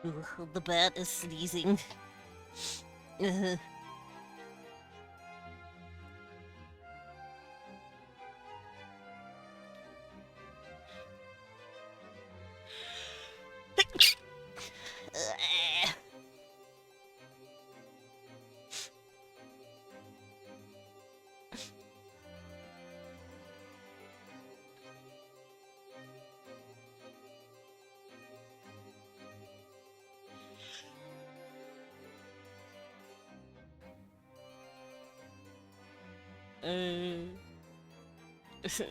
Ugh, the bat is sneezing. Uh, uh,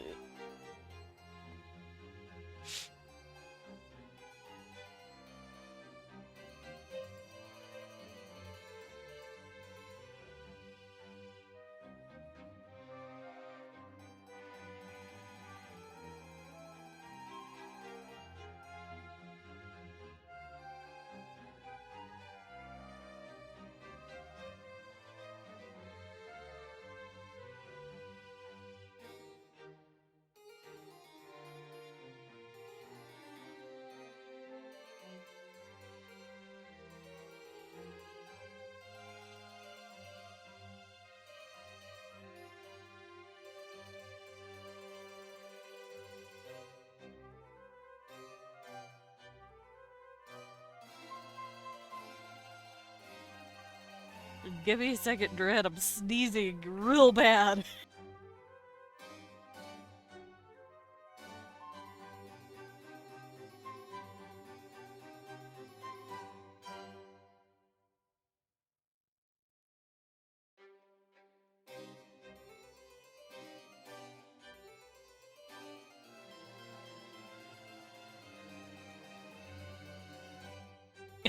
Give me a second, Dread. I'm sneezing real bad.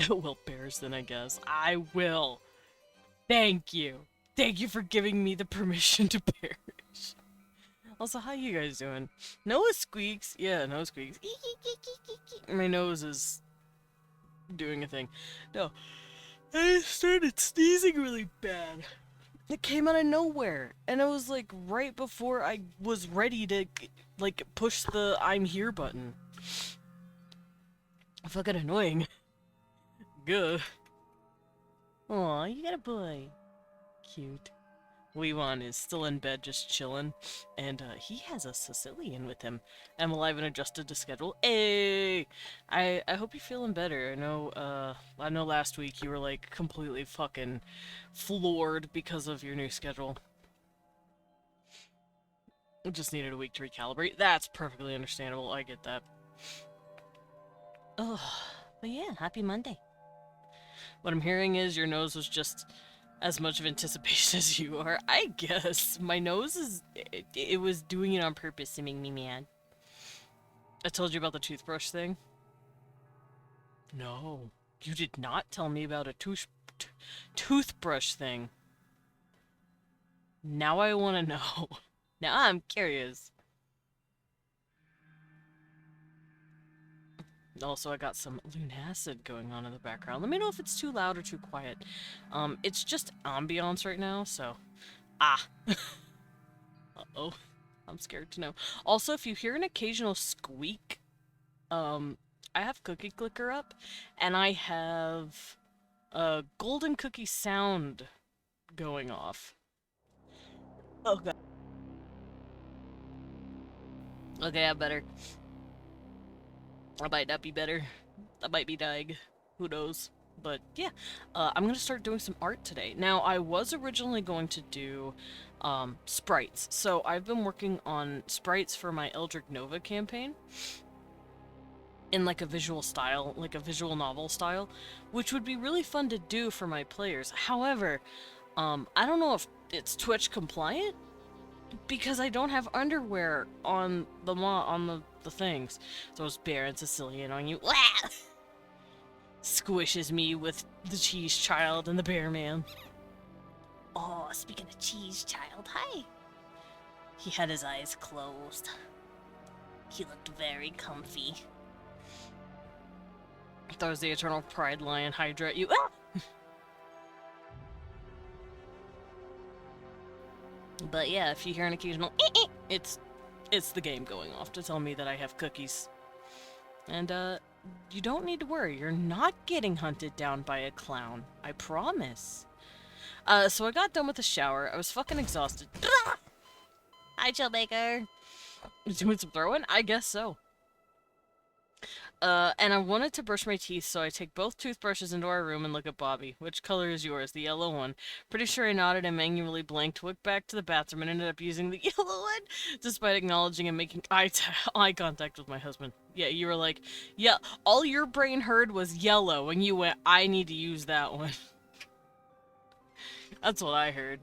Well, bears then, I guess. I will. Thank you. Thank you for giving me the permission to perish. Also, how you guys doing? Noah squeaks. Yeah, Noah squeaks. My nose is doing a thing. No, I started sneezing really bad. It came out of nowhere, and it was like right before I was ready to like push the "I'm here" button. Fucking annoying. Good. Aw, you got a boy. Cute. Weewon is still in bed just chilling, and he has a Sicilian with him. I'm alive and adjusted to schedule. Hey! I hope you're feeling better. I know last week you were like completely fucking floored because of your new schedule. Just needed a week to recalibrate. That's perfectly understandable. I get that. Oh, but yeah, happy Monday. What I'm hearing is your nose was just as much of anticipation as you are. I guess my nose is it was doing it on purpose to make me mad. I told you about the toothbrush thing. No, you did not tell me about a toothbrush thing. Now I want to know. Now I'm curious. Also, I got some lunacid going on in the background. Let me know if it's too loud or too quiet. It's just ambiance right now, so ah. Uh-oh. I'm scared to know. Also, if you hear an occasional squeak, I have Cookie Clicker up, and I have a golden cookie sound going off. Oh god. Okay, I better. I might not be better. I might be dying. Who knows? But yeah, I'm gonna start doing some art today. Now, I was originally going to do sprites. So I've been working on sprites for my Eldritch Nova campaign in like a visual style, like a visual novel style, which would be really fun to do for my players. However, I don't know if it's Twitch compliant because I don't have underwear on the things. So it's Bear and Sicilian on you. Squishes me with the cheese child and the bear man. Oh, speaking of cheese child, hi. He had his eyes closed. He looked very comfy. Throws the eternal pride lion hydra at you. Ah! But yeah, if you hear an occasional it's the game going off to tell me that I have cookies. And, you don't need to worry. You're not getting hunted down by a clown. I promise. So I got done with the shower. I was fucking exhausted. Hi, Chillmaker. Doing some throwing? I guess so. And I wanted to brush my teeth, so I take both toothbrushes into our room and look at Bobby. Which color is yours? The yellow one. Pretty sure I nodded and manually blinked, went back to the bathroom, and ended up using the yellow one, despite acknowledging and making eye contact with my husband. Yeah, you were like, yeah, all your brain heard was yellow, and you went, I need to use that one. That's what I heard.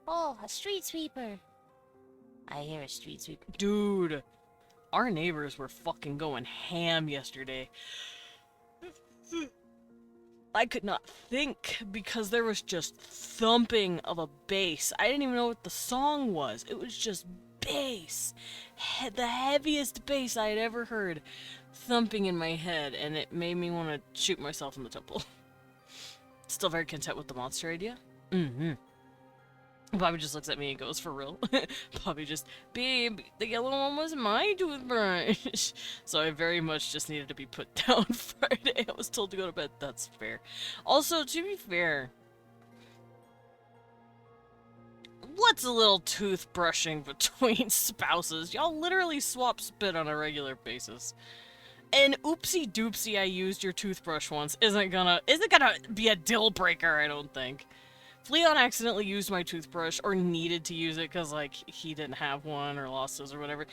Oh, a street sweeper. I hear a street sweeper. Dude, our neighbors were fucking going ham yesterday. I could not think because there was just thumping of a bass. I didn't even know what the song was. It was just bass. The heaviest bass I had ever heard thumping in my head, and it made me want to shoot myself in the temple. Still very content with the monster idea? Mm-hmm. Bobby just looks at me and goes, for real? Bobby just, babe, the yellow one was my toothbrush. So I very much just needed to be put down Friday. I was told to go to bed. That's fair. Also, to be fair, what's a little toothbrushing between spouses? Y'all literally swap spit on a regular basis. And oopsie doopsie, I used your toothbrush once isn't gonna be a deal breaker, I don't think. If Leon accidentally used my toothbrush or needed to use it because, like, he didn't have one or lost his or whatever,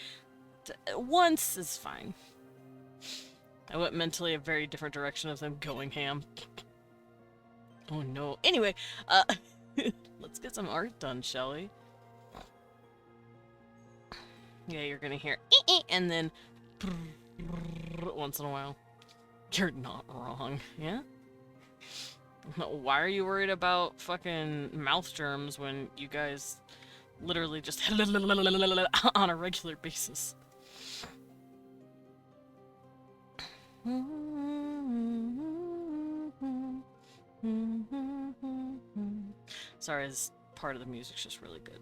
once is fine. I went mentally a very different direction of them going ham. Oh no. Anyway, let's get some art done, shall we? Yeah, you're gonna hear and then once in a while. You're not wrong, yeah? Why are you worried about fucking mouth germs when you guys literally just on a regular basis? Sorry, this part of the music's just really good.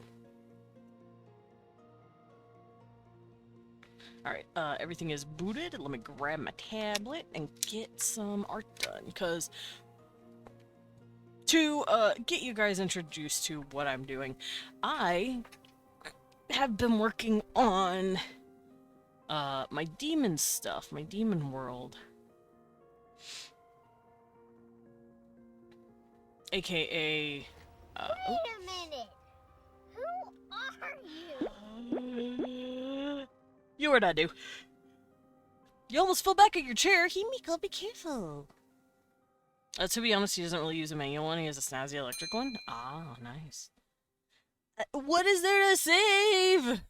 Alright, everything is booted. Let me grab my tablet and get some art done, because to get you guys introduced to what I'm doing, I have been working on my demon stuff, my demon world. AKA Wait a minute. Who are you? You heard I do. You almost fell back at your chair. Himiko, be careful. To be honest, he doesn't really use a manual one. He has a snazzy electric one. Ah, nice. What is there to save?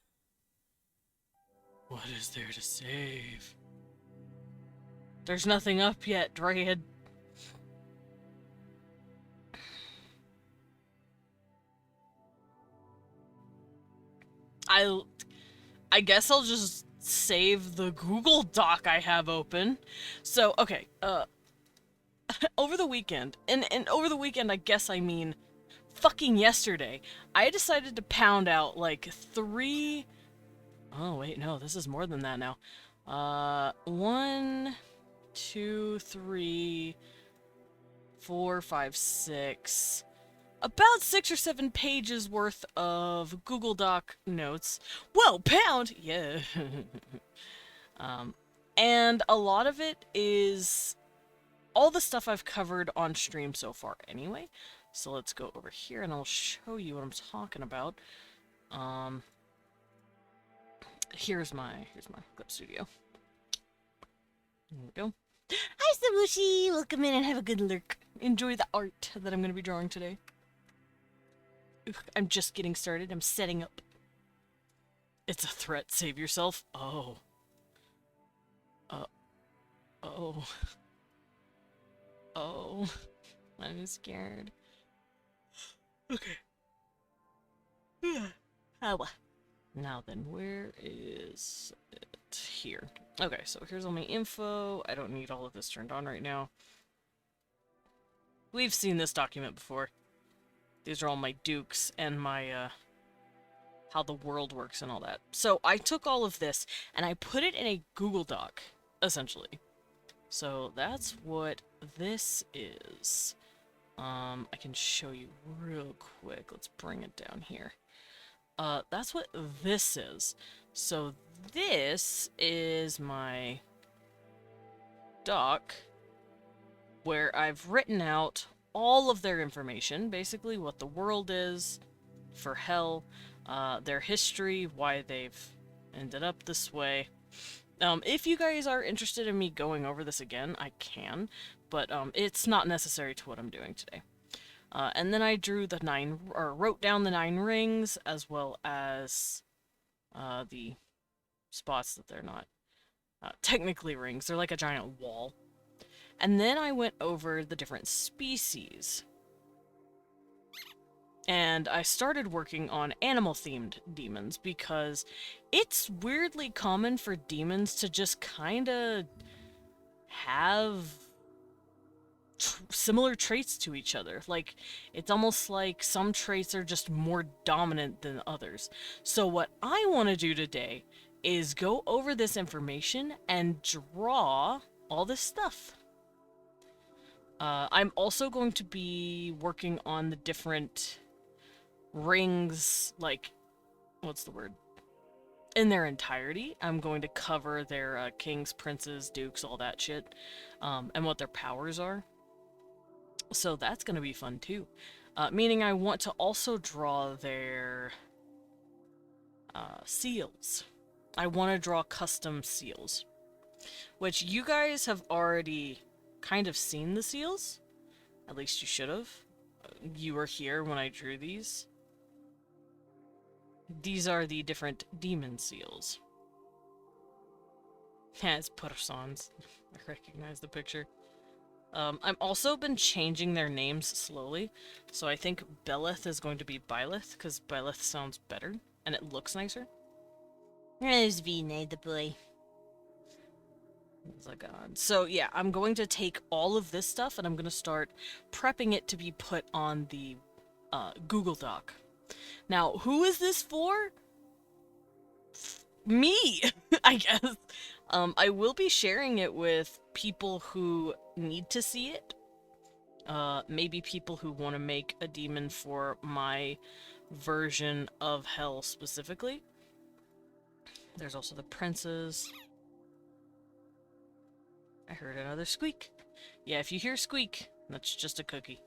What is there to save? There's nothing up yet, Dread. I guess I'll just save the Google Doc I have open. So, okay, over the weekend, and over the weekend I guess I mean fucking yesterday, I decided to pound out like 3... Oh, wait, no, this is more than that now. 1, 2, 3, 4, 5, 6... About 6 or 7 pages worth of Google Doc notes. Whoa, pound! Yeah. And a lot of it is all the stuff I've covered on stream so far anyway. So let's go over here and I'll show you what I'm talking about. Here's my clip studio. There we go. Hi, Sabushi! Welcome in and have a good lurk. Enjoy the art that I'm going to be drawing today. I'm just getting started. I'm setting up. It's a threat. Save yourself. Oh. Oh. Oh. I'm scared. Okay. Oh. Now then, where is it? Here. Okay, so here's all my info. I don't need all of this turned on right now. We've seen this document before. These are all my dukes and my, how the world works and all that. So I took all of this and I put it in a Google Doc, essentially. So that's what this is. I can show you real quick. Let's bring it down here. That's what this is. So this is my doc where I've written out all of their information, basically what the world is for Hell, their history, why they've ended up this way. If you guys are interested in me going over this again, I can, but it's not necessary to what I'm doing today. And then I drew the wrote down the 9 rings, as well as the spots that they're not technically rings. They're like a giant wall. And then I went over the different species. And I started working on animal-themed demons because it's weirdly common for demons to just kinda have similar traits to each other. Like, it's almost like some traits are just more dominant than others. So what I want to do today is go over this information and draw all this stuff. I'm also going to be working on the different rings, like, what's the word? In their entirety. I'm going to cover their kings, princes, dukes, all that shit, and what their powers are. So that's going to be fun too. Meaning I want to also draw their seals. I want to draw custom seals. Which you guys have already kind of seen the seals. At least you should have. You were here when I drew these. These are the different demon seals. Yeah, it's persons. I recognize the picture. I've also been changing their names slowly, so I think Belith is going to be Byleth, because Byleth sounds better, and it looks nicer. There's V-Nay the boy. Oh god. So yeah, I'm going to take all of this stuff, and I'm going to start prepping it to be put on the Google Doc. Now, who is this for? Me, I guess. I will be sharing it with people who need to see it. Maybe people who want to make a demon for my version of Hell specifically. There's also the princes. I heard another squeak. Yeah, if you hear squeak, that's just a cookie.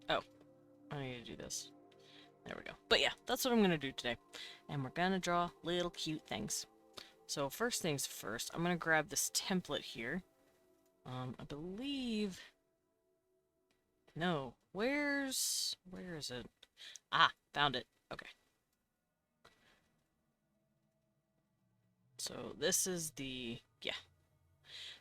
Oh, I need to do this. There we go. But yeah, that's what I'm going to do today. And we're going to draw little cute things. So first things first, I'm going to grab this template here. I believe... No. Where is it? Ah, found it. Okay. So this is the... yeah.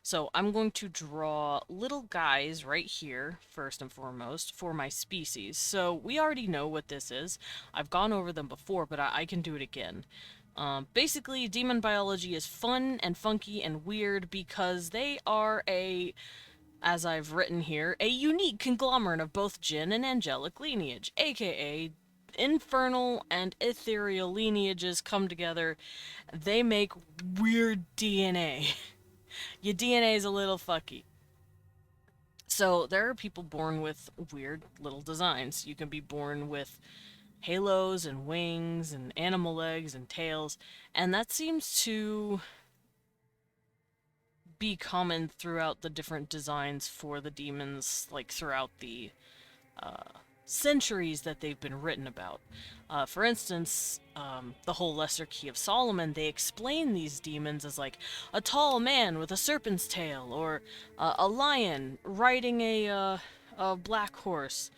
So I'm going to draw little guys right here, first and foremost, for my species. So we already know what this is. I've gone over them before, but I can do it again. Basically, demon biology is fun and funky and weird because they are as I've written here, a unique conglomerate of both Jinn and angelic lineage, aka infernal and ethereal lineages come together. They make weird DNA. Your DNA is a little fucky. So there are people born with weird little designs. You can be born with halos and wings and animal legs and tails, and that seems to be common throughout the different designs for the demons, like throughout the centuries that they've been written about. For instance, the whole Lesser Key of Solomon, they explain these demons as like a tall man with a serpent's tail, or a lion riding a black horse,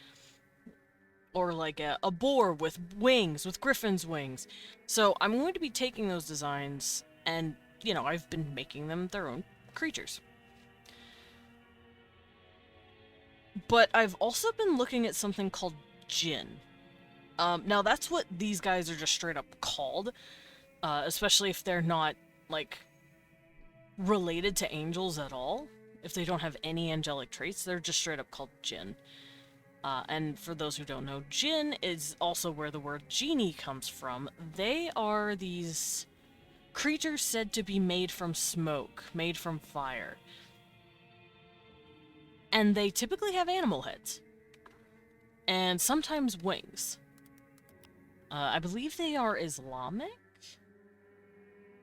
or like a boar with wings, with griffin's wings. So I'm going to be taking those designs and, you know, I've been making them their own creatures. But I've also been looking at something called Jinn. Now that's what these guys are just straight up called, especially if they're not, like, related to angels at all. If they don't have any angelic traits, they're just straight up called Jinn. And for those who don't know, Jinn is also where the word genie comes from. They are these creatures said to be made from smoke, made from fire. And they typically have animal heads. And sometimes wings. I believe they are Islamic?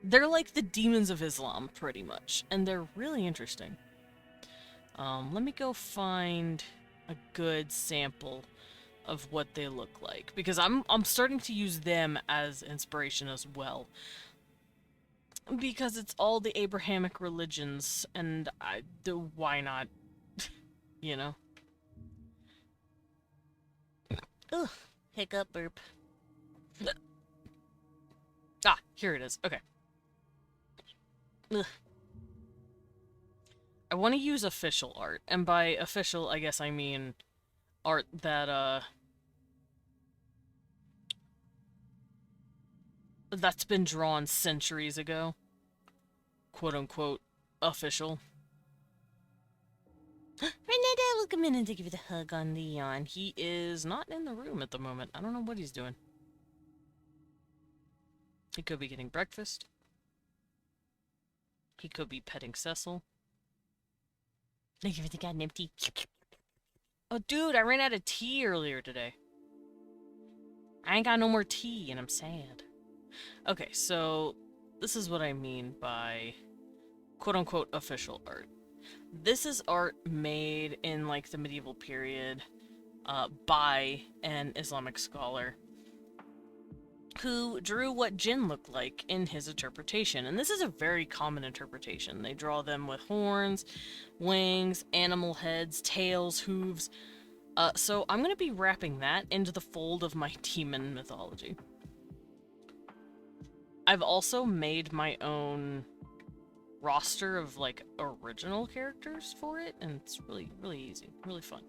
They're like the demons of Islam, pretty much. And they're really interesting. Let me go find a good sample of what they look like. Because I'm starting to use them as inspiration as well. Because it's all the Abrahamic religions, and why not? You know? Ugh, hiccup burp. Ah, here it is. Okay. Ugh. I want to use official art, and by official, I guess I mean art that's been drawn centuries ago. Quote unquote official. Renetta will come in and give you the hug on Leon. He is not in the room at the moment. I don't know what he's doing. He could be getting breakfast. He could be petting Cecil. I give you the goddamn tea. Oh, dude, I ran out of tea earlier today. I ain't got no more tea, and I'm sad. Okay, so this is what I mean by quote-unquote official art. This is art made in, like, the medieval period by an Islamic scholar who drew what jinn looked like in his interpretation. And this is a very common interpretation. They draw them with horns, wings, animal heads, tails, hooves. So I'm going to be wrapping that into the fold of my demon mythology. I've also made my own roster of, like, original characters for it, and it's really, really easy. Really fun.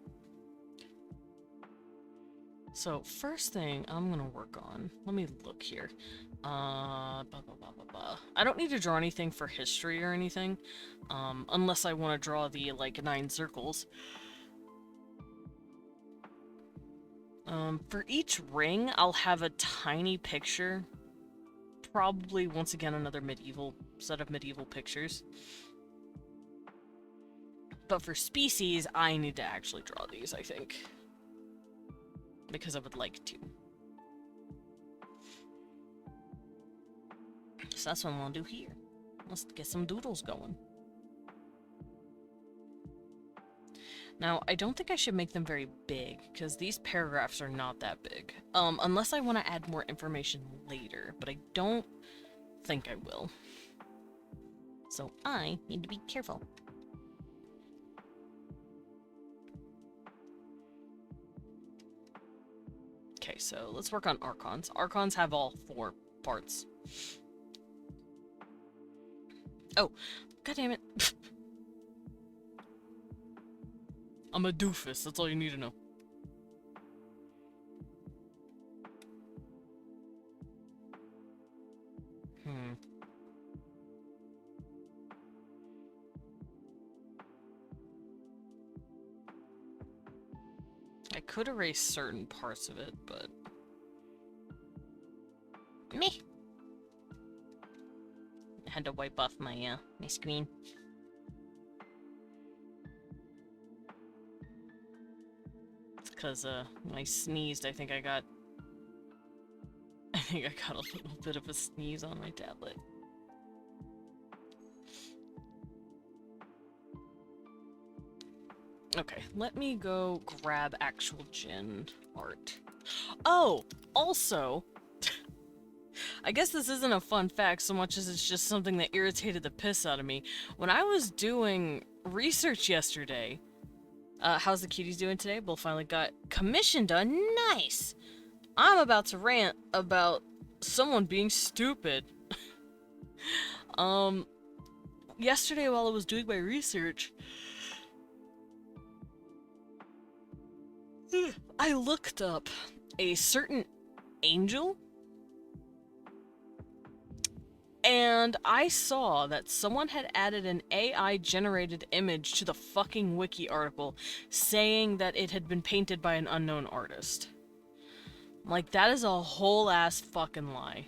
So, first thing I'm gonna work on, let me look here. I don't need to draw anything for history or anything, unless I want to draw the, like, 9 circles. For each ring, I'll have a tiny picture. Probably, once again, another set of medieval pictures. But for species, I need to actually draw these, I think. Because I would like to. So that's what I'm gonna do here. Let's get some doodles going. Now, I don't think I should make them very big, because these paragraphs are not that big. Unless I want to add more information later, but I don't think I will. So I need to be careful. Okay, so let's work on Archons. Archons have all 4 parts. Oh, god damn it. I'm a doofus, that's all you need to know. I could erase certain parts of it, but... Meh. I had to wipe off my screen. Because, when I sneezed, I think I got a little bit of a sneeze on my tablet. Okay, let me go grab actual Jinn art. Oh, also, I guess this isn't a fun fact so much as it's just something that irritated the piss out of me. When I was doing research yesterday, how's the cuties doing today? Bull finally got commission done. Nice! I'm about to rant about someone being stupid. Yesterday while I was doing my research, I looked up a certain angel, And I saw that someone had added an AI generated image to the fucking wiki article saying that it had been painted by an unknown artist. Like, that is a whole ass fucking lie.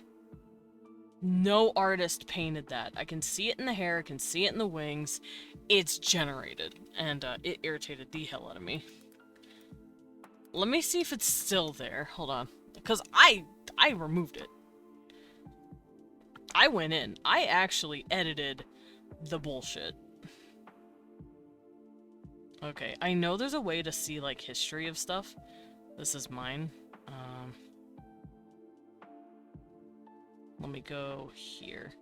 No artist painted that. I can see it in the hair, I can see it in the wings. It's generated. And it irritated the hell out of me. Let me see if it's still there. Hold on. Because I removed it. I went in. I actually edited the bullshit. Okay, I know there's a way to see, like, history of stuff. This is mine. Let me go here.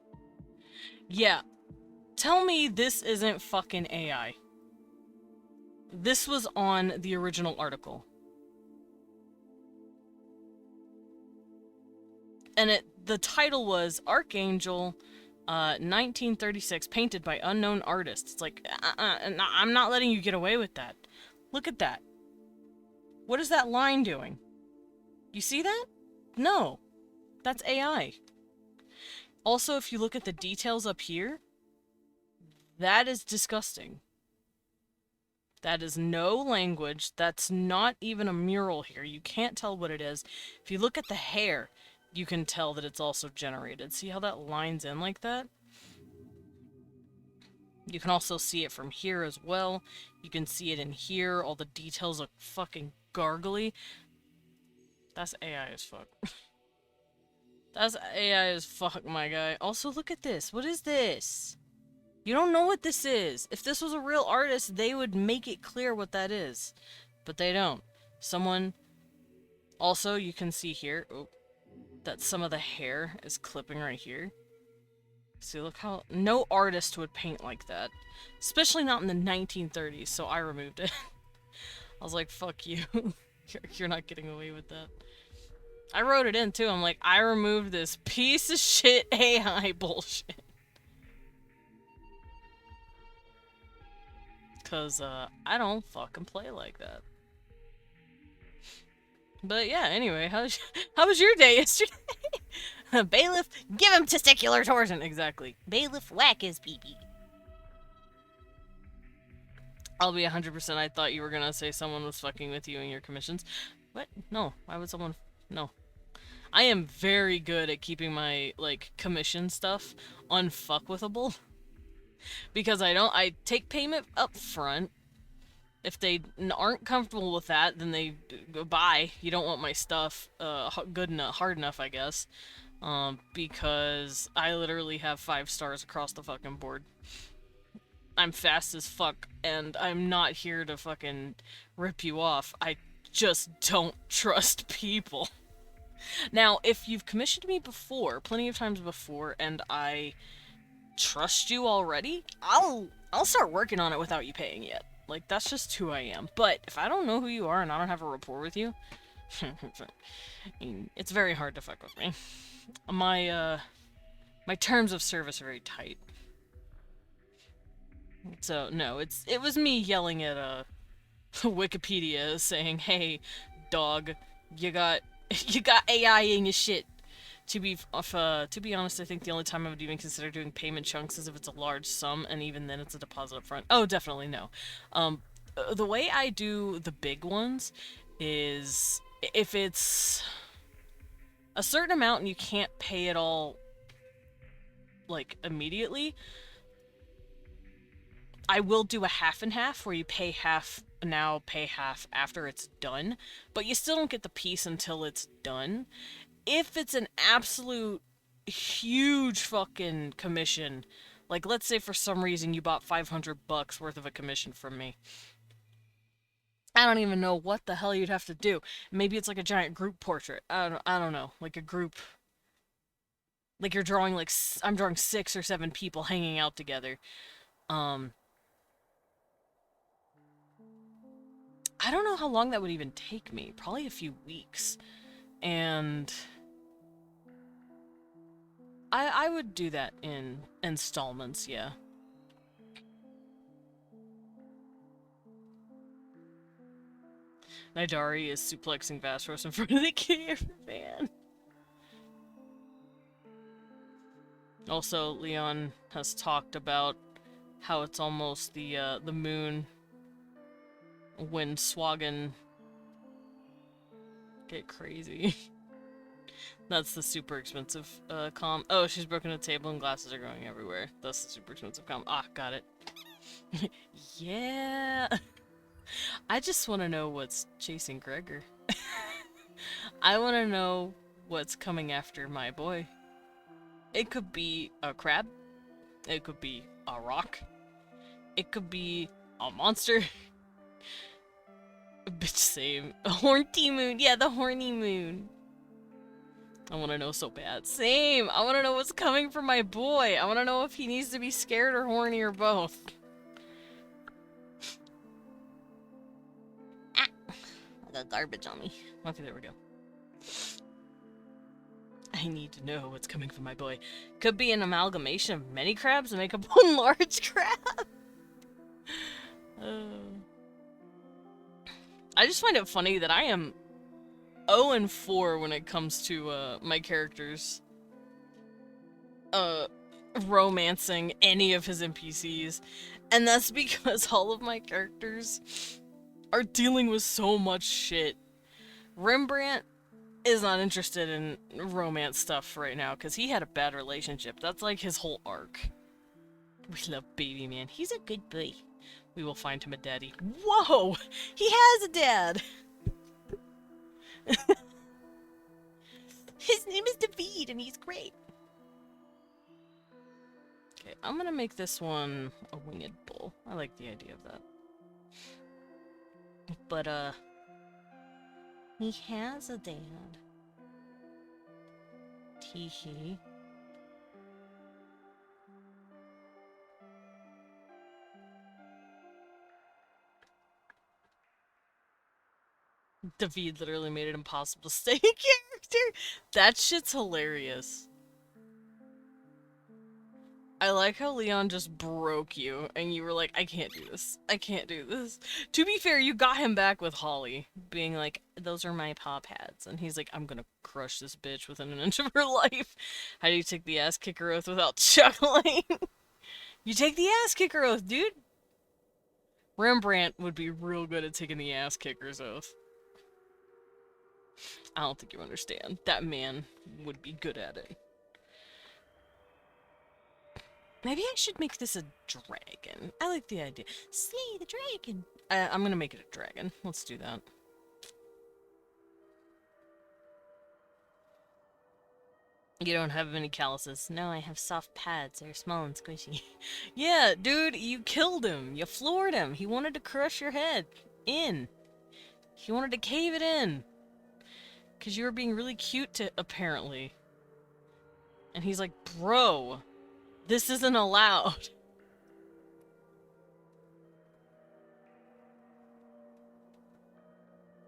Yeah. Tell me this isn't fucking AI. This was on the original article. And the title was Archangel, 1936, painted by unknown artist. It's like, I'm not letting you get away with that. Look at that. What is that line doing? You see that? No. That's AI. Also, if you look at the details up here, that is disgusting. That is no language. That's not even a mural here. You can't tell what it is. If you look at the hair, you can tell that it's also generated. See how that lines in like that? You can also see it from here as well. You can see it in here. All the details look fucking gargly. That's AI as fuck. That's AI as fuck, my guy. Also, look at this. What is this? You don't know what this is. If this was a real artist, they would make it clear what that is. But they don't. Someone... Also, you can see here that some of the hair is clipping right here. See, look how... No artist would paint like that. Especially not in the 1930s, so I removed it. I was like, fuck you. You're not getting away with that. I wrote it in, too. I'm like, I removed this piece of shit AI bullshit. Because, I don't fucking play like that. But yeah, anyway, how was your day yesterday? Bailiff, give him testicular torsion. Exactly. Bailiff, whack his pee-pee. I'll be 100%. I thought you were gonna say someone was fucking with you in your commissions. What? No. Why would someone... No. I am very good at keeping my, like, commission stuff unfuckwithable. Because I take payment up front. If they aren't comfortable with that, then they go bye. You don't want my stuff good enough, hard enough, I guess. Because I literally have 5 stars across the fucking board. I'm fast as fuck, and I'm not here to fucking rip you off. I just don't trust people. Now, if you've commissioned me before, plenty of times before, and I trust you already, I'll start working on it without you paying yet. Like, that's just who I am. But if I don't know who you are and I don't have a rapport with you, it's very hard to fuck with me. My terms of service are very tight. So, no, it was me yelling at, Wikipedia saying, hey, dog, you got AI in your shit. To be honest, I think the only time I would even consider doing payment chunks is if it's a large sum, and even then it's a deposit up front. Oh, definitely no. The way I do the big ones is if it's a certain amount and you can't pay it all, like, immediately, I will do a half and half where you pay half now, pay half after it's done, but you still don't get the piece until it's done. If it's an absolute huge fucking commission, like let's say for some reason you bought $500 worth of a commission from me, I don't even know what the hell you'd have to do. Maybe it's like a giant group portrait. I don't know, like a group, like you're drawing like I'm drawing 6 or 7 people hanging out together. I don't know how long that would even take me. Probably a few weeks. And I would do that in installments, yeah. Nidari is suplexing Vastros in front of the camera fan. Also, Leon has talked about how it's almost the moon when Swagan get crazy. That's the super expensive comm. Oh, she's broken a table and glasses are going everywhere. That's the super expensive comm. Ah, got it. Yeah. I just want to know what's chasing Gregor. I want to know what's coming after my boy. It could be a crab. It could be a rock. It could be a monster. Bitch, same. A horny moon. Yeah, the horny moon. I want to know so bad. Same. I want to know what's coming for my boy. I want to know if he needs to be scared or horny or both. Ah, I got garbage on me. Okay, there we go. I need to know what's coming for my boy. Could be an amalgamation of many crabs to make up one large crab. I just find it funny that I am 0 and 4 when it comes to my characters romancing any of his NPCs. And that's because all of my characters are dealing with so much shit. Rembrandt is not interested in romance stuff right now because he had a bad relationship. That's like his whole arc. We love baby man. He's a good boy. We will find him a daddy. Whoa! He has a dad! His name is David and he's great. Okay, I'm gonna make this one a winged bull. I like the idea of that. But, he has a dad. Teehee. David literally made it impossible to stay a character. That shit's hilarious. I like how Leon just broke you, and you were like, I can't do this. I can't do this. To be fair, you got him back with Holly, being like, those are my paw pads. And he's like, I'm gonna crush this bitch within an inch of her life. How do you take the ass kicker oath without chuckling? You take the ass kicker oath, dude. Rembrandt would be real good at taking the ass kicker's oath. I don't think you understand. That man would be good at it. Maybe I should make this a dragon. I like the idea. Slay the dragon. I'm gonna make it a dragon. Let's do that. You don't have any calluses. No, I have soft pads. They're small and squishy. Yeah, dude, you killed him. You floored him. He wanted to crush your head in. He wanted to cave it in. Because you were being really cute to, apparently. And he's like, bro, this isn't allowed.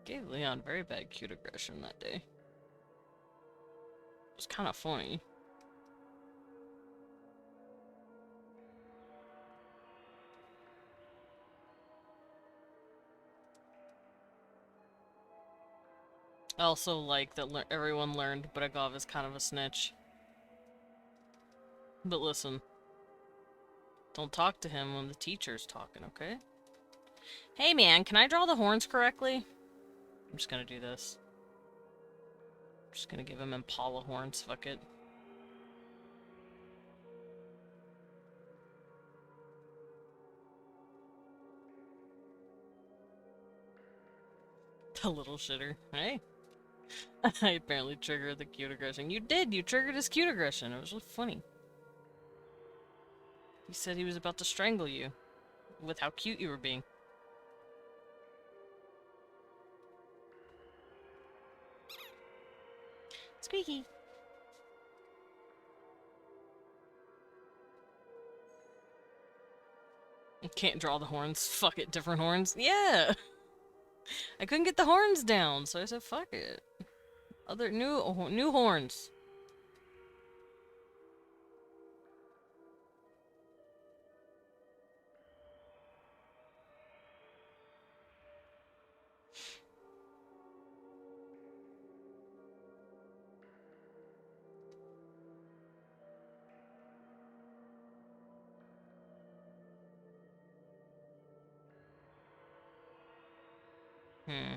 Gave Leon very bad cute aggression that day. It was kind of funny. I also like that everyone learned Bregov is kind of a snitch. But listen, don't talk to him when the teacher's talking, okay? Hey man, can I draw the horns correctly? I'm just gonna do this. I'm just gonna give him Impala horns, fuck it. The little shitter, hey? I apparently triggered the cute aggression. You did! You triggered his cute aggression. It was really funny. He said he was about to strangle you with how cute you were being. Squeaky. Can't draw the horns. Fuck it, different horns. Yeah! I couldn't get the horns down, so I said fuck it. Other new horns. Hmm.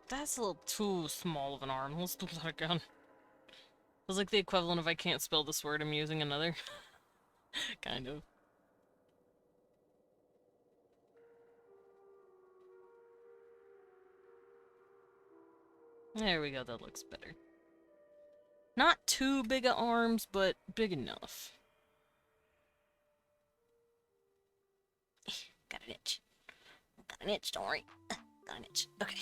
That's a little too small of an arm. Let's do that again. It's like the equivalent of I can't spell this word, I'm using another. Kind of. There we go, that looks better. Not too big of arms, but big enough. Got an itch. Got an itch, don't worry. Got an itch. Okay.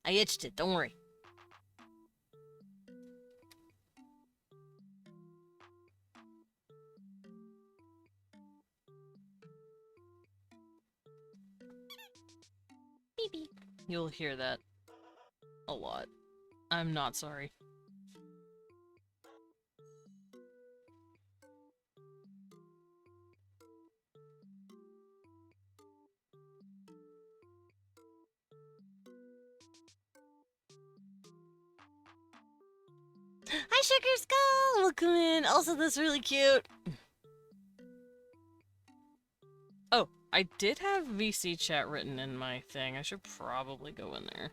I itched it, don't worry. Beep beep. You'll hear that a lot. I'm not sorry. Hi, Sugar Skull! Welcome in. Also, that's really cute. Oh, I did have VC chat written in my thing. I should probably go in there.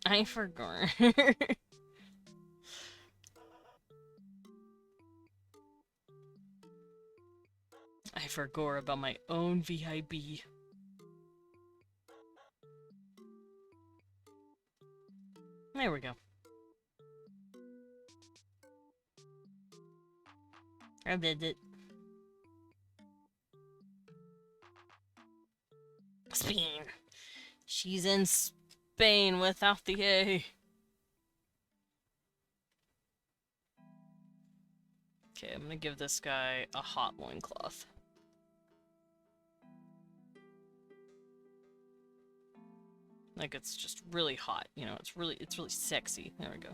I forgot. I forgot about my own VIB. There we go. I did it. Spain. She's in Spain without the A. Okay, I'm gonna give this guy a hot loincloth. Like, it's just really hot, you know, it's really sexy. There we go.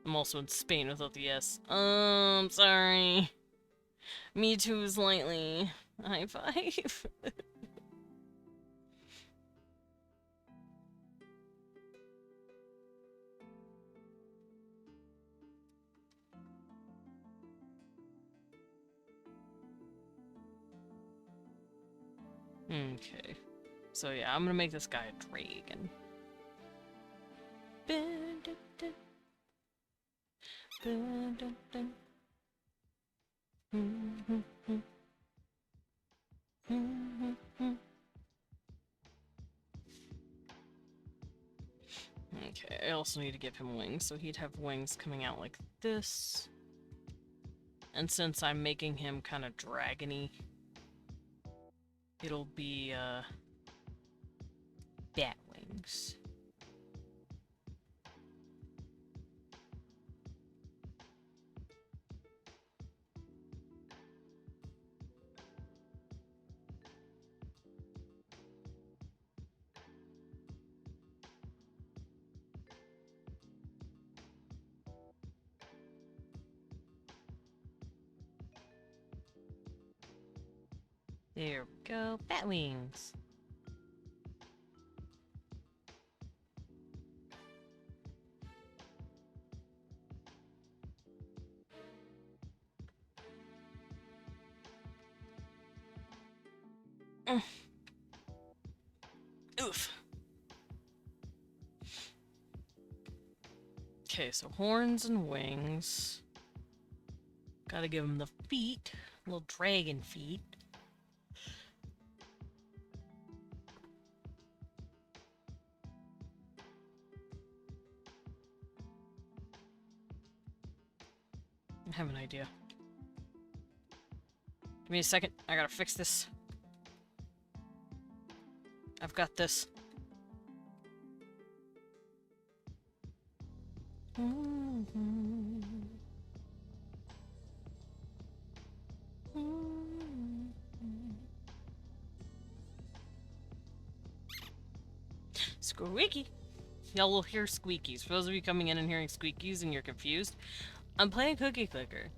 I'm also in Spain without the S. Sorry. Me too, slightly. High five. Okay. So yeah, I'm gonna make this guy a dragon. Okay, I also need to give him wings, so he'd have wings coming out like this. And since I'm making him kind of dragony, it'll be, bat wings. There we go, bat wings. Oof. Okay, so horns and wings. Gotta give him the feet. Little dragon feet. I have an idea. Give me a second. I gotta fix this. I've got this. Squeaky. Y'all will hear squeakies. For those of you coming in and hearing squeakies and you're confused, I'm playing Cookie Clicker,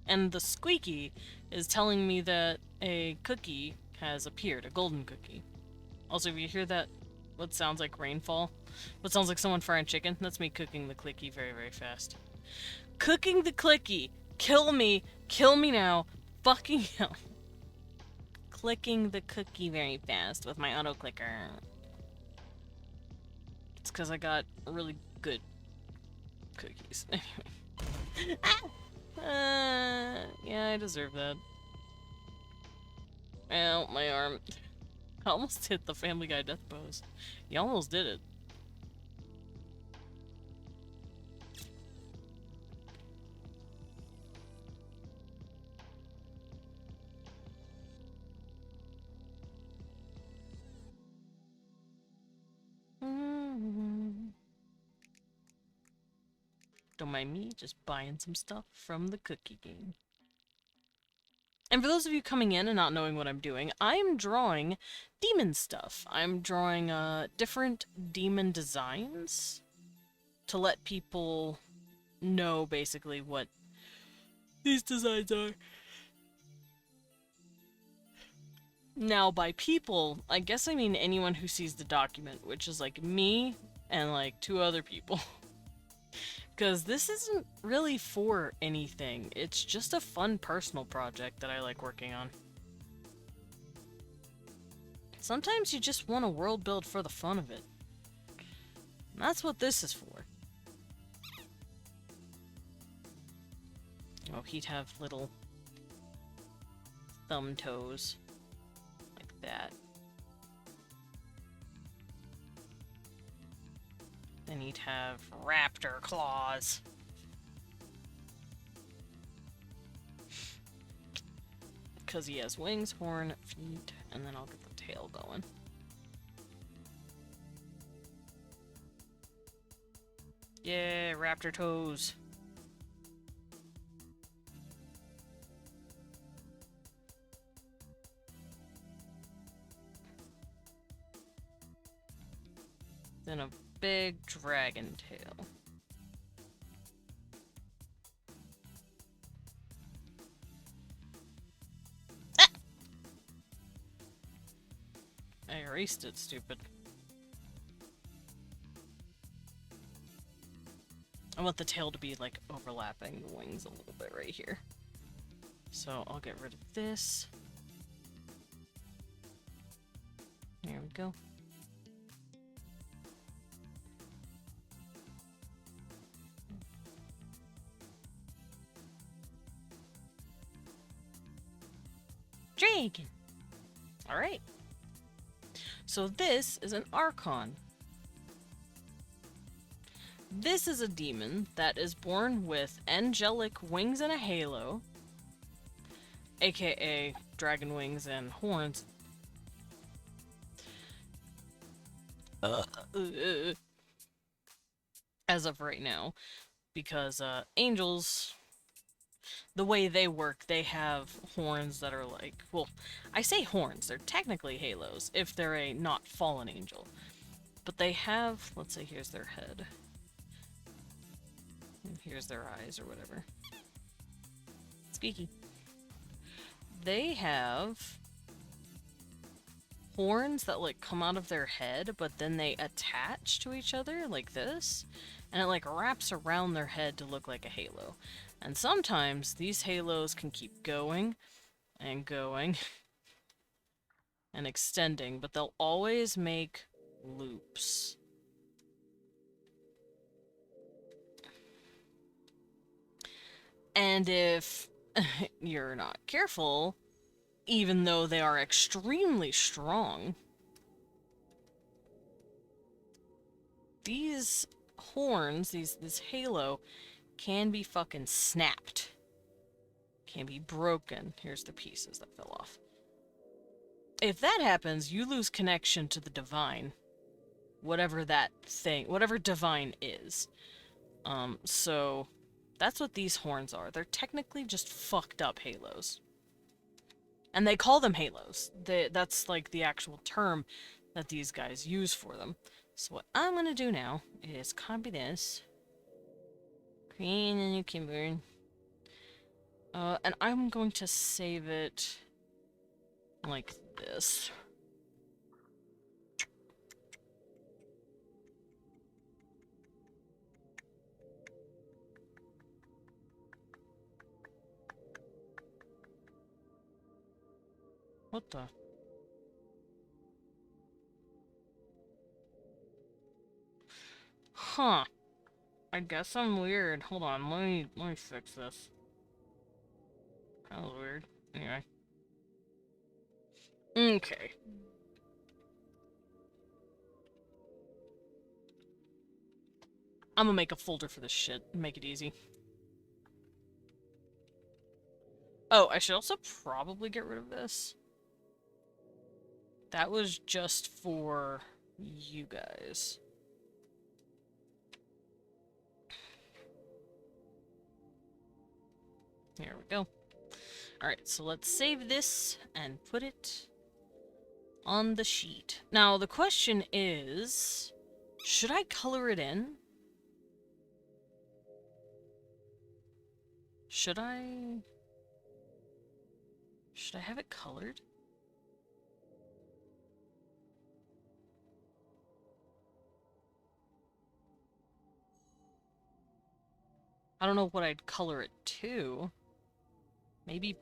and the squeaky is telling me that a cookie has appeared, a golden cookie. Also, if you hear that, what sounds like rainfall, what sounds like someone frying chicken, that's me cooking the clicky very, very fast. Cooking the clicky! Kill me now, fucking hell. Clicking the cookie very fast with my auto clicker. It's because I got really good cookies. Anyway. Yeah, I deserve that. Ow, my arm. I almost hit the Family Guy death pose. You almost did it. Don't mind me, just buying some stuff from the cookie game. And for those of you coming in and not knowing what I'm doing, I'm drawing demon stuff. I'm drawing different demon designs to let people know basically what these designs are. Now, by people, I guess I mean anyone who sees the document, which is like me and like 2 other people. Because this isn't really for anything, it's just a fun personal project that I like working on. Sometimes you just want to world build for the fun of it. And that's what this is for. Oh, he'd have little thumb toes. Like that. Then he'd have raptor claws. Because he has wings, horn, feet, and then I'll get the tail going. Yeah, raptor toes. Then a big dragon tail. Ah! I erased it, stupid. I want the tail to be like overlapping the wings a little bit right here. So I'll get rid of this. There we go. Dragon! Alright. So this is an Archon. This is a demon that is born with angelic wings and a halo, aka dragon wings and horns. As of right now, because angels, the way they work, they have horns that are like, well, I say horns, they're technically halos if they're a not fallen angel. But they have, let's say here's their head. And here's their eyes or whatever. Squeaky. They have horns that like come out of their head, but then they attach to each other like this, and it like wraps around their head to look like a halo. And sometimes these halos can keep going and going and extending, but they'll always make loops. And if you're not careful, even though they are extremely strong, these horns, this halo, can be fucking snapped. Can be broken. Here's the pieces that fell off. If that happens, you lose connection to the divine. Whatever that thing, whatever divine is. So that's what these horns are. They're technically just fucked up halos. And they call them halos. That's like the actual term that these guys use for them. So what I'm gonna do now is copy this. Creating a new keyboard. And I'm going to save it like this. What the? Huh. I guess I'm weird. Hold on, let me fix this. That was weird. Anyway. Okay. I'm gonna make a folder for this shit and make it easy. Oh, I should also probably get rid of this. That was just for you guys. Here we go. Alright, so let's save this and put it on the sheet. Now, the question is, should I color it in? Should I have it colored? I don't know what I'd color it to. Maybe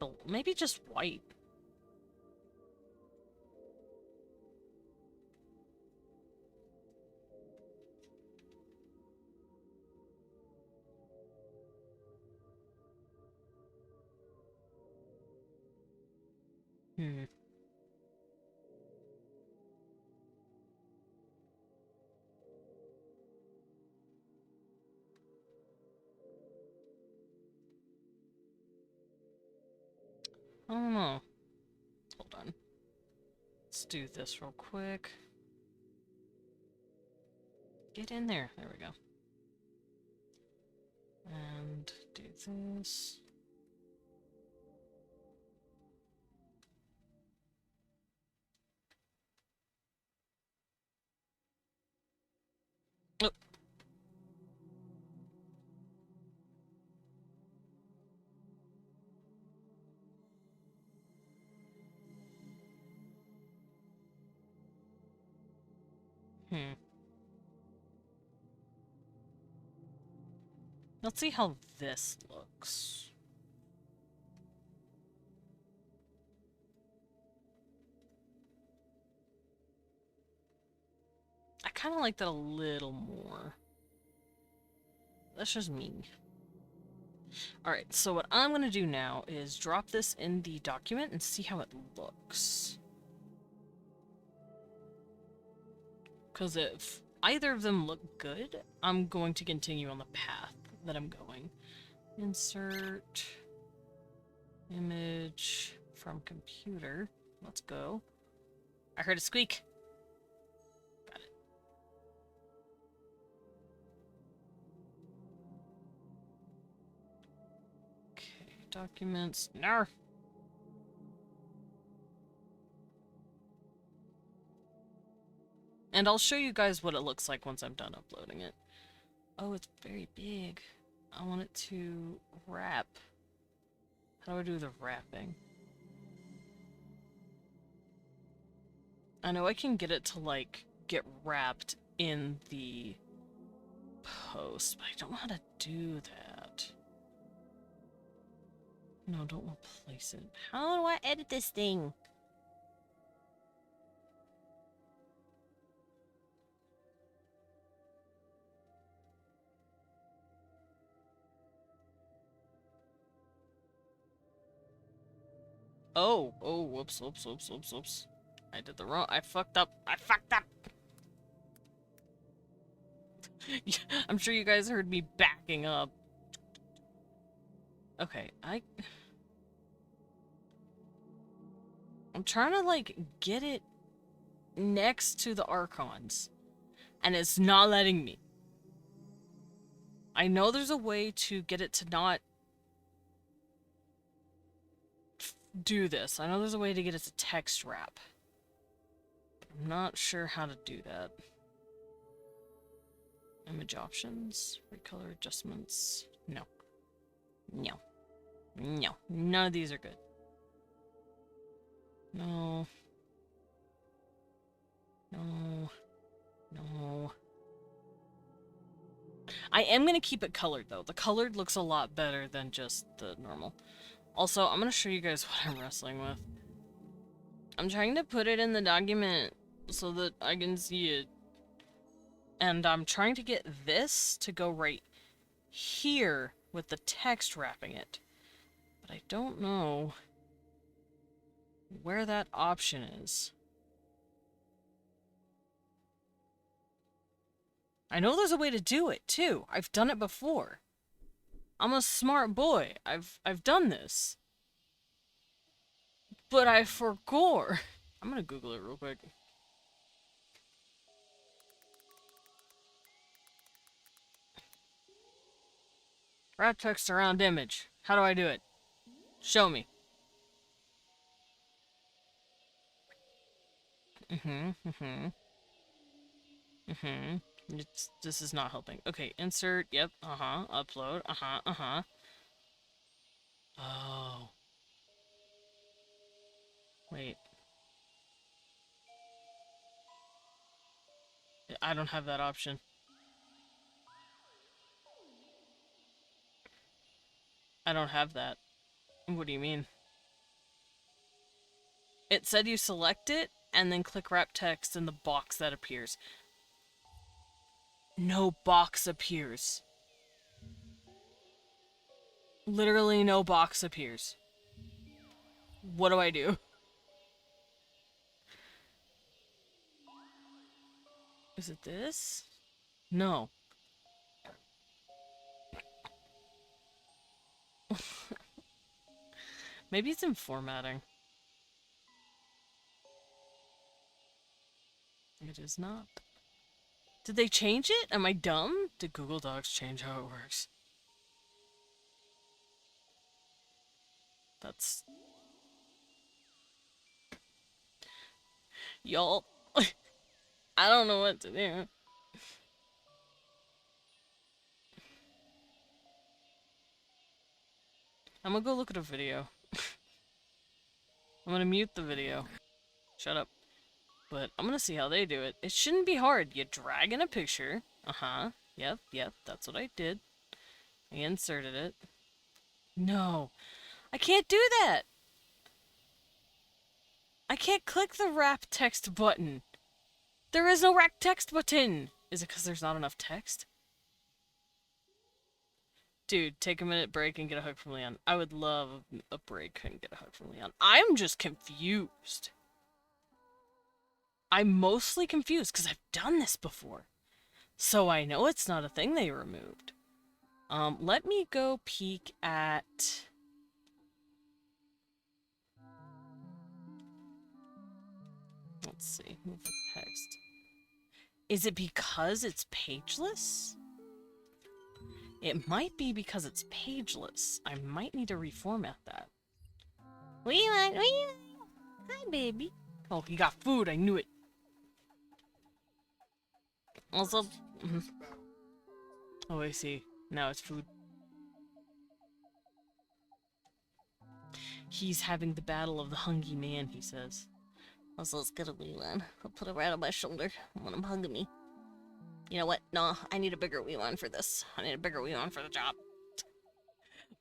just white. Hmm. I don't know. Hold on. Let's do this real quick. Get in there. There we go. And do this. Oh. Hmm. Let's see how this looks. I kind of like that a little more. That's just me. Alright, so what I'm going to do now is drop this in the document and see how it looks. Because if either of them look good, I'm going to continue on the path that I'm going. Insert image from computer. Let's go. I heard a squeak. Got it. Okay, documents. No. And I'll show you guys what it looks like once I'm done uploading it. Oh, it's very big. I want it to wrap. How do I do the wrapping? I know I can get it to, like, get wrapped in the post, but I don't know how to do that. No, don't replace it. How do I edit this thing? Oh, whoops. I did the wrong, I fucked up. I'm sure you guys heard me backing up. Okay, I'm trying to, like, get it next to the Archons, and it's not letting me. I know there's a way to get it to not do this. I know there's a way to get it to text wrap. I'm not sure how to do that. Image options, recolor adjustments. No. No. No. None of these are good. No. No. No. I am gonna keep it colored, though. The colored looks a lot better than just the normal. Also, I'm gonna show you guys what I'm wrestling with. I'm trying to put it in the document so that I can see it. And I'm trying to get this to go right here with the text wrapping it. But I don't know where that option is. I know there's a way to do it, too. I've done it before. I'm a smart boy. I've done this. But I forgot. I'm gonna Google it real quick. Wrap text around image. How do I do it? Show me. This is not helping. Okay, insert. Yep. Upload. Oh. Wait. I don't have that option. I don't have that. What do you mean? It said you select it, and then click wrap text in the box that appears. No box appears. Literally no box appears. What do I do? Is it this? No. Maybe it's in formatting. It is not. Did they change it? Am I dumb? Did Google Docs change how it works? That's... Y'all. I don't know what to do. I'm gonna go look at a video. I'm gonna mute the video. Shut up. But I'm gonna see how they do it. It shouldn't be hard. You drag in a picture. Yep, that's what I did. I inserted it. No. I can't do that! I can't click the wrap text button. There is no wrap text button! Is it because there's not enough text? Dude, take a minute break and get a hug from Leon. I would love a break and get a hug from Leon. I'm just confused. I'm mostly confused because I've done this before. So I know it's not a thing they removed. Let me go peek at... Let's see, move the text. Is it because it's pageless? It might be because it's pageless. I might need to reformat that. What do you want? What do you want? Hi, baby. Oh, he got food. I knew it. Also, Oh, I see. Now it's food. He's having the battle of the hungry man, he says. also, let's get a wee one. I'll put it right on my shoulder when I'm hugging me. You know what? No, I need a bigger wee one for this. I need a bigger wee one for the job.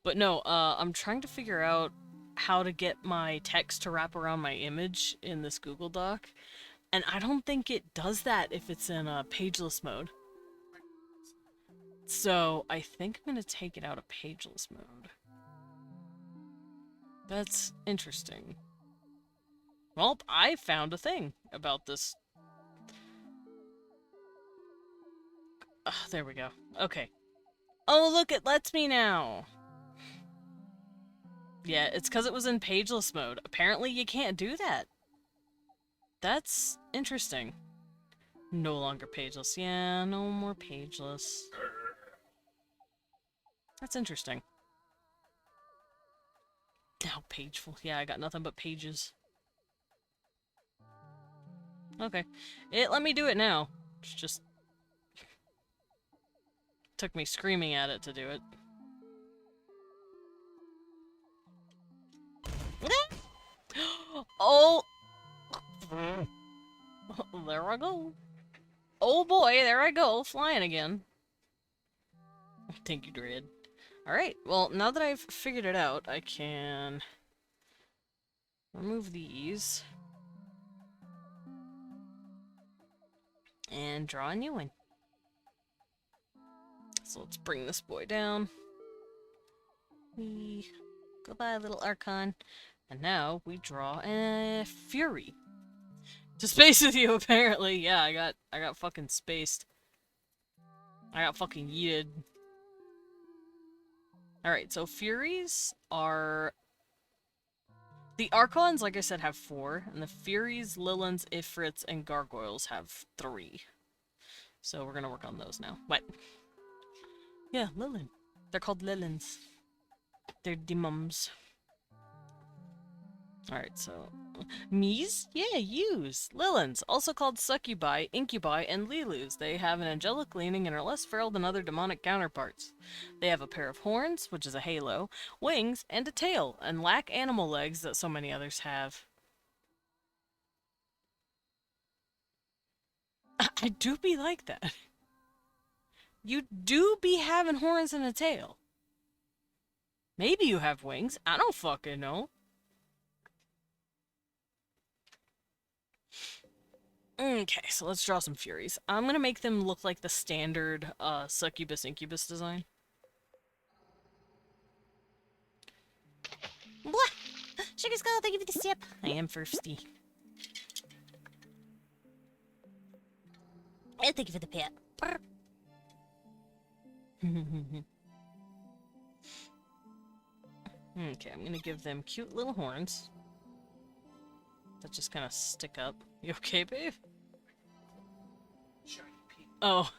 But no, I'm trying to figure out how to get my text to wrap around my image in this Google Doc. And I don't think it does that if it's in a pageless mode. So I think I'm going to take it out of pageless mode. That's interesting. Well, I found a thing about this. There we go. Okay. Oh, look, it lets me now. Yeah, it's because it was in pageless mode. Apparently, you can't do that. That's interesting. No longer pageless. Yeah, no more pageless. That's interesting. Now, pageful. Yeah, I got nothing but pages. Okay. It let me do it now. It's just... took me screaming at it to do it. Oh! There I go. Oh boy, there I go, flying again. Thank you, Dread. Alright, well, now that I've figured it out, I can remove these and draw a new one. So let's bring this boy down. We goodbye, little Archon. And now we draw a Fury. To space with you, apparently. Yeah, I got fucking spaced. I got fucking yeeted. Alright, so Furies are... The Archons, like I said, have 4, and the Furies, Lilins, Ifrits, and Gargoyles have 3. So we're gonna work on those now. What? Yeah, Lilin. They're called Lilins. They're demons. Alright, so... Mies? Yeah, yous. Lilins, also called succubi, incubi, and lilus. They have an angelic leaning and are less feral than other demonic counterparts. They have a pair of horns, which is a halo, wings, and a tail, and lack animal legs that so many others have. I do be like that. You do be having horns and a tail. Maybe you have wings. I don't fucking know. Okay, so let's draw some Furies. I'm gonna make them look like the standard succubus incubus design. Blah! Sugar Skull, thank you for the sip. I am thirsty. And thank you for the pet. Okay, I'm gonna give them cute little horns that just kind of stick up. You okay, babe? Oh.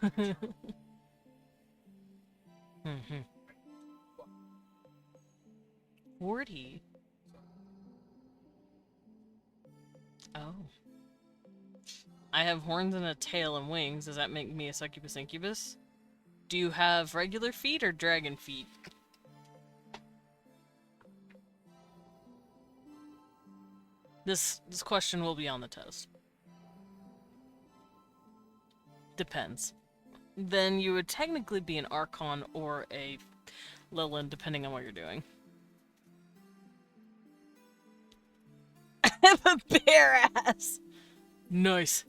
40. Oh. I have horns and a tail and wings. Does that make me a succubus incubus? Do you have regular feet or dragon feet? This question will be on the test. Depends. Then you would technically be an Archon or a Lilin, depending on what you're doing. I have a bare ass! Nice.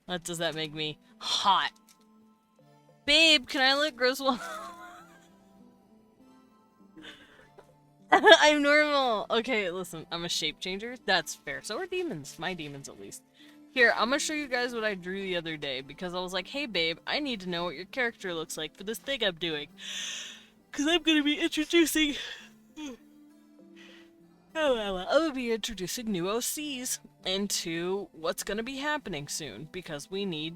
What does that make me? Hot. Babe, can I let Griswold? I'm normal. Okay, listen, I'm a shape changer. That's fair. So are demons. My demons, at least. Here, I'm gonna show you guys what I drew the other day, because I was like, hey babe, I need to know what your character looks like for this thing I'm doing. Because I'm gonna be introducing... I'm gonna be introducing new OCs into what's gonna be happening soon, because we need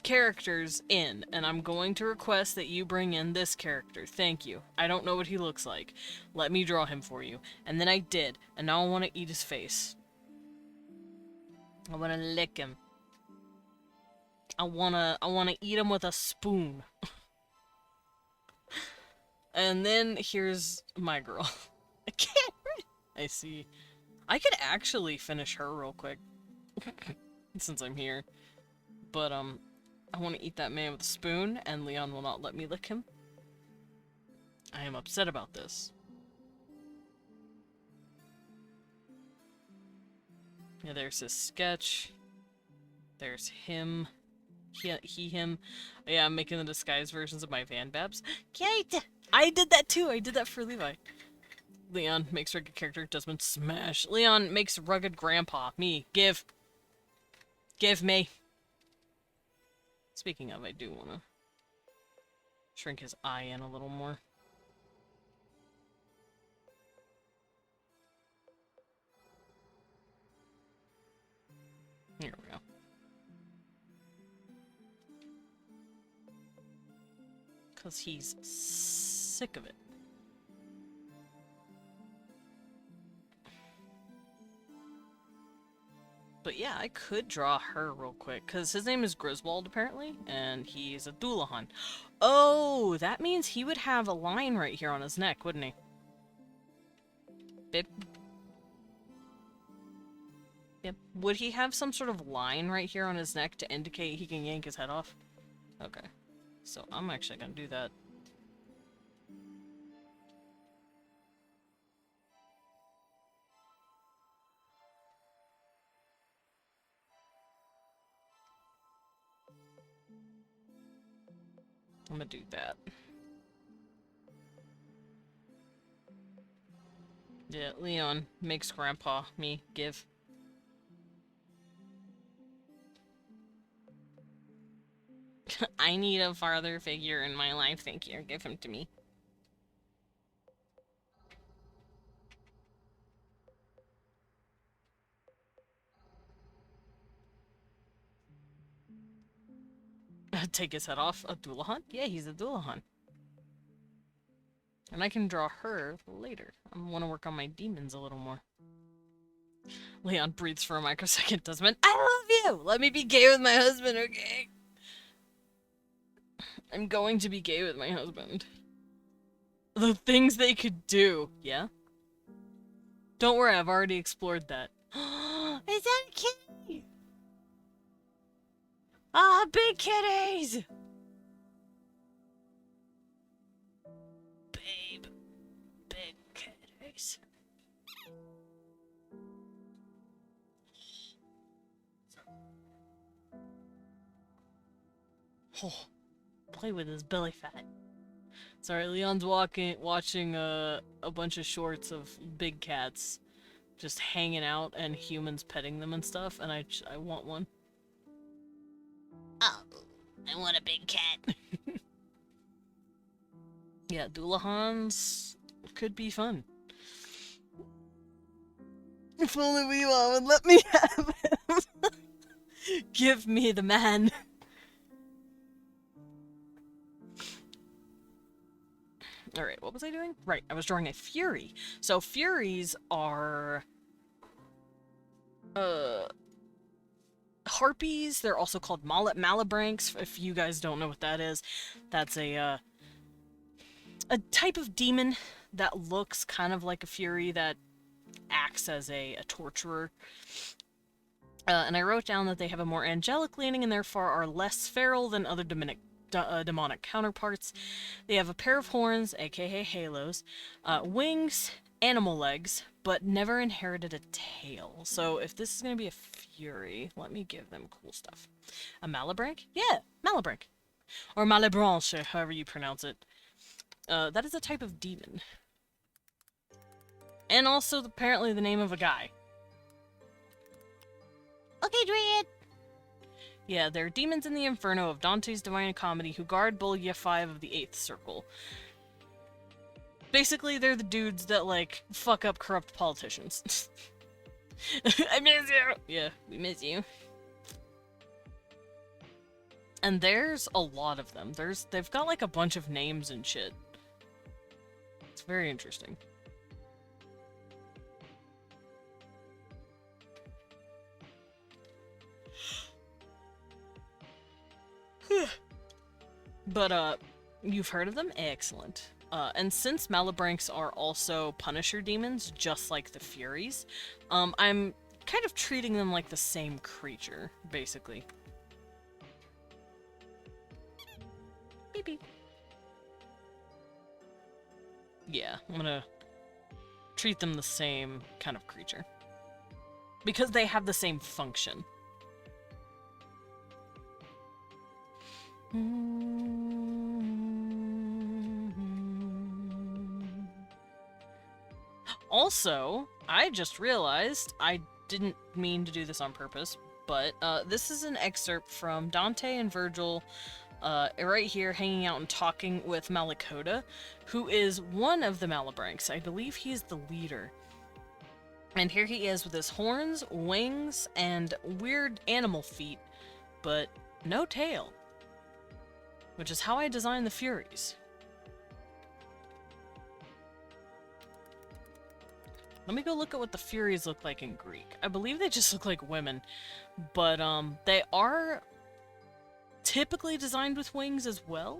characters in, and I'm going to request that you bring in this character. Thank you. I don't know what he looks like. Let me draw him for you. And then I did, and now I want to eat his face. I want to lick him. I wanna eat him with a spoon. And then here's my girl. I can't. I see. I could actually finish her real quick. Since I'm here. But, I want to eat that man with a spoon, and Leon will not let me lick him. I am upset about this. Yeah, there's his sketch. There's him. Him. Yeah, I'm making the disguised versions of my Van Babs. Kate! I did that too! I did that for Levi. Leon makes rugged character, Desmond smash. Leon makes rugged grandpa. Me. Give. Give me. Speaking of, I do want to shrink his eye in a little more. Here we go. Because he's sick of it. But yeah, I could draw her real quick, because his name is Griswold, apparently, and he's a Doulahan. Oh, that means he would have a line right here on his neck, wouldn't he? Bip. Yep. Would he have some sort of line right here on his neck to indicate he can yank his head off? Okay. So I'm actually gonna do that. I'm gonna do that. Yeah, Leon makes Grandpa me give. I need a father figure in my life, thank you. Give him to me. Take his head off. A Dullahan? Yeah, he's a Dullahan. And I can draw her later. I want to work on my demons a little more. Leon breathes for a microsecond. Desmond, I love you! Let me be gay with my husband, okay? I'm going to be gay with my husband. The things they could do. Yeah? Don't worry, I've already explored that. Is that a kitty? Ah, big kitties! Babe. Big kitties. Oh, play with his belly fat. Sorry, Leon's watching a bunch of shorts of big cats just hanging out and humans petting them and stuff, and I want one. Oh, I want a big cat. Yeah, Dullahans could be fun. If only Weewa would let me have him. Give me the man. Alright, what was I doing? Right, I was drawing a Fury. So Furies are... harpies. They're also called malabranks, if you guys don't know what that is. That's a type of demon that looks kind of like a Fury that acts as a torturer. And I wrote down that they have a more angelic leaning and therefore are less feral than other demonic counterparts. They have a pair of horns, aka halos, wings, animal legs, but never inherited a tail. So if this is going to be a Fury, let me give them cool stuff. A Malabranch? Yeah, Malabranch. Or Malebranche, however you pronounce it. That is a type of demon. And also apparently the name of a guy. Okay, Druid. Yeah, they're demons in the Inferno of Dante's Divine Comedy who guard Bolgia 5 of the 8th Circle. Basically, they're the dudes that, like, fuck up corrupt politicians. I miss you! Yeah, we miss you. And there's a lot of them. They've got, like, a bunch of names and shit. It's very interesting. But, you've heard of them? Excellent. And since Malabranks are also Punisher demons, just like the Furies, I'm kind of treating them like the same creature, basically. Beep beep. Yeah, I'm gonna treat them the same kind of creature. Because they have the same function. Also, I just realized, I didn't mean to do this on purpose, but this is an excerpt from Dante and Virgil right here hanging out and talking with Malacoda, who is one of the Malabranks. I believe he's the leader. And here he is with his horns, wings, and weird animal feet, but no tail. Which is how I designed the Furies. Let me go look at what the Furies look like in Greek. I believe they just look like women, but they are typically designed with wings as well.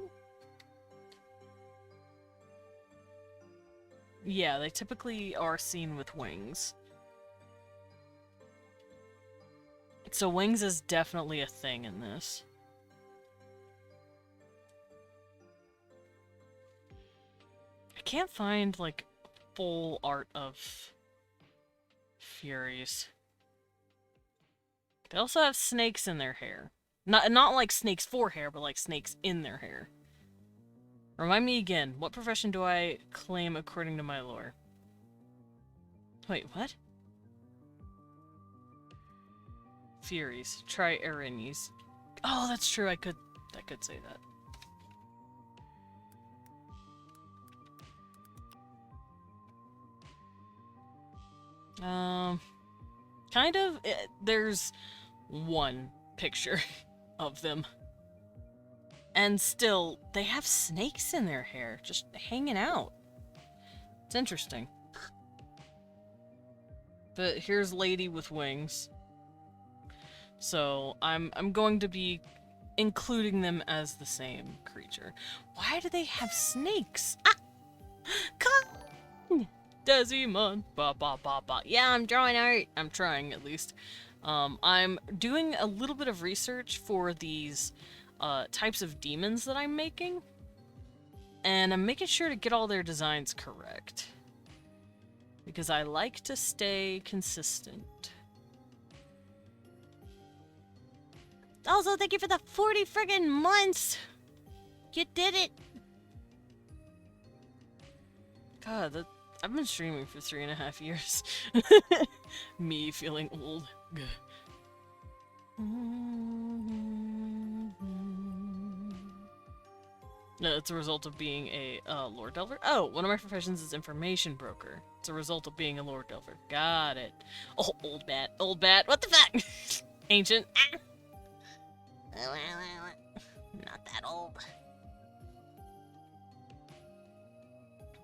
Yeah, they typically are seen with wings. So wings is definitely a thing in this. I can't find, like, full art of Furies. They also have snakes in their hair. Not like snakes for hair, but like snakes in their hair. Remind me again, what profession do I claim according to my lore? Wait, what? Furies. Try Erinyes. Oh, that's true, I could say that. Kind of. There's one picture of them. And still, they have snakes in their hair, just hanging out. It's interesting. But here's Lady with wings. So I'm going to be including them as the same creature. Why do they have snakes? Ah! Come! Desimon! Ba ba ba ba. Yeah, I'm drawing art. I'm trying, at least. I'm doing a little bit of research for these types of demons that I'm making. And I'm making sure to get all their designs correct. Because I like to stay consistent. Also, thank you for the 40 friggin' months! You did it! God, I've been streaming for 3.5 years. Me feeling old. No, it's a result of being a lore delver. Oh, one of my professions is information broker. It's a result of being a lore delver. Got it. Oh, old bat. Old bat. What the fuck? Ancient. Ah! Not that old.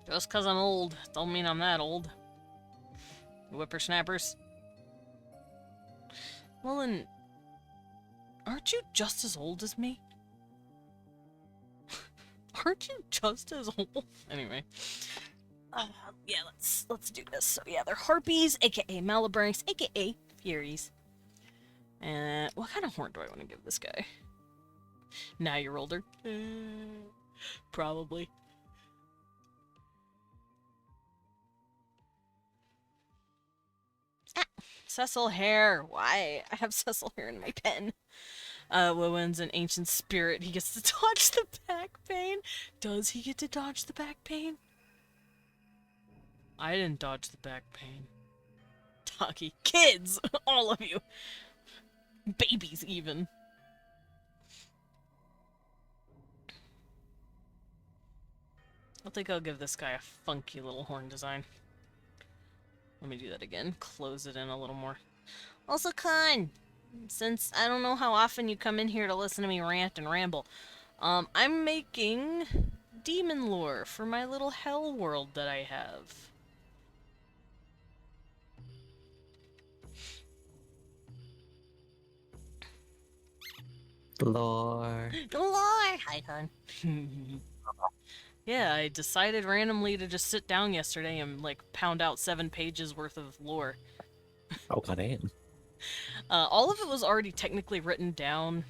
Just because I'm old, don't mean I'm that old. Whippersnappers. Well, then, aren't you just as old as me? Aren't you just as old? Anyway. Yeah, let's do this. So yeah, they're harpies, aka malabranks, aka furies. And what kind of horn do I want to give this guy? Now you're older. Probably. Ah, Cecil hair. Why? I have Cecil hair in my pen. Wowen's an ancient spirit. He gets to dodge the back pain. Does he get to dodge the back pain? I didn't dodge the back pain. Taki. Kids! All of you. Babies, even. I think I'll give this guy a funky little horn design. Let me do that again. Close it in a little more. Also, Con, since I don't know how often you come in here to listen to me rant and ramble, I'm making demon lore for my little hell world that I have. Lore. Hi, Con. Yeah, I decided randomly to just sit down yesterday and, like, pound out 7 pages worth of lore. Oh, god damn. All of it was already technically written down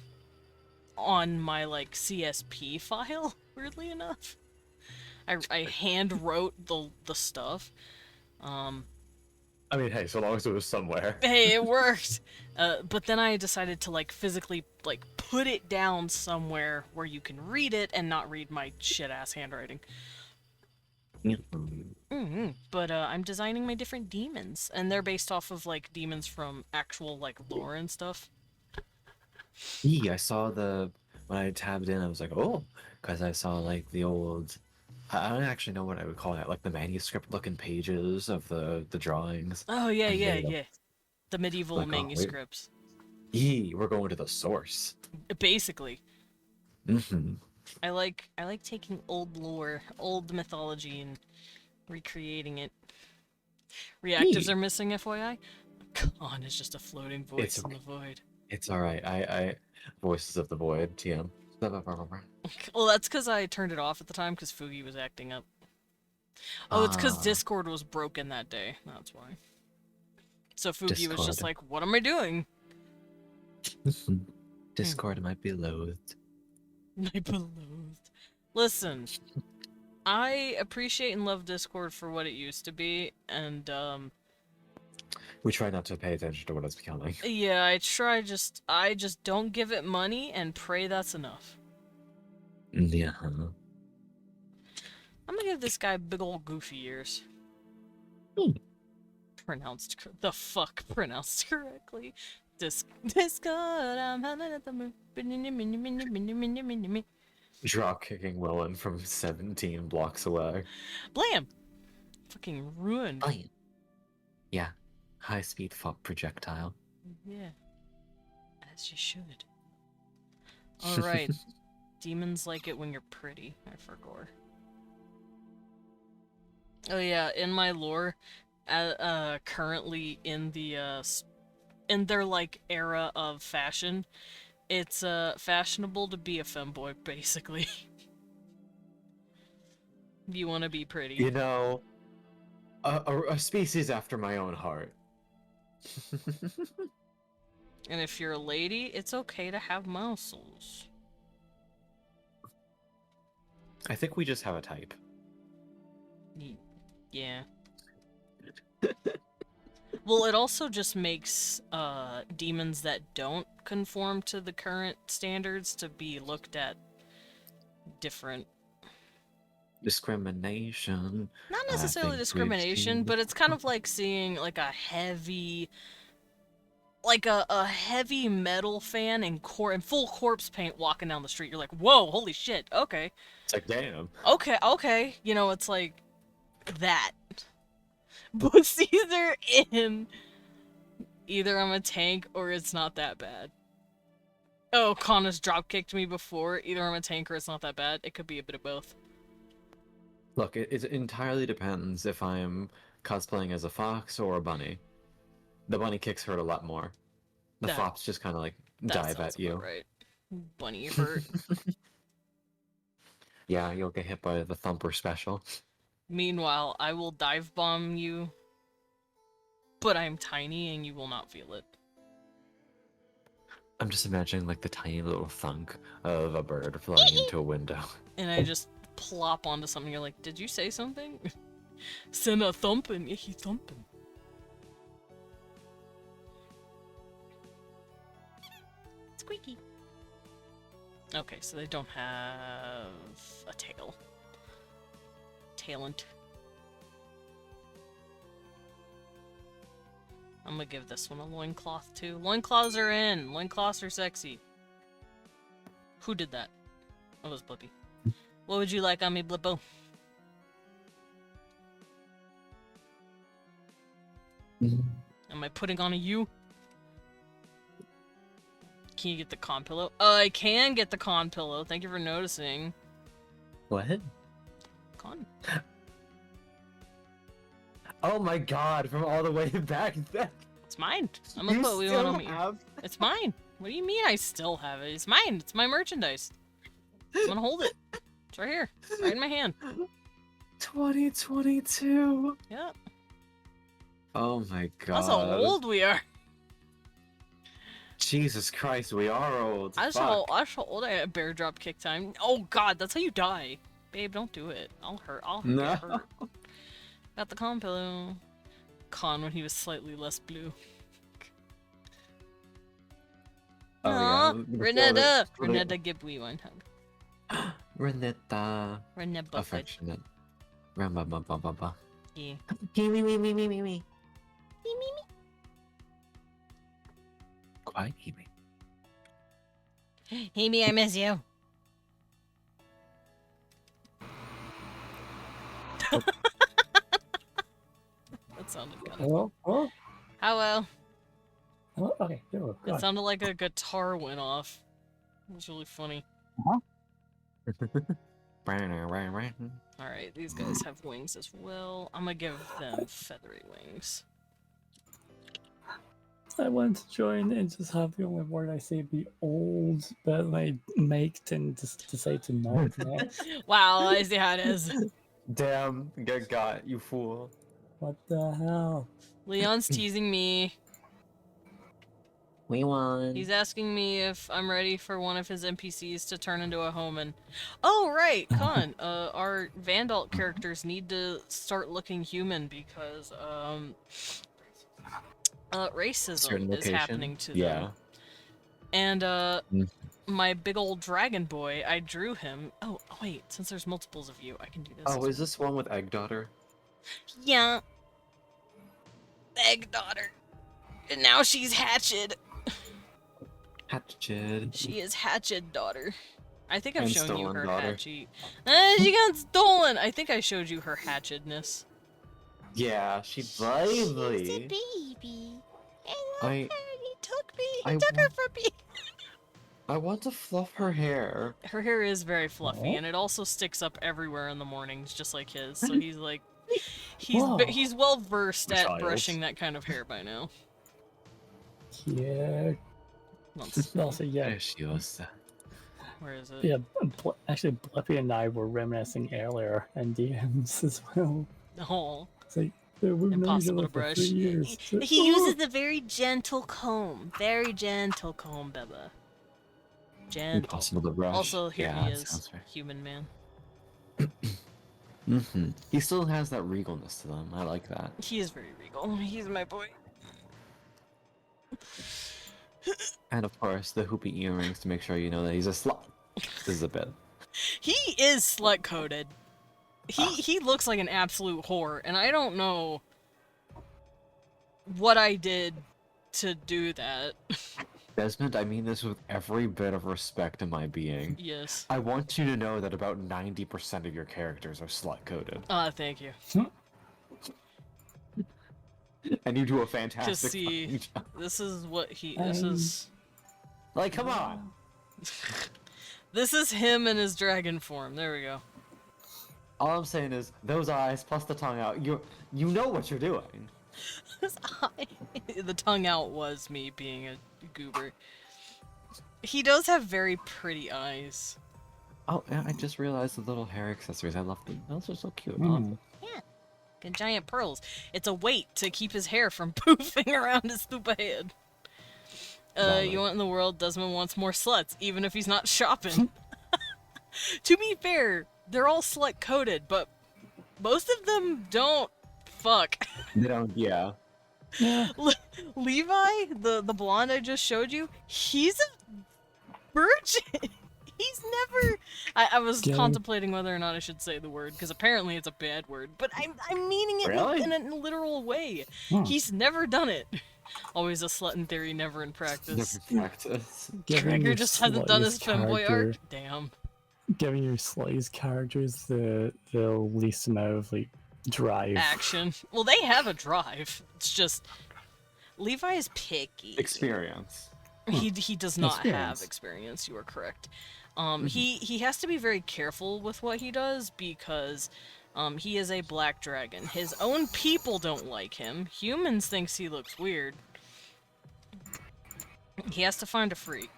on my, like, CSP file, weirdly enough. I hand wrote the stuff. I mean, hey, so long as it was somewhere. Hey, it worked! But then I decided to, like, physically, like, put it down somewhere where you can read it and not read my shit-ass handwriting. But, I'm designing my different demons, and they're based off of, like, demons from actual, like, lore and stuff. I saw when I tabbed in, I was like, oh, because I saw, like, the old, I don't actually know what I would call that, like the manuscript-looking pages of the drawings. Oh, yeah, And yeah, they, yeah. The medieval like, oh, manuscripts. we're going to the source. Basically. Mm-hmm. I like taking old lore, old mythology, and recreating it. Reactors are missing, FYI. Khan is just a floating voice in the void. It's alright. I Voices of the Void, TM. Well, that's because I turned it off at the time because Fugi was acting up. Oh, it's because Ah, Discord was broken that day. That's why. So Fugi was just Discord. like, what am I doing? Discord might be loathed. I beloathed. Listen, I appreciate and love Discord for what it used to be, and We try not to pay attention to what it's becoming. yeah, I just don't give it money and pray that's enough. Yeah. I'm gonna give this guy big old goofy ears. Hmm. Pronounced correctly. Discord, I'm howling at the moon. Drop kicking Willen from 17 blocks away. Blam! Fucking ruined. Oh, yeah. High speed fog projectile. Yeah. As you should. Alright. Demons like it when you're pretty. I forgot. Oh yeah, in my lore, currently in in their like era of fashion, it's fashionable to be a femboy, basically. You want to be pretty. You know, a species after my own heart. And if you're a lady, it's okay to have muscles. I think we just have a type. Yeah. Well, it also just makes demons that don't conform to the current standards to be looked at different. Discrimination. Not I necessarily think we've discrimination, seen but it's kind of like seeing like a heavy, like a heavy metal fan in full corpse paint walking down the street. You're like, whoa, holy shit, okay. It's like, damn. Okay. You know, it's like that. But either I'm a tank or it's not that bad. Oh, Con has drop kicked me before. Either I'm a tank or it's not that bad. It could be a bit of both. Look, it entirely depends if I'm cosplaying as a fox or a bunny. The bunny kicks hurt a lot more. The That- fops just kind of like That dive sounds at you. about right. Bunny hurt. Yeah, you'll get hit by the thumper special. Meanwhile, I will dive bomb you, but I'm tiny and you will not feel it. I'm just imagining like the tiny little thunk of a bird flying into a window. And I just plop onto something. You're like, did you say something? Send a thumping. Yeah, he thumping. Squeaky. Okay, so they don't have a tail. Talent. I'm gonna give this one a loincloth too. Loincloths are in! Loincloths are sexy. Who did that? It was Blippy. What would you like on me, Blippo? Am I putting on a U? Can you get the con pillow? I can get the con pillow. Thank you for noticing. What? Con. Oh my god, from all the way back then. It's mine. I'm gonna put You one on still me. have? It's mine. What do you mean I still have it? It's mine. It's my merchandise. I'm gonna hold it. It's right here. Right in my hand. 2022. Yeah. Oh my god. That's how old we are. Jesus Christ, we are old. That's how old I am. Bear drop kick time. Oh god, that's how you die. Babe, don't do it. I'll No. get hurt. Got the con pillow. Con when he was slightly less blue. Oh, Aw, yeah. Renetta! Renetta, give me one hug. Renetta. Renetta Buffett. Affectionate. Ramba. Yeah. Me. Quite me. Hey, me, I miss you. That sounded kind of... Hello? Hello? How Hello? Okay, there we It go. sounded like a guitar went off. It was really funny. Alright, these guys have wings as well. I'm gonna give them feathery wings. I want to join and just have the only word I say be old, but I make and just decide to not. Wow, I see how it is. Damn, get got, you fool. What the hell? Leon's teasing me. We won. He's asking me if I'm ready for one of his NPCs to turn into a human. Oh, right, Con. Our Vandalt characters need to start looking human because, racism Certain is location? happening to Yeah. them. And, Mm. my big old dragon boy, I drew him. Oh, wait, since there's multiples of you, I can do this. Oh, as is this one with Egg Daughter? Yeah. Egg daughter. And now she's hatched. Hatched. She is hatched daughter. I think I've And shown you stolen her daughter. hatchy. She got stolen! I think I showed you her hatchedness. Yeah, she She's a bravely. baby. I love I her. He took me. I He took her want- from me. I want to fluff her hair. Her hair is very fluffy, Oh. and it also sticks up everywhere in the mornings, just like his. So he's like, Whoa. he's well versed at Child. brushing that kind of hair by now. Yeah. Let's, Also, yeah, There she was. where is it? yeah. Actually, Blippi and I were reminiscing earlier and DMs as well. Oh, It's like we've known each Impossible other to for brush. 3 years. he uses a very gentle comb. Very gentle comb, Beba. Gentle. Impossible to brush. Also, here yeah, he that is, sounds right. human man. He still has that regalness to them. I like that. He is very regal. He's my boy. And of course, the hoopy earrings to make sure you know that he's a slut. This is a bit. He is slut coded. He looks like an absolute whore, and I don't know what I did to do that. Desmond, I mean this with every bit of respect in my being. Yes. I want you to know that about 90% of your characters are slut-coded. Thank you. And you do a To fantastic see, fucking job. this is what he. This is. Like, come on! This is him in his dragon form. There we go. All I'm saying is, those eyes plus the tongue out, you know what you're doing. His eye. The tongue out was me being a goober. He does have very pretty eyes. Oh, yeah, I just realized the little hair accessories. I love them. Those are so cute. Mm. And giant pearls. It's a weight to keep his hair from poofing around his stupid head. Valid. You want in the world, Desmond wants more sluts, even if he's not shopping. To be fair, they're all slut coded, but most of them don't fuck. They don't, yeah. Levi, the blonde I just showed you, he's a virgin. He's never. I was Gay. contemplating whether or not I should say the word because apparently it's a bad word, but I'm meaning it Really? in a literal way. Hmm. He's never done it. Always a slut in theory, never in practice. Never practice. Giving Gregor your just hasn't done his sluttiest femboy character- art. Damn. Giving your sluttiest characters the least amount of like drive. Action. Well, they have a drive. It's just Levi is picky. Experience. He does not have Experience. experience. You are correct. He has to be very careful with what he does because he is a black dragon. His own people don't like him. Humans thinks he looks weird. He has to find a freak.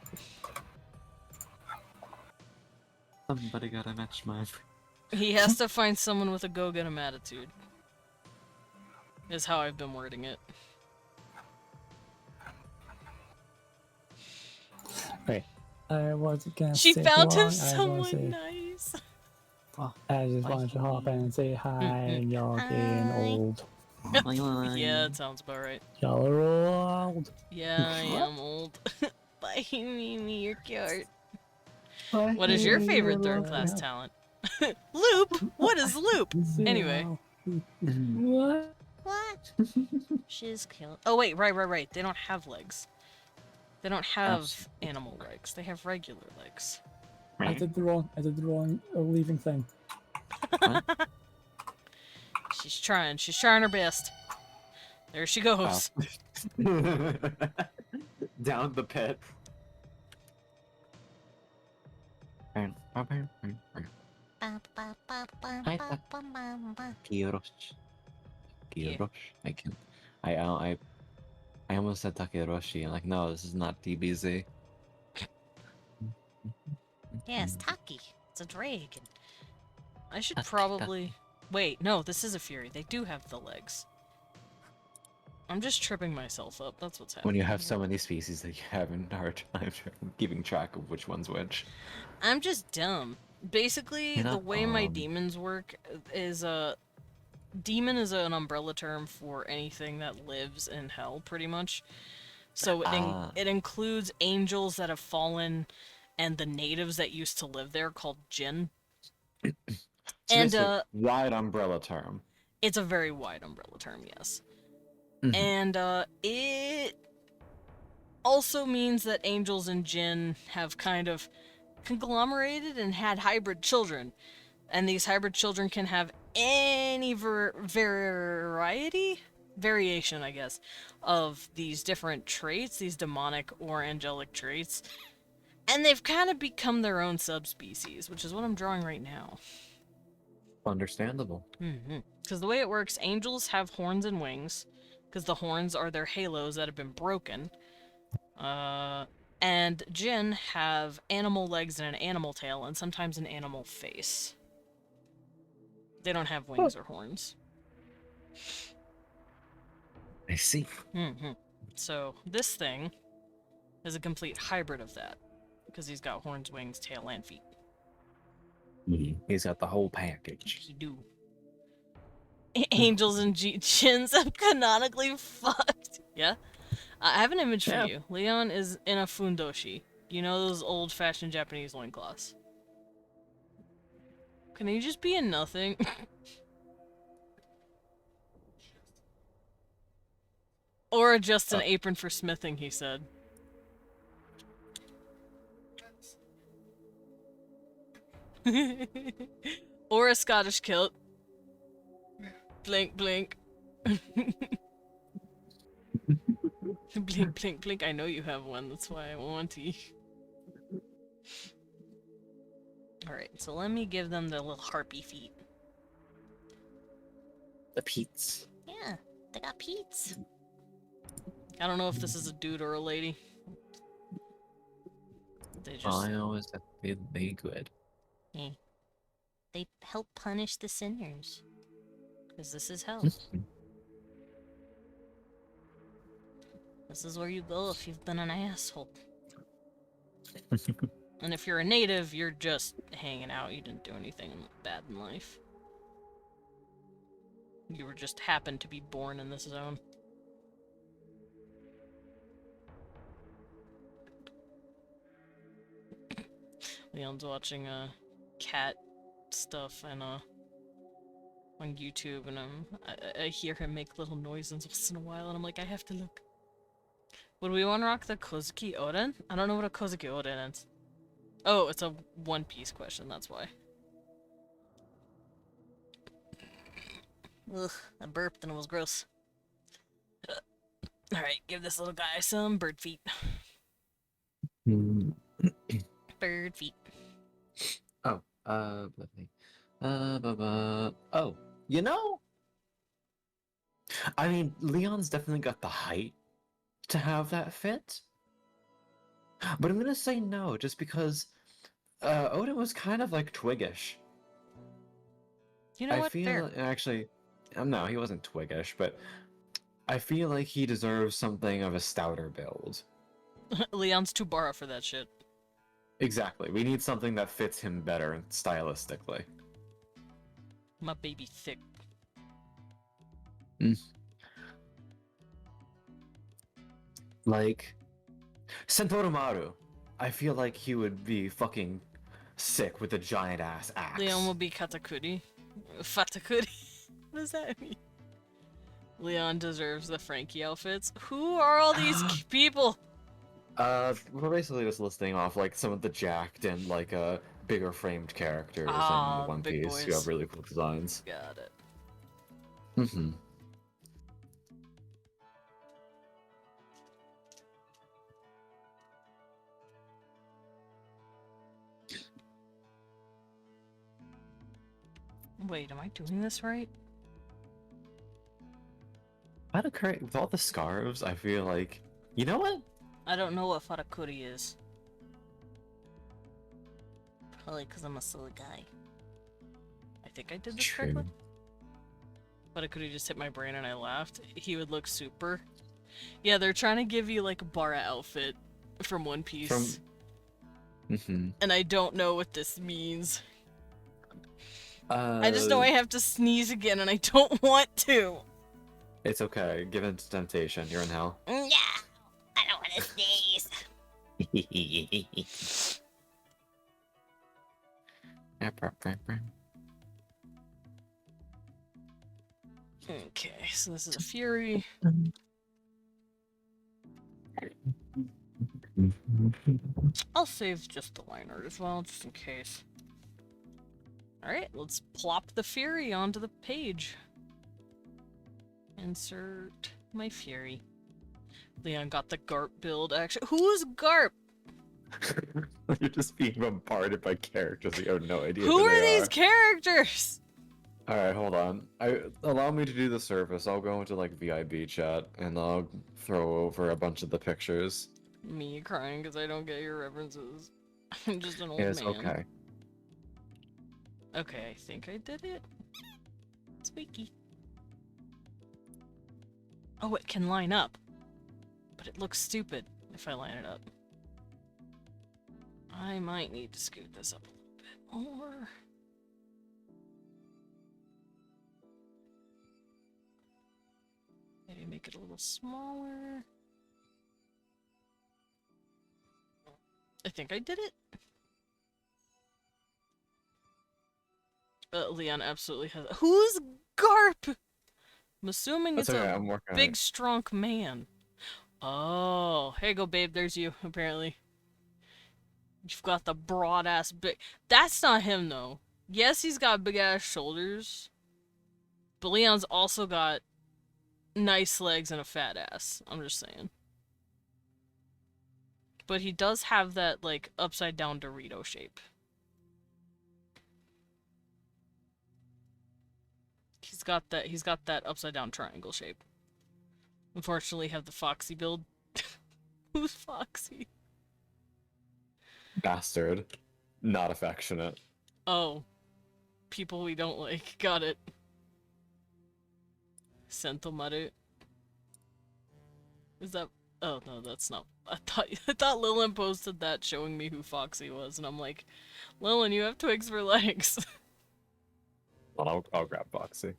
Somebody gotta match my. He has to find someone with a go-get-em attitude. Is how I've been wording it. Wait, I wasn't gonna She stay found too him long. someone nice. I just wanted to hop in and say hi, and y'all getting Hi. old. Yeah, it sounds about right. Y'all are old. Yeah, I am old. Bye, Mimi, you're cute. Bye, What is your hey, favorite little third-class elf. talent? Loop? What is loop? Zero. Anyway. What? What? She's cute. Oh wait, right. They don't have legs. They don't have animal legs. They have regular legs. I did the wrong leaving thing. She's trying her best. There she goes. Down the pit. Ba, ba, ba, ba, Hi, ba, ba, ba, ba. Kirosh. Yeah. Kirosh. I can. I almost said Takeroshi. I'm like, no, this is not DBZ. Yes, Taki. It's a dragon. I should Taki, probably Wait, no, this is a Fury. They do have the legs. I'm just tripping myself up. That's what's happening. When you have here. so many species that you have a hard time keeping track of which one's which. I'm just dumb. Basically, You're the not way my demons work is demon is an umbrella term for anything that lives in hell, pretty much. So Ah. it includes angels that have fallen and the natives that used to live there called jinn. So And basically, wide umbrella term. it's a very wide umbrella term, yes. Mhm. And it also means that angels and jinn have kind of conglomerated and had hybrid children. And these hybrid children can have any variation, I guess, of these different traits, these demonic or angelic traits. And they've kind of become their own subspecies, which is what I'm drawing right now. Understandable. Because the way it works, angels have horns and wings, because the horns are their halos that have been broken. And jinn have animal legs and an animal tail, and sometimes an animal face. They don't have wings or horns. I see. So this thing is a complete hybrid of that, because he's got horns, wings, tail, and feet. He's got the whole package. He do. Angels and jinns have canonically fucked. Yeah? I have an image for Yeah. you. Leon is in a fundoshi. You know those old-fashioned Japanese loincloths? Can he just be in nothing? Or just an apron for smithing, he said. Or a Scottish kilt. Blink, blink. Blink, blink, blink. I know you have one. That's why I want you. Alright, so let me give them the little harpy feet. The Pete's. Yeah, they got Pete's. I don't know if this is a dude or a lady. They just... All I know is that they good. Yeah. They help punish the sinners. Because this is hell. This is where you go if you've been an asshole. And if you're a native, you're just hanging out. You didn't do anything bad in life. You were just happened to be born in this zone. Leon's watching cat stuff and on YouTube, and I hear him make little noises once in a while, and I'm like, I have to look. Would we want to rock the Kozuki Oden? I don't know what a Kozuki Oden is. Oh, it's a One Piece question, that's why. Ugh, I burped and it was gross. Alright, give this little guy some bird feet. Bird feet. Oh, let me. Oh, you know? I mean, Leon's definitely got the height to have that fit. But I'm gonna say no, just because Odin was kind of like twiggish. You know I what? feel Fair. actually, no, he wasn't twiggish, but I feel like he deserves something of a stouter build. Leon's too bara for that shit. Exactly. We need something that fits him better stylistically. My baby thick. Like Sentomaru. I feel like he would be fucking sick with a giant ass axe. Leon will be katakuri. Fatakuri. What does that mean? Leon deserves the Frankie outfits. Who are all these people? We're basically just listing off like some of the jacked and like bigger framed characters in One big Piece who boys. have really cool designs. Got it. Mm-hmm. Wait, am I doing this right? With all the scarves, I feel like, you know what? I don't know what Fatakuri is. Probably because I'm a silly guy. I think I did this correctly. but it could have just hit my brain and I laughed. He would look super. Yeah, they're trying to give you like a Bara outfit from One Piece. And I don't know what this means. I just know I have to sneeze again and I don't want to. It's okay. Give in to temptation. You're in hell. No, I don't want to sneeze. Okay, so this is a Fury. I'll save just the liner as well, just in case. Alright, let's plop the Fury onto the page. Insert my Fury. Leon got the Garp build, actually. Who's Garp? You're just being bombarded by characters that you have no idea Who who are they these characters? Alright, hold on. Allow me to do the service. I'll go into like VIB chat and I'll throw over a bunch of the pictures. Me crying because I don't get your references. I'm just an old It's man. okay. Okay, I think I did it. Squeaky. Oh, it can line up. But it looks stupid if I line it up. I might need to scoot this up a little bit more. Maybe make it a little smaller. I think I did it. Leon absolutely has. Who's Garp? I'm assuming That's it's okay, a I'm working on big, it. strong man. Oh, here you go, babe. There's you, apparently. You've got the broad ass big. That's not him, though. Yes, he's got big ass shoulders. But Leon's also got nice legs and a fat ass. I'm just saying. But he does have that, like, upside down Dorito shape. He's got that upside down triangle shape. Unfortunately, have the Foxy build. Who's Foxy? Bastard. Not affectionate. Oh. People we don't like. Got it. Sentomaru. Is that... Oh, no, that's not... I thought Lillian posted that showing me who Foxy was, and I'm like, Lillian, you have twigs for legs. Well, I'll grab Foxy.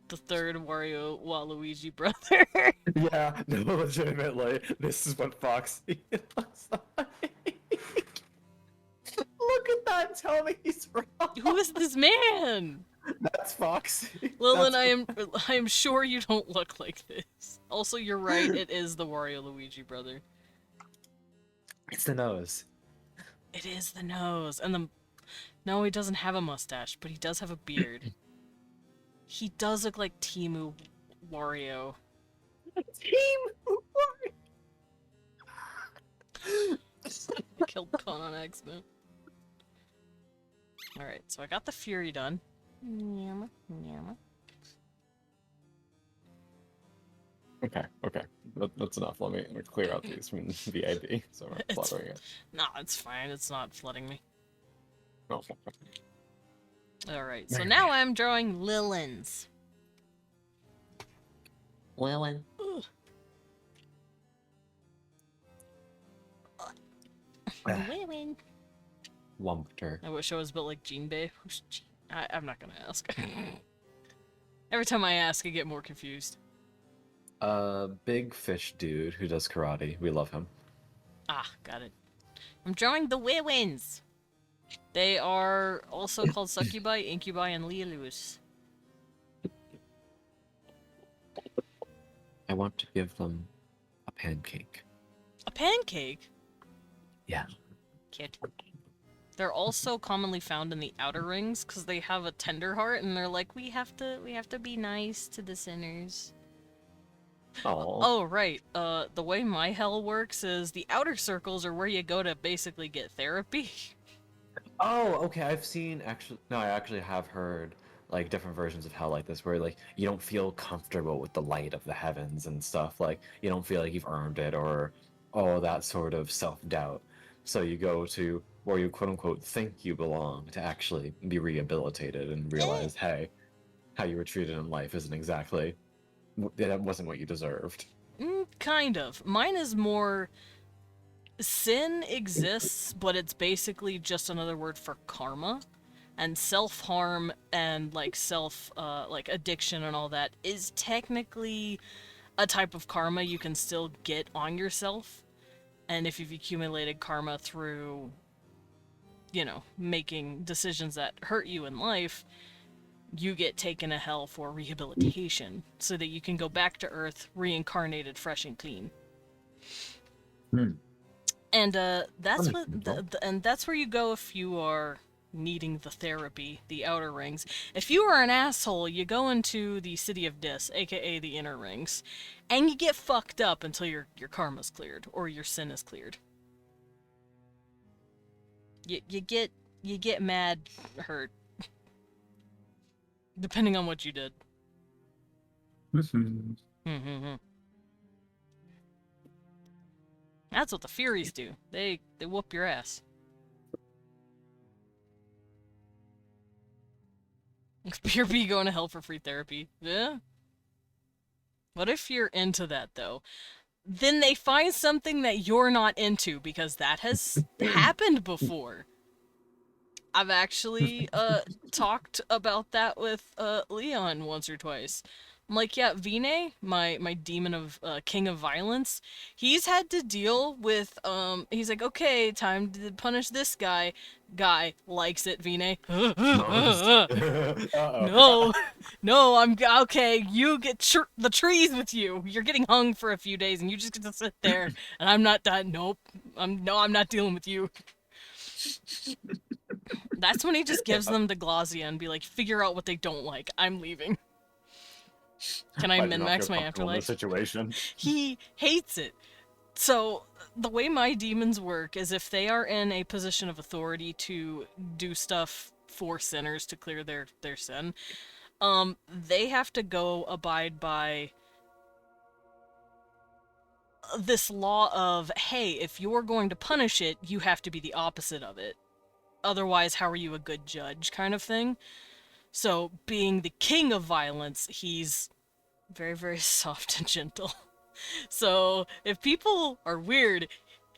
The third Wario Waluigi brother. Yeah, no, legitimately. This is what Foxy looks like. Look at that, tell me he's wrong. Who is this man? That's Foxy. Lillian, That's I am sure you don't look like this. Also, you're right, it is the Wario Luigi brother. It's the nose. It is the nose. And the... No, he doesn't have a mustache, but he does have a beard. He does look like Timu Wario. Team! I killed Con on accident. Alright, so I got the Fury done. Nyama, nyama. Okay. That's enough. Let me clear out these from VIB. So we're It's- fluttering it. No, it's fine. It's not flooding me. Oh, Alright, so now I'm drawing Lilins. Well, Win. Lumpter. I wish I was built like Jinbei. Who's I'm not gonna ask. Every time I ask, I get more confused. Big fish dude who does karate. We love him. Ah, got it. I'm drawing the Wewins. They are also called Succubi, Incubi, and Lialus. I want to give them a pancake. A pancake? Yeah. Cute. They're also commonly found in the outer rings because they have a tender heart, and they're like, we have to be nice to the sinners. Oh. Oh, right. The way my hell works is the outer circles are where you go to basically get therapy. Oh, okay. I actually have heard like different versions of hell like this where like you don't feel comfortable with the light of the heavens and stuff. Like you don't feel like you've earned it or all that sort of self-doubt. So you go to where you quote unquote think you belong to actually be rehabilitated and realize, hey, how you were treated in life isn't exactly that wasn't what you deserved. Kind of. Mine is more sin exists, but it's basically just another word for karma. And self-harm and like like addiction and all that is technically a type of karma you can still get on yourself. And if you've accumulated karma through, making decisions that hurt you in life, you get taken to hell for rehabilitation so that you can go back to Earth reincarnated fresh and clean. Hmm. And that's what Understandable. and that's where you go if you are needing the therapy, the outer rings. If you are an asshole, you go into the city of Dis, aka the inner rings, and you get fucked up until your karma's cleared or your sin is cleared. You get mad hurt depending on what you did. That's what the Furies do. They whoop your ass. Pure B going to hell for free therapy. Yeah. What if you're into that though? Then they find something that you're not into because that has happened before. I've actually talked about that with Leon once or twice. I'm like, yeah, Vine, my demon of king of violence, he's had to deal with he's like, okay, time to punish this guy. Guy likes it, Vine. Uh-oh. No, no, I'm okay. You get the trees with you. You're getting hung for a few days, and you just get to sit there. And I'm not done. Nope. I'm not dealing with you. That's when he just gives them the Glazia and be like, figure out what they don't like. I'm leaving. Can I I do not min-max feel my comfortable in this afterlife? situation. He hates it. So, the way my demons work is if they are in a position of authority to do stuff for sinners to clear their sin, they have to go abide by this law of, hey, if you're going to punish it, you have to be the opposite of it. Otherwise, how are you a good judge, kind of thing? So, being the king of violence, he's very, very soft and gentle. So, if people are weird,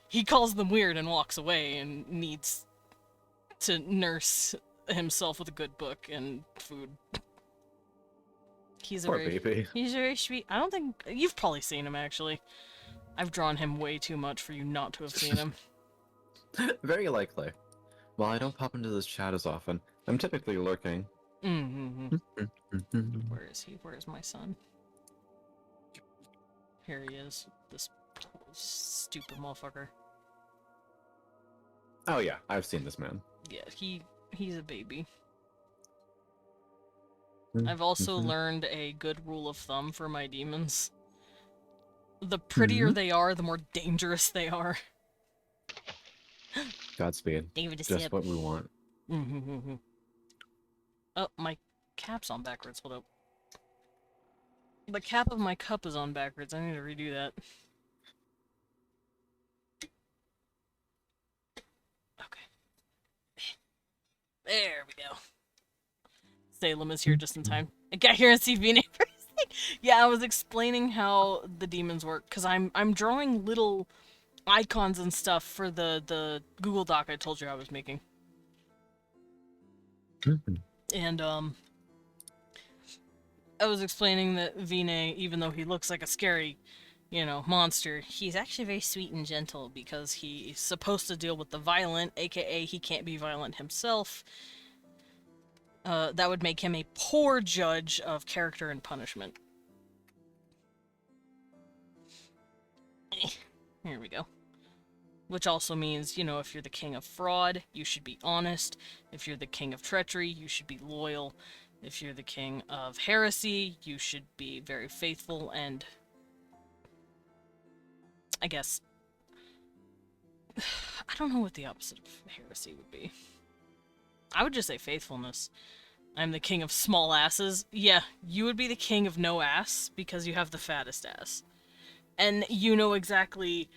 he calls them weird and walks away and needs to nurse himself with a good book and food. He's Poor baby. He's very sweet. I don't think you've probably seen him actually. I've drawn him way too much for you not to have seen him. Very likely. Well, I don't pop into this chat as often. I'm typically lurking. Mm-hmm. Where is he? Where is my son? Here he is. This stupid motherfucker. Oh yeah, I've seen this man. Yeah, he's a baby. I've also learned a good rule of thumb for my demons. The prettier they are, the more dangerous they are. Godspeed. David is Just what we want. Oh, my cap's on backwards. Hold up. The cap of my cup is on backwards. I need to redo that. Okay. There we go. Salem is here just in time. I got here and see Vina for a sec. Yeah, I was explaining how the demons work, because I'm drawing little icons and stuff for the Google Doc I told you I was making. And, I was explaining that Vine, even though he looks like a scary, monster, he's actually very sweet and gentle because he's supposed to deal with the violent, aka he can't be violent himself. That would make him a poor judge of character and punishment. Here we go. Which also means, if you're the king of fraud, you should be honest. If you're the king of treachery, you should be loyal. If you're the king of heresy, you should be very faithful and, I guess, I don't know what the opposite of heresy would be. I would just say faithfulness. I'm the king of small asses. Yeah, you would be the king of no ass because you have the fattest ass. And you know exactly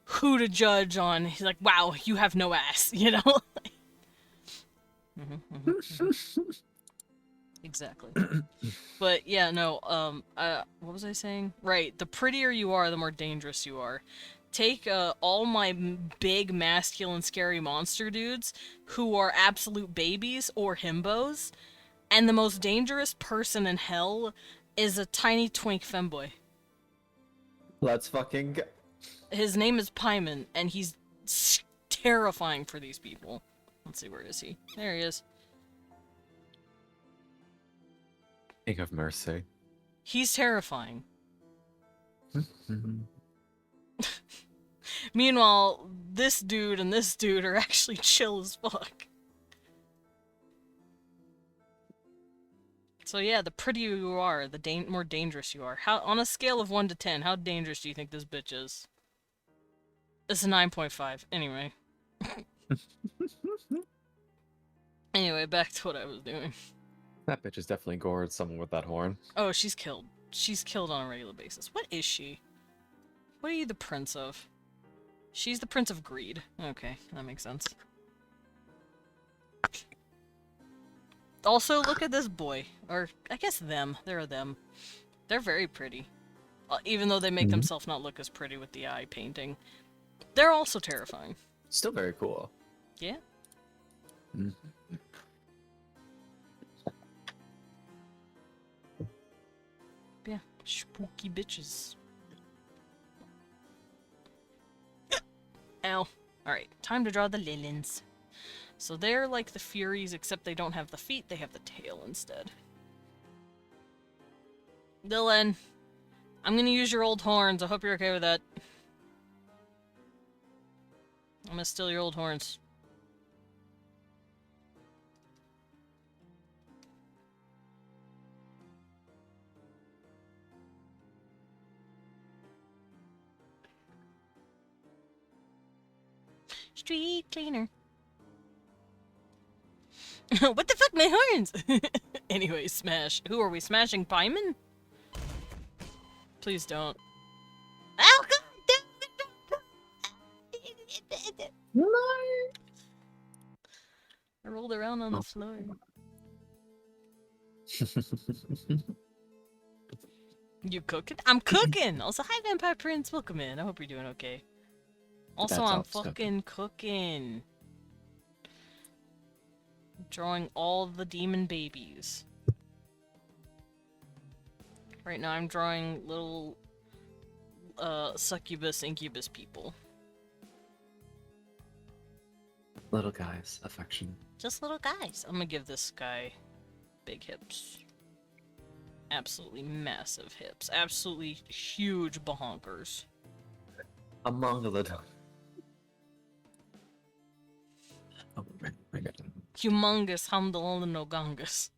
who to judge on. He's like, wow, you have no ass, you know? Exactly. But yeah, no, what was I saying? Right, the prettier you are, the more dangerous you are. Take all my big, masculine, scary monster dudes who are absolute babies or himbos, and the most dangerous person in hell is a tiny twink femboy. Let's fucking. His name is Pyman, and he's terrifying for these people. Let's see, where is he? There he is. King of Mercy. He's terrifying. Meanwhile, this dude and this dude are actually chill as fuck. So yeah, the prettier you are, the more dangerous you are. How, on a scale of 1 to 10, how dangerous do you think this bitch is? It's a 9.5. Anyway. Anyway, back to what I was doing. That bitch is definitely gored someone with that horn. Oh, she's killed. She's killed on a regular basis. What is she? What are you the prince of? She's the prince of greed. Okay, that makes sense. Also, look at this boy. Or, I guess them. They're them. They're very pretty. Even though they make themselves not look as pretty with the eye painting. They're also terrifying. Still very cool. Yeah? Yeah. Spooky bitches. Ow. Alright, time to draw the Lilins. So they're like the Furies, except they don't have the feet, they have the tail instead. Dylan, I'm gonna use your old horns. I hope you're okay with that. I'm gonna steal your old horns. Street cleaner. What the fuck, my horns? Anyway, smash. Who are we smashing? Pyman? Please don't. Oh god! No. I rolled around on the floor. You cooking? I'm cooking! Also, hi Vampire Prince, welcome in. I hope you're doing okay. Also, That's I'm all fucking cooking. Drawing all the demon babies. Right now I'm drawing little succubus, incubus people. Little guys, affection. Just little guys. I'm gonna give this guy big hips. Absolutely massive hips. Absolutely huge bahonkers. Among the little. Oh my god. Humongous hamdalanogangus.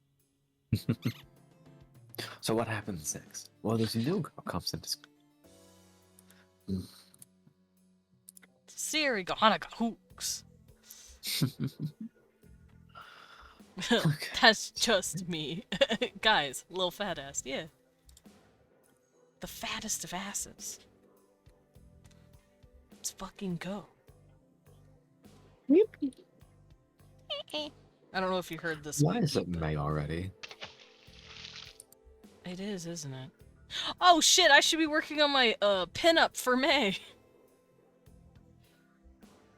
So what happens next? Well, there's a new girl comes into school. Siri Gohanaga hooks. That's just me. Guys, little fat ass, yeah. The fattest of asses. Let's fucking go. I don't know if you heard this. Why is it May already? It is, isn't it? Oh shit, I should be working on my pinup for May.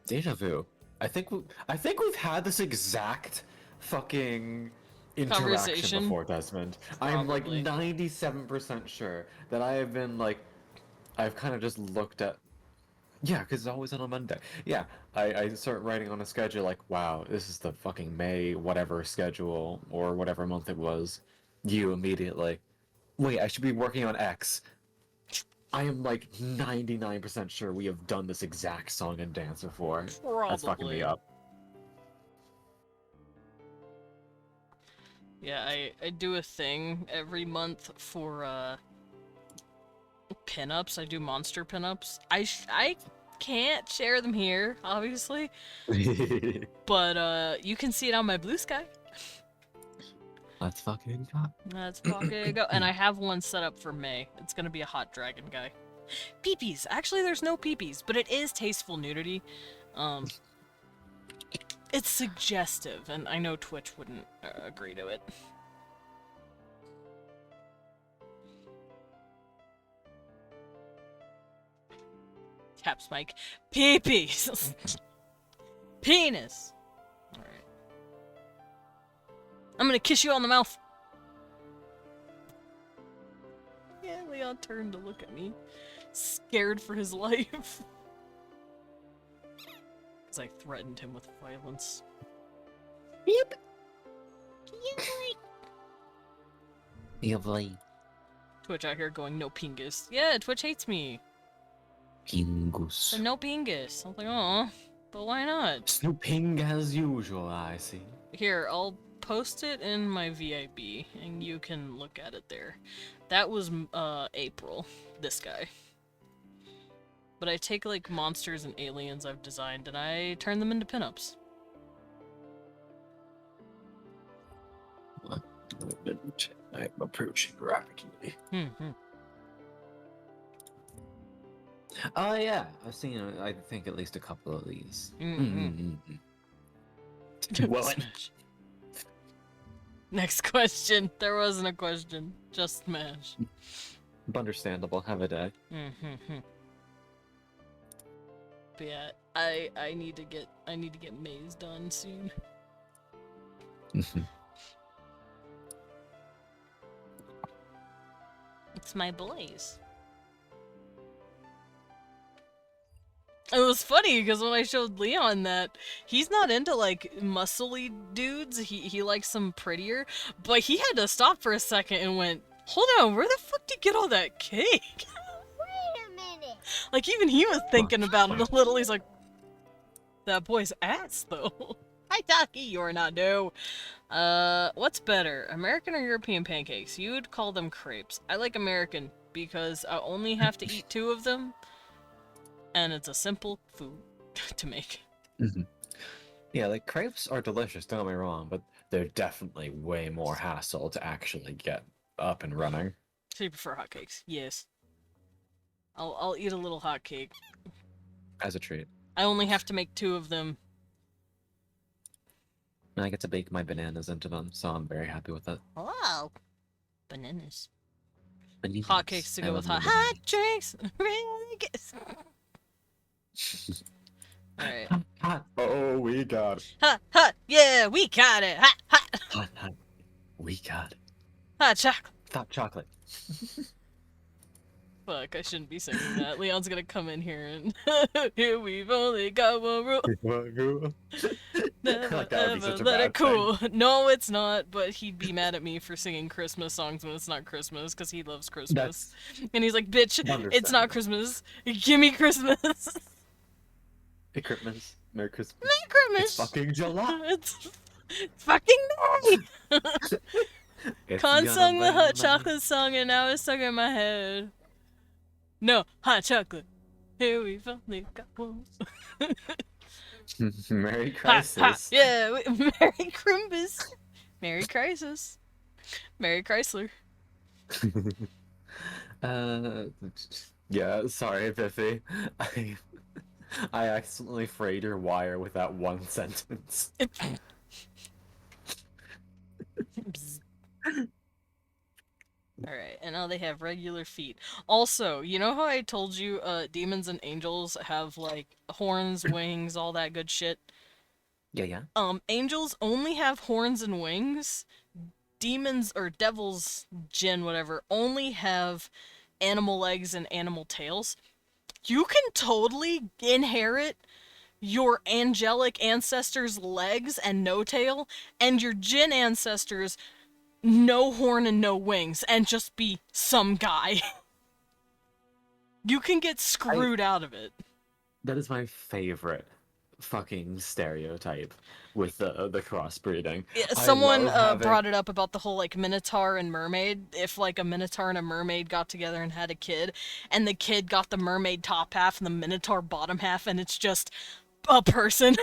Deja vu. I think we've had this exact fucking interaction Conversation? before, Desmond. I'm like Probably. 97% sure that I have been like, I've kind of just looked at. Yeah, because it's always on a Monday. Yeah, I start writing on a schedule like, wow, this is the fucking May whatever schedule or whatever month it was. You immediately, wait, I should be working on X. I am like 99% sure we have done this exact song and dance before. Probably. That's fucking me up. Yeah, I do a thing every month for pinups. I do monster pinups. I can't share them here, obviously, but you can see it on my Blue Sky. Let's fucking go. Let's fucking go. And I have one set up for May. It's gonna be a hot dragon guy. Peepees. Actually, there's no peepees, but it is tasteful nudity. It's suggestive, and I know Twitch wouldn't agree to it. Taps Mike. Peepees. Penis. All right. I'm gonna kiss you on the mouth. Yeah, Leon turned to look at me, scared for his life. Because I threatened him with violence. Yep. Yeah, boy. Yeah, boy. Twitch out here going, no pingus. Yeah, Twitch hates me. Pingus. So no pingus. I was like, oh, but why not? Snooping as usual, I see. Here, I'll post it in my VIB, and you can look at it there. That was, April. This guy. But I take, like, monsters and aliens I've designed, and I turn them into pinups. I'm approaching rapidly. Hmm. Oh yeah, I've seen. I think at least a couple of these. Well, Smash. Next question. There wasn't a question. Just smash. understandable. Have a day. But yeah, I need to get Maze done soon. It's my boys. It was funny because when I showed Leon that, he's not into like muscly dudes. He likes some prettier, but he had to stop for a second and went, "Hold on, where the fuck did you get all that cake?" Wait a minute. Like even he was thinking about it a little. He's like, "That boy's ass though." Hi, Taki. You're not new. What's better, American or European pancakes? You'd call them crepes. I like American because I only have to eat 2 of them. And it's a simple food to make. Yeah, like crepes are delicious, don't get me wrong, but they're definitely way more hassle to actually get up and running. So you prefer hotcakes? Yes. I'll eat a little hotcake. As a treat. I only have to make 2 of them. And I get to bake my bananas into them, so I'm very happy with it. Wow. Bananas. Bananas. Hotcakes to I go with love hot bananas. drinks. Really good. Alright. Hot. Oh, we got it. Hot, hot, yeah, we got it. Hot, hot. Hot, hot. We got it. Hot chocolate. Hot chocolate. Fuck, I shouldn't be singing that. Leon's gonna come in here and here we've only got one rule. Never Like, that would be ever such a let it bad thing. cool. No, it's not, but he'd be mad at me for singing Christmas songs when it's not Christmas, because he loves Christmas. And he's like, bitch, it's understandable. not Christmas. Give me Christmas. Hey, Christmas. Merry Christmas. Merry Christmas. It's fucking July. It's fucking May. It's Khan gonna sung the rain hot like- chocolate song and now it's stuck in my head. No, hot chocolate. Here we've only got one. Merry Ha, Crisis. ha, yeah, Merry Crimbus. Merry Crisis. Merry Chrysler. Yeah, sorry, Biffy. I accidentally frayed your wire with that one sentence. Alright, and now they have regular feet. Also, you know how I told you demons and angels have like horns, wings, all that good shit? Yeah. Angels only have horns and wings. Demons or devils, jinn, whatever, only have animal legs and animal tails. You can totally inherit your angelic ancestors' legs and no tail, and your jinn ancestors' no horn and no wings, and just be some guy. You can get screwed out of it. That is my favorite fucking stereotype with the crossbreeding. Yeah, I someone love having- brought it up about the whole like minotaur and mermaid. If like a minotaur and a mermaid got together and had a kid, and the kid got the mermaid top half and the minotaur bottom half, and it's just a person.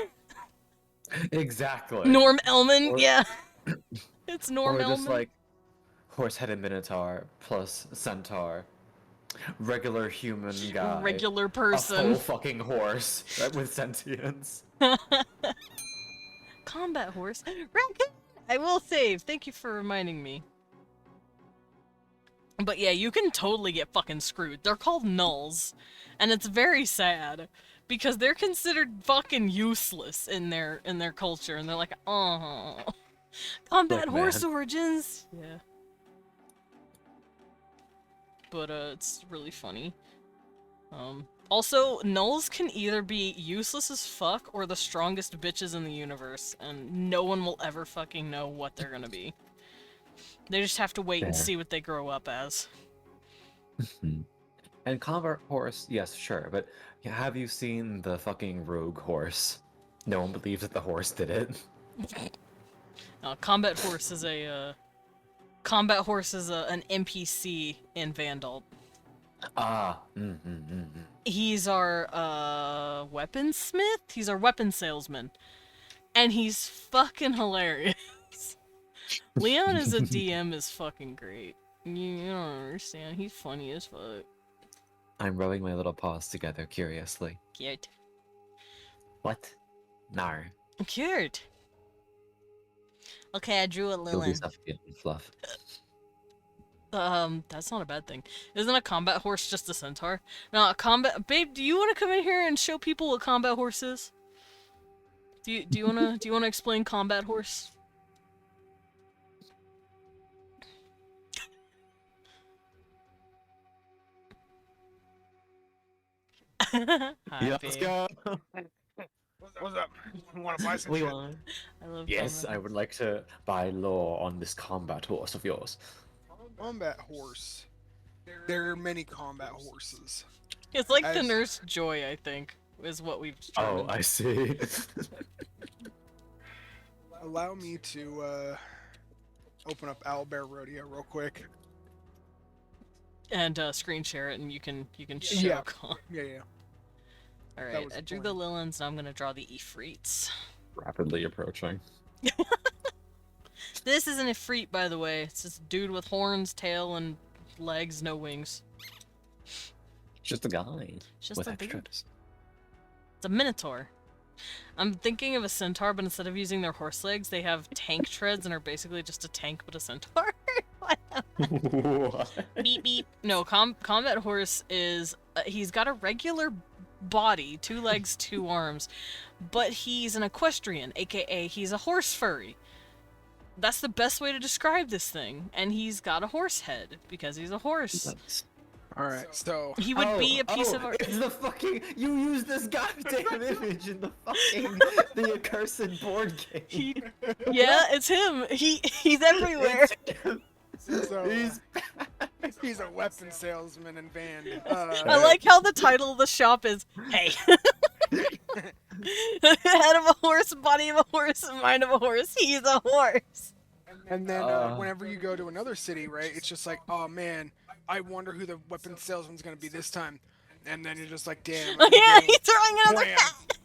Exactly. Norm Elman, Or- yeah. It's Norm Or Elman. just like horse-headed minotaur plus centaur regular human guy. Regular A full person. fucking horse with sentience. Combat horse. Raccoon! I will save. Thank you for reminding me. But yeah, you can totally get fucking screwed. They're called nulls. And it's very sad. Because they're considered fucking useless in their culture. And they're like, oh. Combat Look, horse man. origins? Yeah. But it's really funny. Also, nulls can either be useless as fuck or the strongest bitches in the universe, and no one will ever fucking know what they're gonna be. They just have to wait and Fair. see what they grow up as. And combat horse, yes, sure, but have you seen the fucking rogue horse? No one believes that the horse did it. Combat horse is an NPC in Vandal. Ah, He's our weaponsmith. He's our weapon salesman, and he's fucking hilarious. Leon as a DM is fucking great. You don't understand. He's funny as fuck. I'm rubbing my little paws together curiously. Cute. What? No. Cute. Okay, I drew a You'll be Lilin. suffocating fluff. That's not a bad thing. Isn't a combat horse just a centaur? No, a combat babe, do you want to come in here and show people what combat horse is? Do you wanna explain combat horse? Hi, Yeah, let's babe. go. What's up? Want to buy some We shit? won. I love Yes, combat I would like to buy law on this combat horse of yours. Combat horse. There are many combat horses. It's like the As- Nurse Joy, I think, is what we've Oh, determined. I see. Allow me to open up Owlbear Rodeo real quick. And screen share it, and you can show. Yeah. Yeah, yeah. All That right, was I the drew the point. Lilins, and I'm gonna draw the Ifrits. Rapidly approaching. This isn't a Ifrit, by the way. It's this dude with horns, tail, and legs, no wings. Just a guy Just with a dude. extras. It's a Minotaur. I'm thinking of a centaur, but instead of using their horse legs, they have tank treads and are basically just a tank but a centaur. What? Beep beep. No, combat horse is he's got a regular body, 2 legs, 2 arms, but he's an equestrian, aka he's a horse furry. That's the best way to describe this thing, and he's got a horse head because he's a horse. Alright, so He would be a piece of art. It's the fucking you use this goddamn image in the fucking the accursed board game. Yeah, it's him. He's everywhere. so He's he's a weapon salesman in Van. I like how the title of the shop is Hey. Head of a horse, body of a horse, mind of a horse. He's a horse. And then whenever you go to another city, right, it's just like, oh man, I wonder who the weapon salesman's gonna be this time. And then you're just like, damn. Oh I'm yeah, getting he's throwing another wham. hat.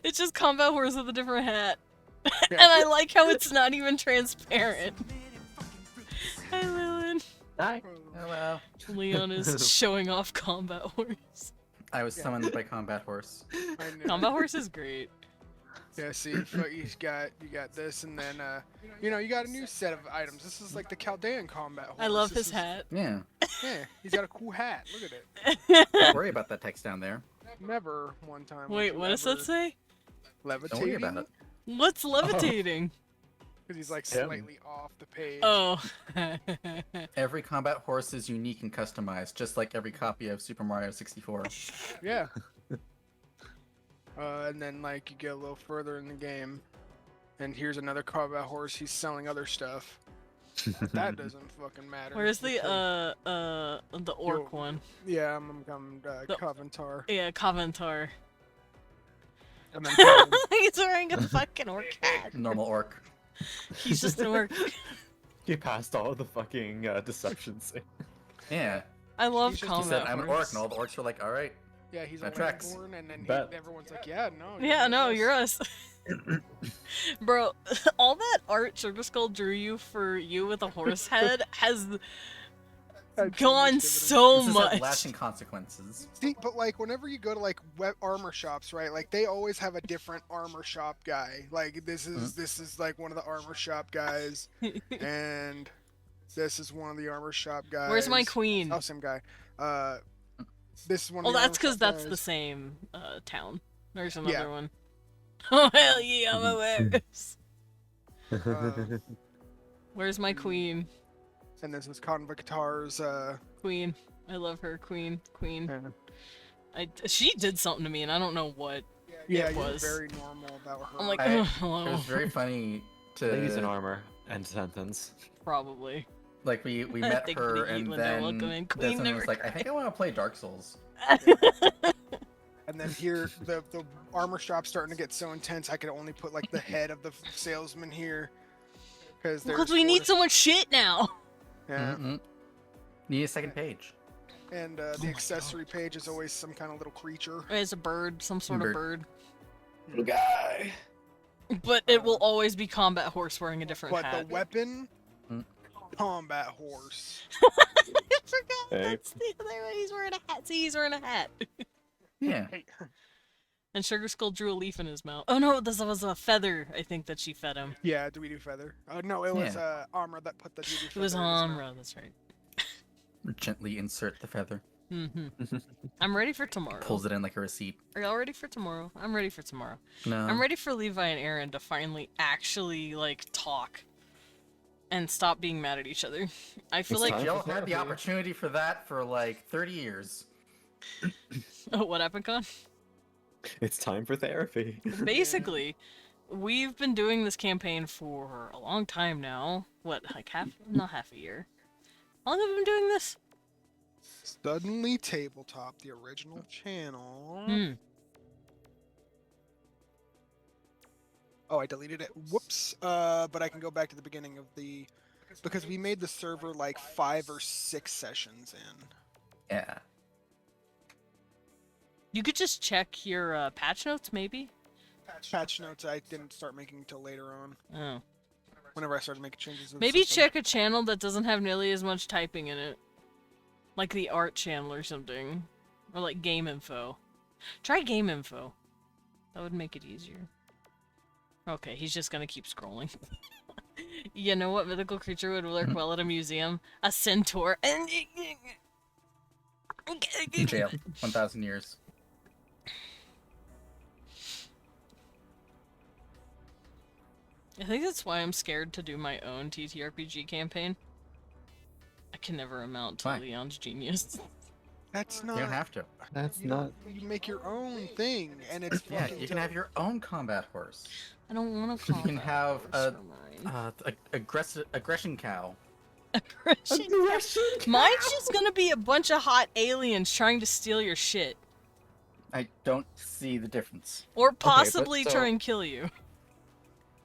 It's just combat horse with a different hat. Yeah. And I like how it's not even transparent. Hi, Lilin. Hi. Hello. Leon is showing off combat horse. I was summoned by Combat Horse. I know. Combat horse is great. Yeah, see, you got this, and then you got a new set of items. This is like the Chaldean combat horse. I love This his is- hat. Yeah. Yeah, he's got a cool hat. Look at it. Don't worry about that text down there. Never one time. would Wait, you what does that ever say? Levitating. Don't worry about it. What's levitating? Because he's like Him. slightly off the page. Oh. Every Combat Horse is unique and customized, just like every copy of Super Mario 64. Yeah. And then like you get a little further in the game, and here's another combat horse. He's selling other stuff. That doesn't fucking matter. Where's the because- orc Yo. one? Yeah, I'm coming. The- Coventar. Yeah, Coventar. And then He's wearing a fucking orc hat. Normal orc. He's just an orc. He passed all the fucking deceptions. Yeah. I love He's just a He combat said, I'm an horse. orc, and all the orcs were like, alright. yeah, he's a That tracks. Landborn, and then Bet. everyone's like, yeah, no. Yeah, no, us." you're us. Bro, all that art Sugar Skull drew you for you with a horse head has Had Gone dividends. so This has had much. lasting consequences. See, but like whenever you go to like armor shops, right? Like they always have a different armor shop guy. Like this is like one of the armor shop guys, and this is one of the armor shop guys. Where's my queen? Oh, same guy. This is one. Oh, of the that's because because that's the same town. There's another Yeah. one. Oh hell yeah, I'm aware. Where's my queen? And this is Convictar's. Queen. I love her. Queen. Queen. Yeah. She did something to me, and I don't know what. Yeah, It you're was. very normal about her. I'm like, I- oh, It hello. was very funny to Ladies in armor. End sentence. Probably. like we met Thank her you, and Linda. then Welcome in. Queen Desmond never was like, I think I want to play Dark Souls. And then here, the armor shop's starting to get so intense. I could only put like the head of the salesman here, because we need so much shit now. Yeah, Mm-mm. Need a second page. and the accessory page is always some kind of little creature. It's a bird, some sort of bird. Little guy. But it will always be combat horse wearing a different But hat. the weapon, Mm. combat horse. I forgot Hey. that's the other one. He's wearing a hat. See, he's wearing a hat. Yeah. Hey, And Sugar Skull drew a leaf in his mouth. Oh no, this was a feather, I think, that she fed him. yeah, do we do feather? No, it was armor that put the DD It was feather in his mouth. Amra, that's right. Gently insert the feather. I'm ready for tomorrow. Pulls it in like a receipt. Are y'all ready for tomorrow? I'm ready for tomorrow. No. I'm ready for Levi and Aaron to finally actually, like, talk. And stop being mad at each other. I feel It's like... time. Y'all for had the therapy. opportunity for that for like 30 years. Oh, what happened, Con? It's time for therapy. Basically, we've been doing this campaign for a long time now. What, like not half a year. How long have we been doing this? Suddenly Tabletop, the original channel. Oh, I deleted it. Whoops. But I can go back to the beginning of the, because we made the server like 5 or 6 sessions in. Yeah. You could just check your patch notes, maybe? Patch notes I didn't start making until later on. Oh. Whenever I started making changes. to the Maybe system. check a channel that doesn't have nearly as much typing in it. Like the art channel or something. Or like game info. Try game info. That would make it easier. Okay, he's just gonna keep scrolling. You know what mythical creature would work well at a museum? A centaur. Jail. 1,000 years. I think that's why I'm scared to do my own TTRPG campaign. I can never amount to Why? Leon's genius. That's not. You don't have to. That's you not. You make your own thing, and it's Yeah, fucking you can have your own combat horse. I don't want to call You can that have horse a, for mine. aggression cow. Aggression. Mine's just gonna be a bunch of hot aliens trying to steal your shit. I don't see the difference. Or but possibly so- try and kill you.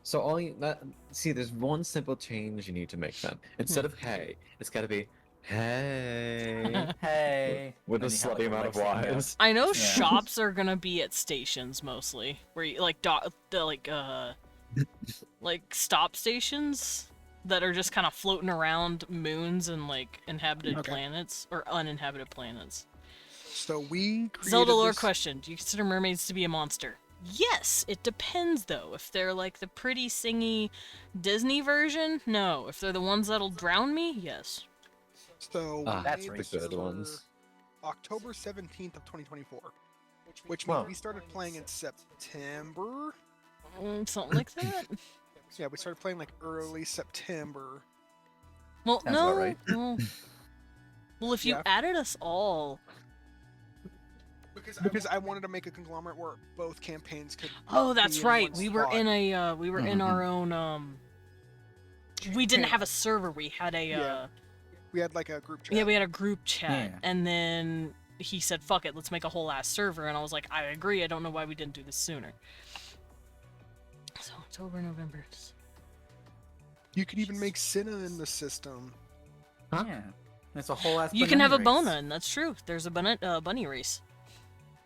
So all you that see, there's one simple change you need to make then. Instead of hey, it's got to be hey Hey. with a And you have, slutty like, amount of leg sticking out. Y's. I know Yeah. shops are gonna be at stations mostly, where you, like stop stations that are just kind of floating around moons and like inhabited Okay. planets or uninhabited planets. So we created Zelda lore this- question: do you consider mermaids to be a monster? Yes, it depends though. If they're like the pretty singy Disney version, no. If they're the ones that'll drown me, yes. So we That's made right. The good server ones. October 17th of 2024, which Whoa. means we started playing in September. Something like that. Yeah, we started playing like early September. Well, Sounds no. about right. Well, if you Yeah. added us all, Because I wanted to make a conglomerate where both campaigns could. oh, that's be in right. one We were spot. in a we were in Mhm. our own we didn't have a server. We had a Yeah. We had like a group chat. yeah, we had a group chat, Yeah. and then he said, "Fuck it, let's make a whole ass server." And I was like, "I agree. I don't know why we didn't do this sooner." So October, November. You could even make Cinna in the system. Yeah. It's a whole ass. You can have a banana race. Bona, and that's true. There's a bunny race.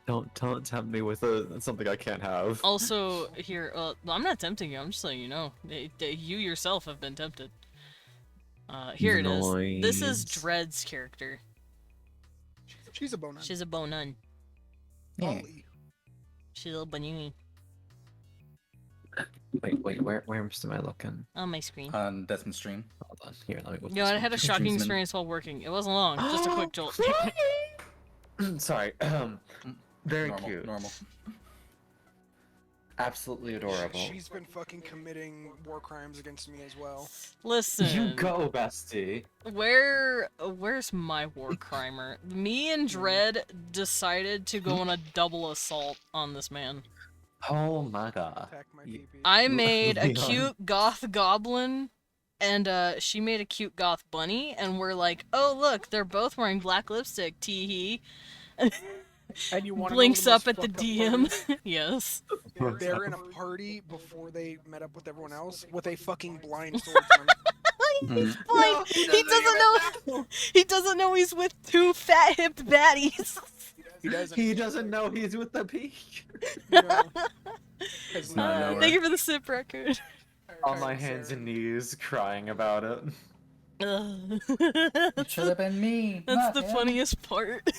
Don't tempt me with something I can't have. Also, here, I'm not tempting you. I'm just letting you know. You yourself have been tempted. Here it is. This is Noise. Dread's character. She's a bone. She's a bonon. Yeah. Ollie. She's a little bunny Wait, where am I looking? on my screen. On Desmond's stream. Hold on, here, let me look You know, this I one. had a shocking Dreamsman. experience while working. It wasn't long, just a quick jolt. Sorry, very Normal, cute. normal. Absolutely adorable. She's been fucking committing war crimes against me as well. Listen, You go, bestie. where's my war crimer? Me and Dread decided to go on a double assault on this man. Oh my god. Attack my Ye- PP. I made a Leon. cute goth goblin, and she made a cute goth bunny, and we're like, oh look, they're both wearing black lipstick, tee hee. And you want Blinks up at the DM. Yes. They're in a party before they met up with everyone else with a fucking blind swordsman. He's blind. He doesn't know. He doesn't know he's with two fat-hipped baddies. He doesn't. He doesn't know he's with the peak. You know, 'cause, not know Thank you for the sip record. On my hands and knees, crying about it. It should have been me. That's not the him. funniest part.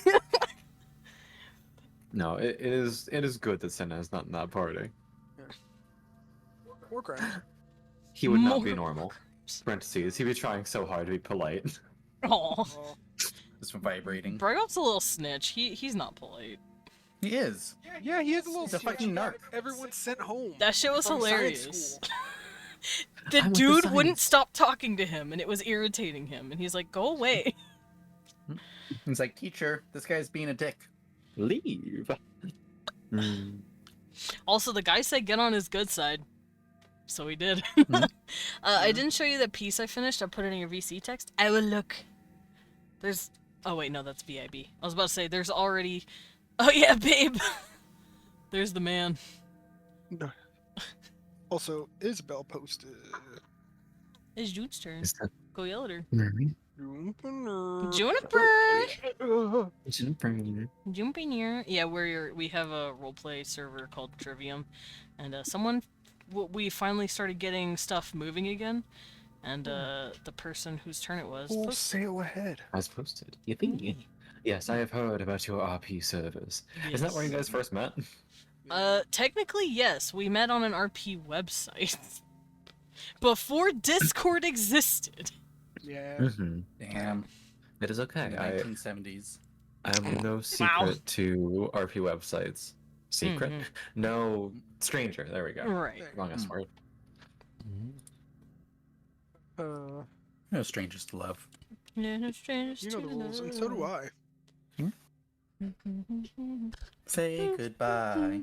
No, it is good that Senna is not in that party. war crimes. He would not be More normal. Parentheses, he'd be trying so hard to be polite. Aw. Oh, Just vibrating. Bragop's a little snitch. He's not polite. He is. yeah, he has a little. He's a sketch. fucking narc. Everyone's sent home. That shit was from science hilarious. school. The I'm with the dude wouldn't science. stop talking to him, and it was irritating him. And he's like, "Go away." He's like, teacher, this guy's being a dick. Leave. Mm. Also, the guy said, "Get on his good side," so he did. Mhm. I didn't show you the piece I finished. I put it in your VC text. I will look. There's. Oh wait, no, that's BIB. I was about to say there's already. Oh yeah, babe. There's the man. No. Also, Isabel posted. It's Jude's turn. Is that Go yell at her. Juniper. Juniper. Jumping here. Yeah, we have a roleplay server called Trivium, and we finally started getting stuff moving again, and the person whose turn it was. Full posted- sail ahead. As posted. Yippee. Yes, I have heard about your RP servers. Isn't that where you guys first met? Technically, yes. We met on an RP website. Before Discord existed. Yeah. Mm-hmm. Damn. It is okay. In the 1970s. I am no secret to RP websites. Secret? Mhm. No stranger. There we go. Right. Wrong S word. No strangers to love. You know the rules, and so do I. Say goodbye.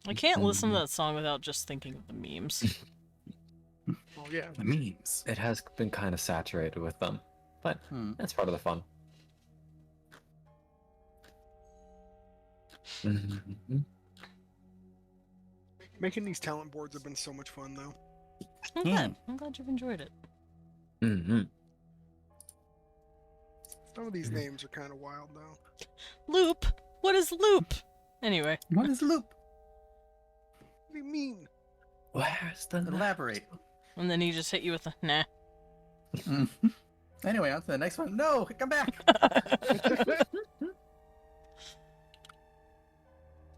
I can't listen to that song without just thinking of the memes. Oh yeah. The memes. It has been kind of saturated with them, but Hmm. that's part of the fun. Mhm. Making these talent boards have been so much fun, though. I'm glad. I'm glad you've enjoyed it. Mhm. Some of these names are kind of wild, though. Loop? What is loop? Anyway. What is loop? What do you mean? Where's the Elaborate. And then he just hit you with a nah. Anyway, on to the next one. No, come back.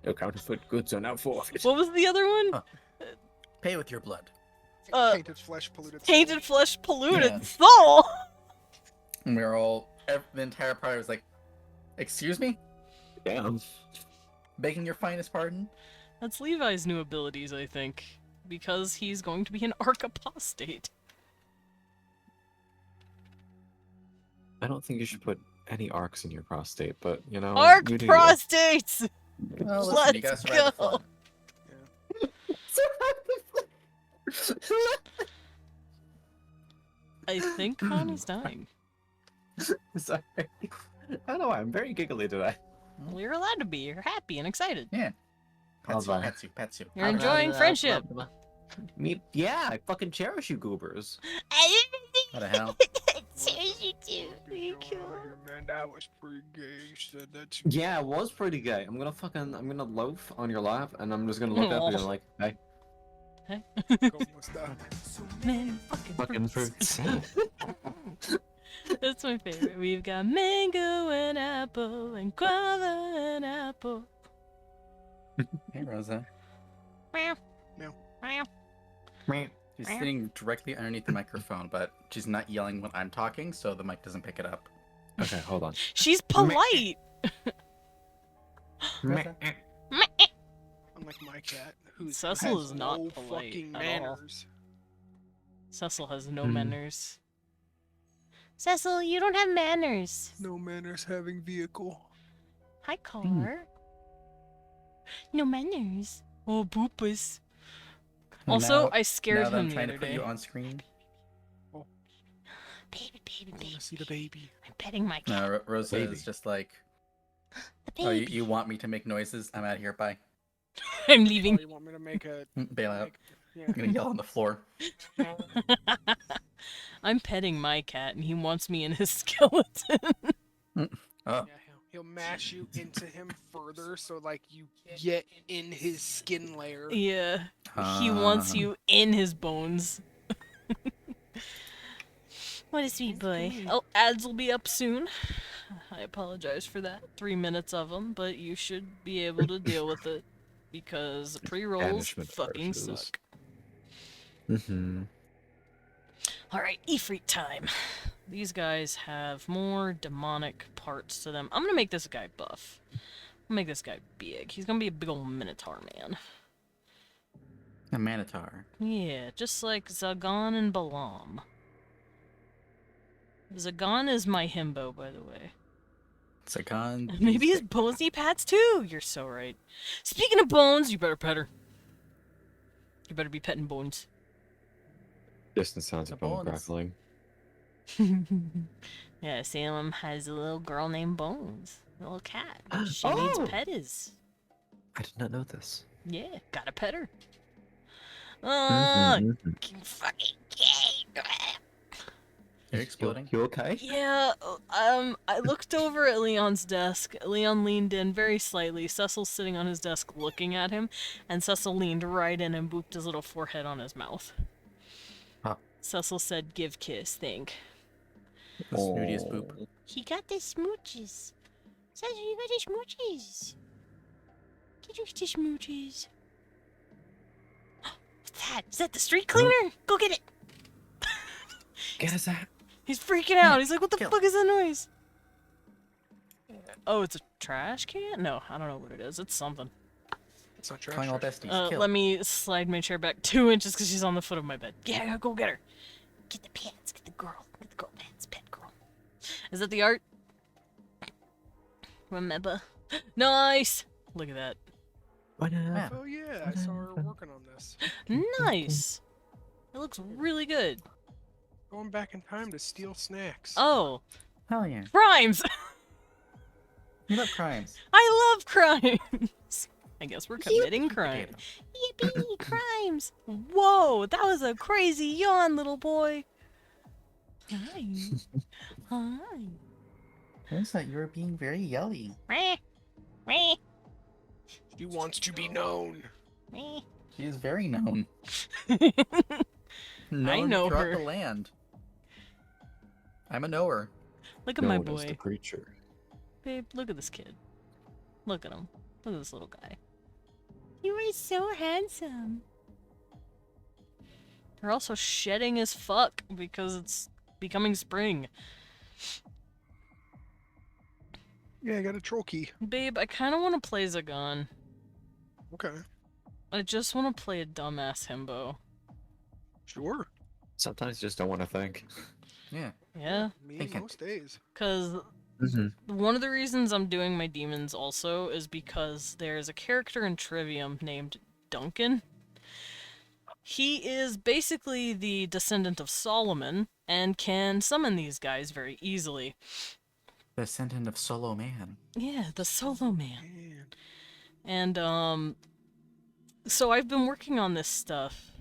Your counterfeit goods are now forfeit. What was the other one? Huh. Pay with your blood. Tainted flesh, polluted soul. Tainted flesh, polluted Yeah. soul! And we were all, the entire party was like, excuse me? Damn. Begging your finest pardon? That's Levi's new abilities, I think. Because he's going to be an arc apostate. I don't think you should put any arcs in your prostate, but you know. Arc you do prostates! Well, listen, you gotta Let's survive the go. flood. I think Connie's dying. you. Sorry. I don't know why. I'm very giggly today. Well, you're allowed to be. You're happy and excited. Pets you, bye. pets you, pets you. You're enjoying friendship. Me, yeah, I fucking cherish you, goobers. What the hell? Man, that was pretty gay. You said that too. Yeah, it was pretty gay. I'm gonna loaf on your lap, and I'm just gonna look up and be like, hey. Hey? ¿Cómo está? Man, fucking Fucking fruits. fruits. That's my favorite. We've got mango and apple and guava and apple. Hey, Rosa. Meow. Meow. Meow. She's sitting directly underneath the microphone, but she's not yelling when I'm talking, so the mic doesn't pick it up. Okay, hold on. She's polite. Rosa? Unlike my cat, who Cecil has is not no polite fucking at all. manners. Cecil has no Hmm. manners. Cecil, you don't have manners. No manners having vehicle. Hi, car. No manners. Oh, boopus. And Also, now- I scared now that him I'm the trying other to put day. you on screen. Baby, baby, I baby. want to see the baby. I'm petting my cat. No, Rosa Baby. is just like, The oh, baby. you want me to make noises? I'm out of here. Bye. I'm Oh, leaving. you want me to make a Bail out. make, yeah. I'm gonna yell on the floor. I'm petting my cat, and he wants me in his skeleton. Oh, Yeah, he'll mash you into him further, so like you get in his skin layer. Yeah, he wants Ah. you in his bones. What a sweet boy. Oh, ads will be up soon. I apologize for that. 3 minutes of them, but you should be able to deal with it because pre-rolls Banishment fucking curses. suck. Mm-hmm. Alright, Ifrit time. These guys have more demonic parts to them. I'm gonna make this guy buff. I'll make this guy big. He's gonna be a big old minotaur man. a Manitar. Yeah, just like Zagan and Balam. Zagan is my himbo, by the way. Sagan. Maybe his bonesy pats too. You're so right. Speaking of bones, you better pet her. You better be petting bones. Distant sounds The of bone bones. crackling. Yeah, Salem has a little girl named Bones. A little cat. She Oh! needs petties. I did not know this. Yeah, gotta pet her. Mhm, mhm. Fucking gay. You're exploding. You okay? Yeah, I looked over at Leon's desk. Leon leaned in very slightly. Cecil's sitting on his desk looking at him, and Cecil leaned right in and booped his little forehead on his mouth. Huh. Cecil said, "Give kiss, think." The snootiest poop. Oh. He got the smooches. Cecil, you got the smooches. Get you the smooches. What's that? Is that the street cleaner? Go get it. Get us that. He's freaking out. He's like, "What the Kill. fuck is that noise?" Oh, it's a trash can? No, I don't know what it is. It's something. It's not trash. Calling all trash. besties. Kill. Let me slide my chair back 2 inches because she's on the foot of my bed. Yeah, go get her. Get the pants. Get the girl. Get the girl pants. Pet girl. Is that the art? Remember? Nice. Look at that. Yeah. Oh yeah, I saw her working on this. Nice. It looks really good. Going back in time to steal snacks. Oh, Hell yeah. crimes. You love crimes. I love crimes. I guess we're committing crime. Potato. Yippee! Crimes. Whoa, that was a crazy yawn, little boy. Hi. Hi. Turns that you were being very yelly. Meh. Meh. She wants to be known. Meh. She is very known. I know throughout her. the land. I'm a knower. Look at my Known as the boy. preacher. Babe, look at this kid. Look at him. Look at this little guy. You are so handsome. They're also shedding as fuck because it's becoming spring. Yeah, I got a troll key. Babe, I kind of want to play Zagan. Okay, I just want to play a dumbass himbo. sure. Sometimes you just don't want to think. Yeah. Yeah? Me Thinking. most days. Because Mm-hmm. one of the reasons I'm doing my demons also is because there's a character in Trivium named Duncan. He is basically the descendant of Solomon and can summon these guys very easily. Descendant of Solo Man. Yeah, the solo man. Man. And, so I've been working on this stuff.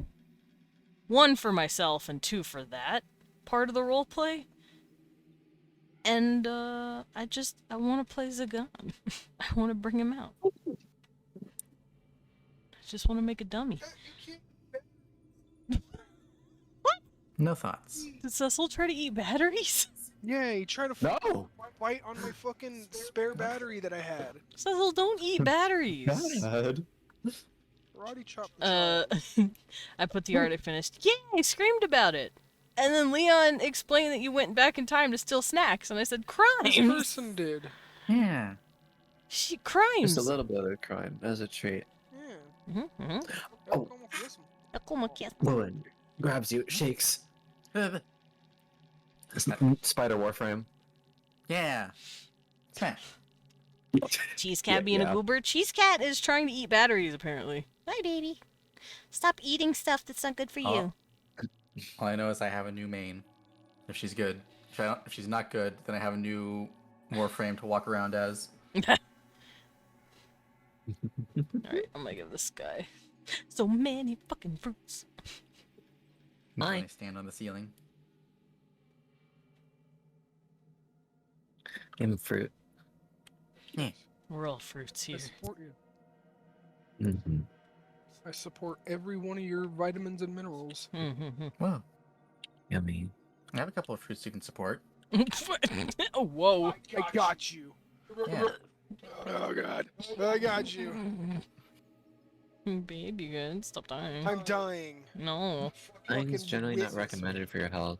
1 for myself and 2 for that part of the roleplay. And, I want to play Zagan. I want to bring him out. I just want to make a dummy. You can't No thoughts. Did Cecil try to eat batteries? Yeah, he tried to No. fight on my fucking spare battery that I had. Cecil, don't eat batteries. God. Karate chop the child. I put the art I finished. Yeah, I screamed about it. And then Leon explained that you went back in time to steal snacks, and I said, This crimes! person did. Yeah. Crimes! Just a little bit of crime as a treat. Yeah. Mm-hmm. Oh. Como kiss him. Como que Lewin grabs you, shakes. Spider Warframe. Yeah. Smash. Cheese Cat being a goober. Cheese Cat is trying to eat batteries, apparently. Hi, baby. Stop eating stuff that's not good for you. All I know is I have a new main. If she's good. If she's not good, then I have a new Warframe to walk around as. Alright, I'm gonna give this guy so many fucking fruits. When Hi. I stand on the ceiling. Give him fruit. We're all fruits I here. support you. Mm-hmm. I support every one of your vitamins and minerals. Mm-hmm. Whoa. Yummy. I have a couple of fruits you can support. Oh, whoa. I got you. Yeah. Oh god. I got you. Baby, good. Stop dying. I'm dying. No. Dying is Fucking generally not witness recommended for your health.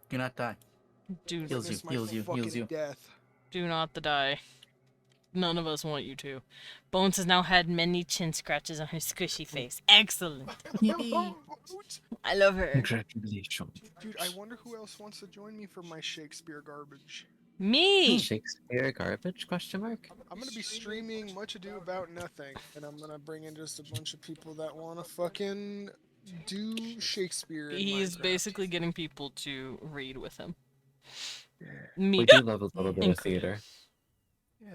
Do not die. Dude, Heals you, Witness my heals you, heals fucking you. Death. do not die. None of us want you to. Bones has now had many chin scratches on her squishy face. Excellent. Yippee. I love her. Congratulations. Dude, I wonder who else wants to join me for my Shakespeare garbage. Me! Shakespeare garbage? Question mark. I'm gonna be streaming Much Ado About Nothing, and I'm gonna bring in just a bunch of people that wanna fucking do Shakespeare. in He's Minecraft. basically getting people to read with him. We Me. do love a little bit of Incredible. theater. Yeah.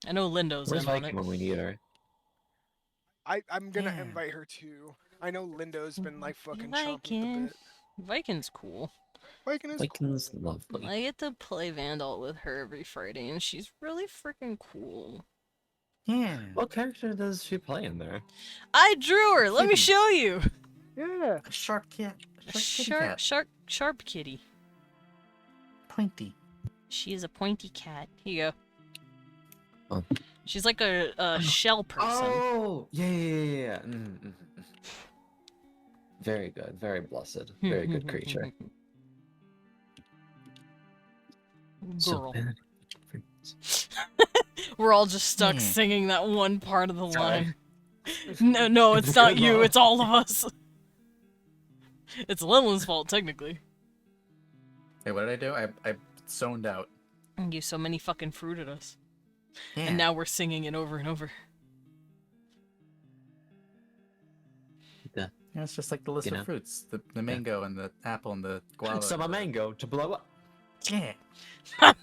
I know Lindo's Where's in on Viking it. when we need her? I'm gonna Yeah. invite her too. I know Lindo's been like fucking chomping at the Viking. bit. Viking's cool. Viking is Viking's cool. lovely. I get to play Vandal with her every Friday, and she's really freaking cool. Yeah. What character does she play in there? I drew her! Let me Kitty. show you! Yeah. A sharp cat. Sharp kitty cat. Sharp kitty. Pointy. She is a pointy cat. Here you go. Oh. She's like a shell person. Oh, yeah. Mm. Very good, very blessed, very good creature. So Girl. many fruits. We're all just stuck Yeah. singing that one part of the Sorry. line. No, It's it's a not good you, line. it's all of us. It's Lillian's fault, technically. Hey, what did I do? I zoned out. You so many fucking fruit at us. Yeah. And now we're singing it over and over. Yeah, it's just like the list You of know? fruits. The mango and the apple and the guava. Some a mango to blow up. Yeah.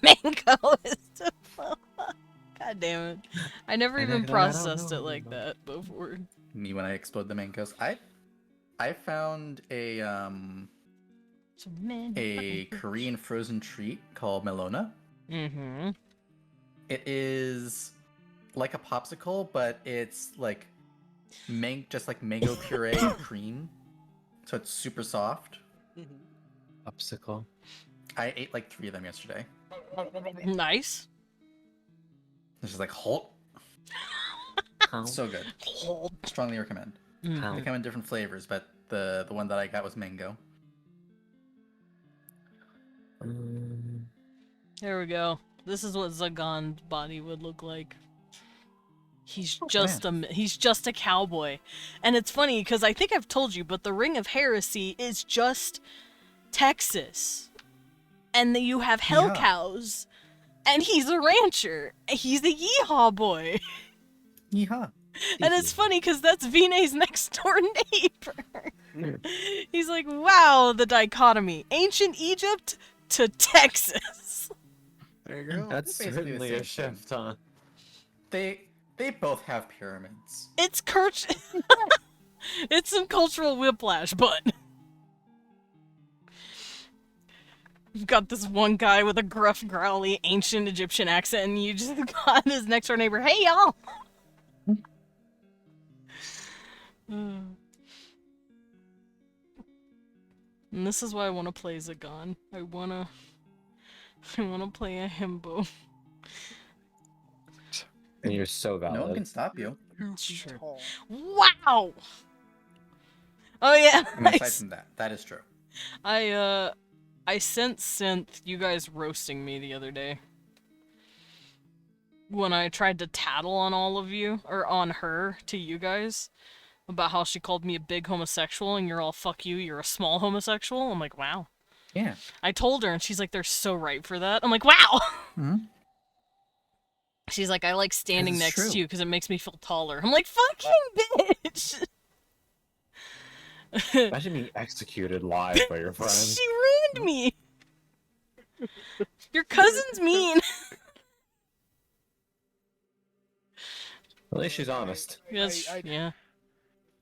Mango is so God damn it. I never I even don't processed know, it like you that before. Me when I explode the mangoes. I found a So many a Korean frozen treat called melona. Mm-hmm. It is like a popsicle, but it's like just like mango puree and cream. So it's super soft. Popsicle. I ate like 3 of them yesterday. Nice. It's just like Holt. How? So good. Strongly recommend. Mm. How? They come in different flavors, but the one that I got was mango. There we go. This is what Zagan's body would look like. He's Oh, just he's just a cowboy. And it's funny because I think I've told you, but the Ring of Heresy is just Texas. And then you have hell Yeah. cows. And he's a rancher. He's a yeehaw boy. Yeehaw. And it's funny because that's Vinay's next door neighbor. He's like, wow, the dichotomy. Ancient Egypt to Texas. There you go. That's Basically the certainly same a thing. shift, huh? They both have pyramids. It's it's some cultural whiplash, but you've got this one guy with a gruff, growly, ancient Egyptian accent, and you just got his next door neighbor. Hey, y'all! And this is why I want to play Zagan. I wanna play a himbo. And you're so No one valid. can stop you. 2 It's feet true. tall. Wow! Oh yeah, I mean, aside from that, that is true. I sent Synth you guys roasting me the other day. When I tried to tattle on all of you, or on her, to you guys, about how she called me a big homosexual and you're all, fuck you, you're a small homosexual. I'm like, wow. Yeah. I told her and she's like, they're so right for that. I'm like, wow! Hmm. She's like, I like standing it's next true. to you because it makes me feel taller. I'm like, fucking bitch! Imagine being executed live by your friend. She ruined me! Your cousin's mean! At least she's honest. Yes, yeah.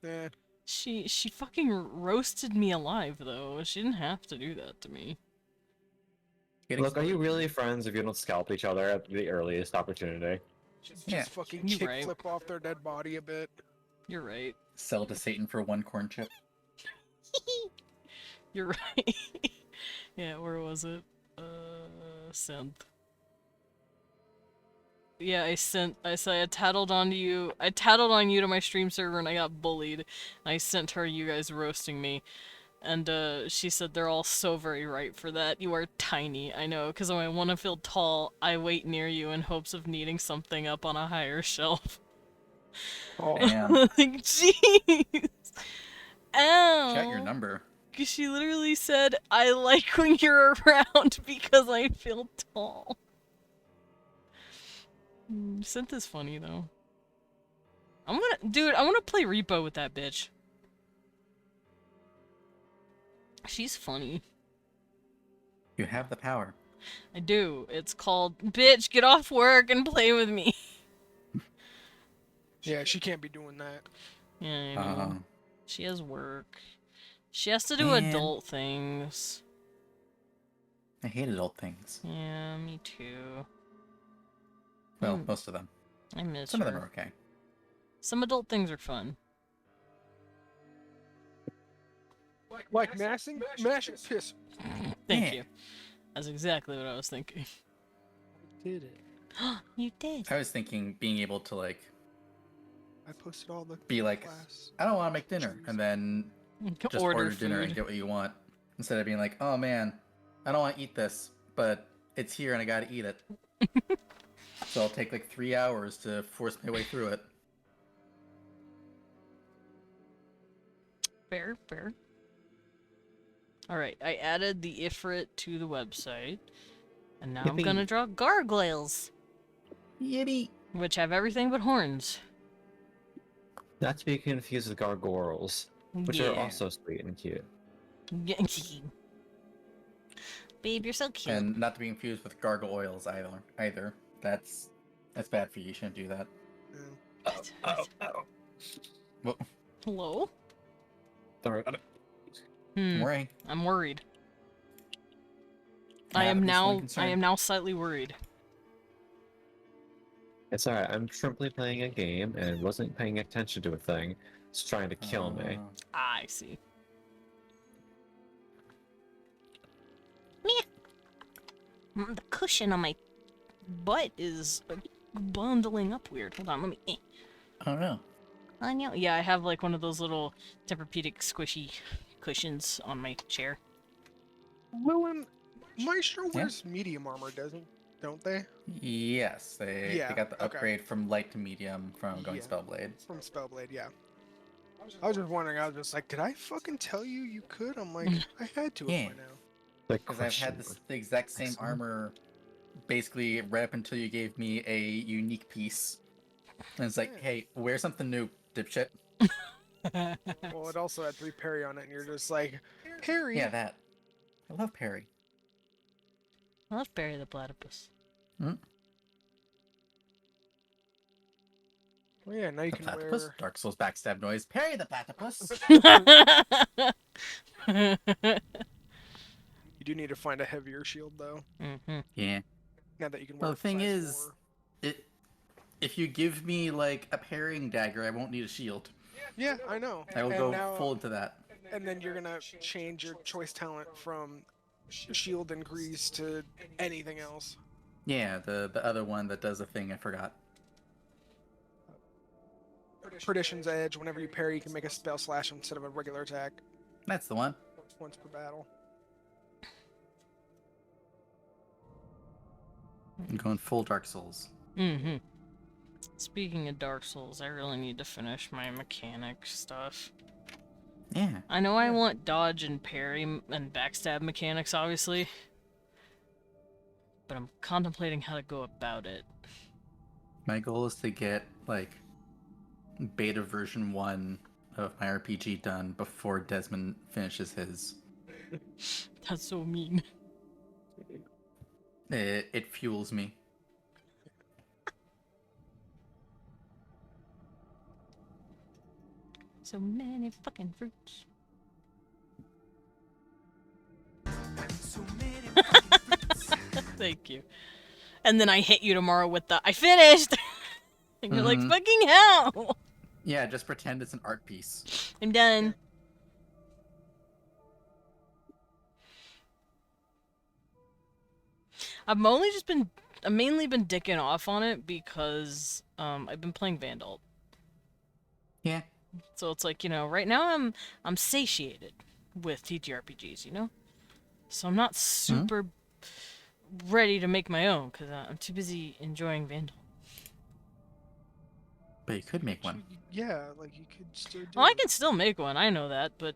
Eh. She fucking roasted me alive, though. She didn't have to do that to me. Look, are you really friends if you don't scalp each other at the earliest opportunity? Just Yeah. fucking You kick right. flip off their dead body a bit. You're right. Sell to Satan for 1 corn chip. You're right. Yeah, where was it? Synth. Yeah, I said I tattled on you to my stream server and I got bullied. I sent her you guys roasting me. And she said they're all so very right for that. You are tiny, I know, because when I want to feel tall, I wait near you in hopes of needing something up on a higher shelf. Oh, Damn. Like, jeez! Ow! Got your number. Because she literally said, I like when you're around because I feel tall. Synth is funny, though. I wanna play Repo with that bitch. She's funny. You have the power. I do. It's called, bitch, get off work and play with me. yeah, she can't be doing that. Yeah, I know. She has work. She has to do Man. adult things. I hate adult things. Yeah, me too. Well, most of them. I miss Some her. of them are okay. Some adult things are fun. Like mashing piss. Thank Yeah. you. That's exactly what I was thinking. Did it? You did. I was thinking being able to, like, I posted all the be like, class. I don't want to make dinner, and then just order dinner and food. get what you want. Instead of being like, oh man, I don't want to eat this, but it's here and I gotta eat it. So I'll take like 3 hours to force my way through it. Fair, fair. Alright, I added the Ifrit to the website. And now I'm Yippee. gonna draw gargoyles. Yippee! Which have everything but horns. Not to be confused with gargoyles, which are also sweet and cute. Babe, you're so cute. And not to be confused with gargoyles either. That's bad for you. You shouldn't do that. Well, Hello? Don't worry about it. don't worry. I'm worried. I I have am this one now concern. slightly worried. It's alright, I'm simply playing a game and wasn't paying attention to a thing. It's trying to kill me. I see. The cushion on my Butt is bundling up weird. Hold on, let me. I don't know. on you. Yeah, I have like one of those little Tempur-Pedic squishy cushions on my chair. Lewin, Maestro Yeah. wears medium armor, don't they? Yes, they Yeah, got the okay. upgrade from light to medium from going Yeah. Spellblade. From Spellblade, yeah. I was just wondering, I was just like, did I fucking tell you you could? I'm like, I had to Yeah. by now. Like, Because I've had the exact same Excellent. armor basically right up until you gave me a unique piece. And it's like, Yeah. hey, wear something new, dipshit. Well, it also had 3 parry on it, and you're just like, parry? Yeah, that. I love Perry. I love Barry the Platypus. Well, yeah, now you The can platypus. wear... Dark Souls backstab noise. Perry the platypus. You do need to find a heavier shield, though. Yeah. Now that you can wear Well, the thing size is, 4. if you give me like a parrying dagger, I won't need a shield. Yeah, I know. I will And go now, full into that. and then you're gonna change your choice talent from shield and grease to anything else. Yeah, the other one that does a thing I forgot. Perdition's Edge. Whenever you parry, you can make a spell slash instead of a regular attack That's the one. once per battle. I'm going full Dark Souls. Mm-hmm. Speaking of Dark Souls, I really need to finish my mechanic stuff. Yeah. I know I want dodge and parry and backstab mechanics, obviously. But I'm contemplating how to go about it. My goal is to get, like, beta version 1 of my RPG done before Desmond finishes his. That's so mean. It fuels me. So many fucking fruits. Thank you. And then I hit you tomorrow with the I finished! And you're like, Mhm. fucking hell! Yeah, just pretend it's an art piece. I'm done. I've mainly been dicking off on it because I've been playing Vandal. Yeah. So it's like, right now I'm satiated with TTRPGs, So I'm not super ready to make my own because I'm too busy enjoying Vandal. But you could make one. Yeah, like you could still do. Well, I can still make one, I know that, but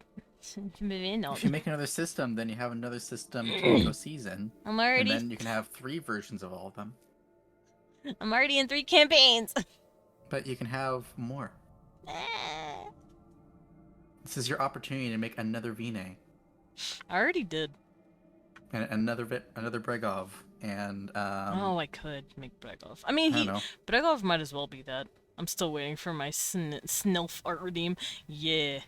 Vandal. If you make another system, then you have another system to go season. I'm And already then you can have 3 versions of all of them. in 3 campaigns. But you can have more. This is your opportunity to make another Vine. I already did. And another Bregov. And, Oh, I could make Bregov. I mean, I don't know. Bregov might as well be that. I'm still waiting for my Snilf art redeem. Yeah.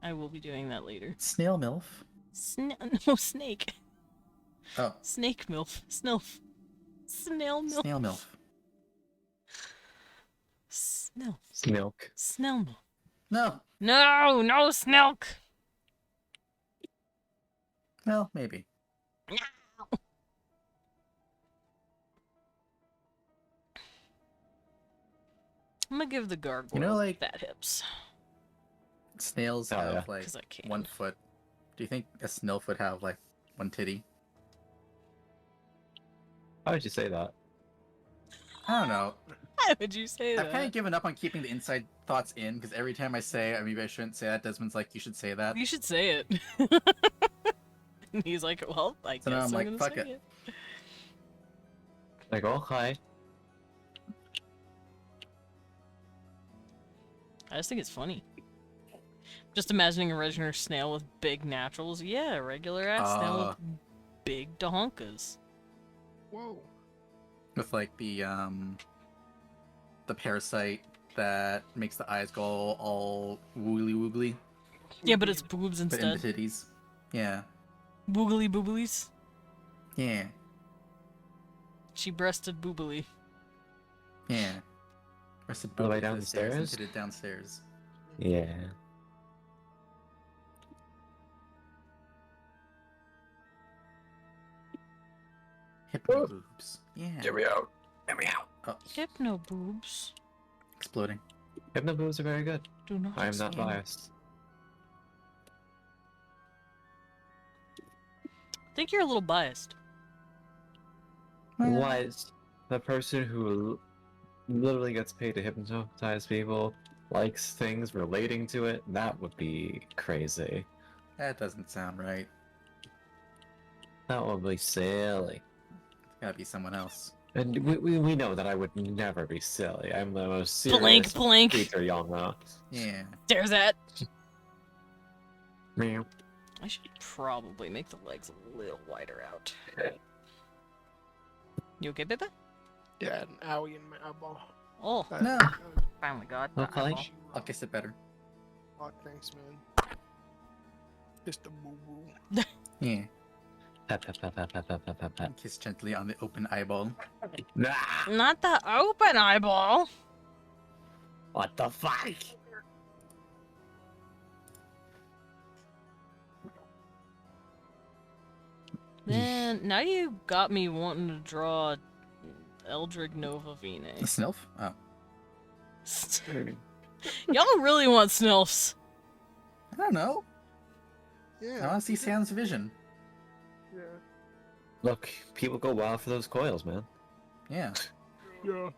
I will be doing that later. Snail MILF? No, Snake. Oh, Snake MILF. Snilf. Snail MILF. Snail MILF. Snilf. Milk. Snail MILF. No. No, Snilk. Well, maybe. I'm gonna give the gargoyle like- fat hips. Snails Oh, have, yeah. like, 'Cause I can. 1 foot. Do you think a snilf would have, like, 1 titty? Why would you say that? I don't know. Why would you say I've kind of that? given up on keeping the inside thoughts in, because every time I say, maybe I shouldn't say that, Desmond's like, you should say that. You should say it. And he's like, well, I So now guess I'm like, gonna fuck say it. Like, oh, hi. I just think it's funny. Just imagining a regular snail with big naturals. Yeah, a regular ass snail with big dahonkas. Whoa. With, like, the parasite that makes the eyes go all woogly woogly, Yeah, but it's boobs but in instead. the titties. Yeah. Boogly booblies. Yeah. She breasted boobly. Yeah. Rested All the way booby down to the stairs and stairs? titted downstairs. Yeah. Hypno boobs. Yeah. out. Get me out. Oh, Hypno boobs. exploding. Hypno moves are very good. Do not. I am not stand. biased. I think you're a little biased. Was the person who literally gets paid to hypnotize people likes things relating to it? That would be crazy. That doesn't sound right. That would be silly. It's gotta be someone else. And we know that I would never be silly. I'm the most serious Blank, blank. creature y'all know. Yeah. There's that. Meow. I should probably make the legs a little wider out. You okay, baby? Yeah, an owie in my eyeball. Oh, No. finally got Okay. that eyeball. I'll kiss it better. Oh, thanks, man. Just a boo boo. Yeah. Pat, pat, pat, pat, pat, pat, pat, pat, pat. Kiss gently on the open eyeball. Nah! Not the open eyeball. What the fuck? Then now you got me wanting to draw Eldrig Nova The Vene. Snilf? Oh. Y'all really want Snilfs. I don't know. I Yeah. want to see Sans vision. Yeah. Look, people go wild for those coils, man. Yeah. Yeah.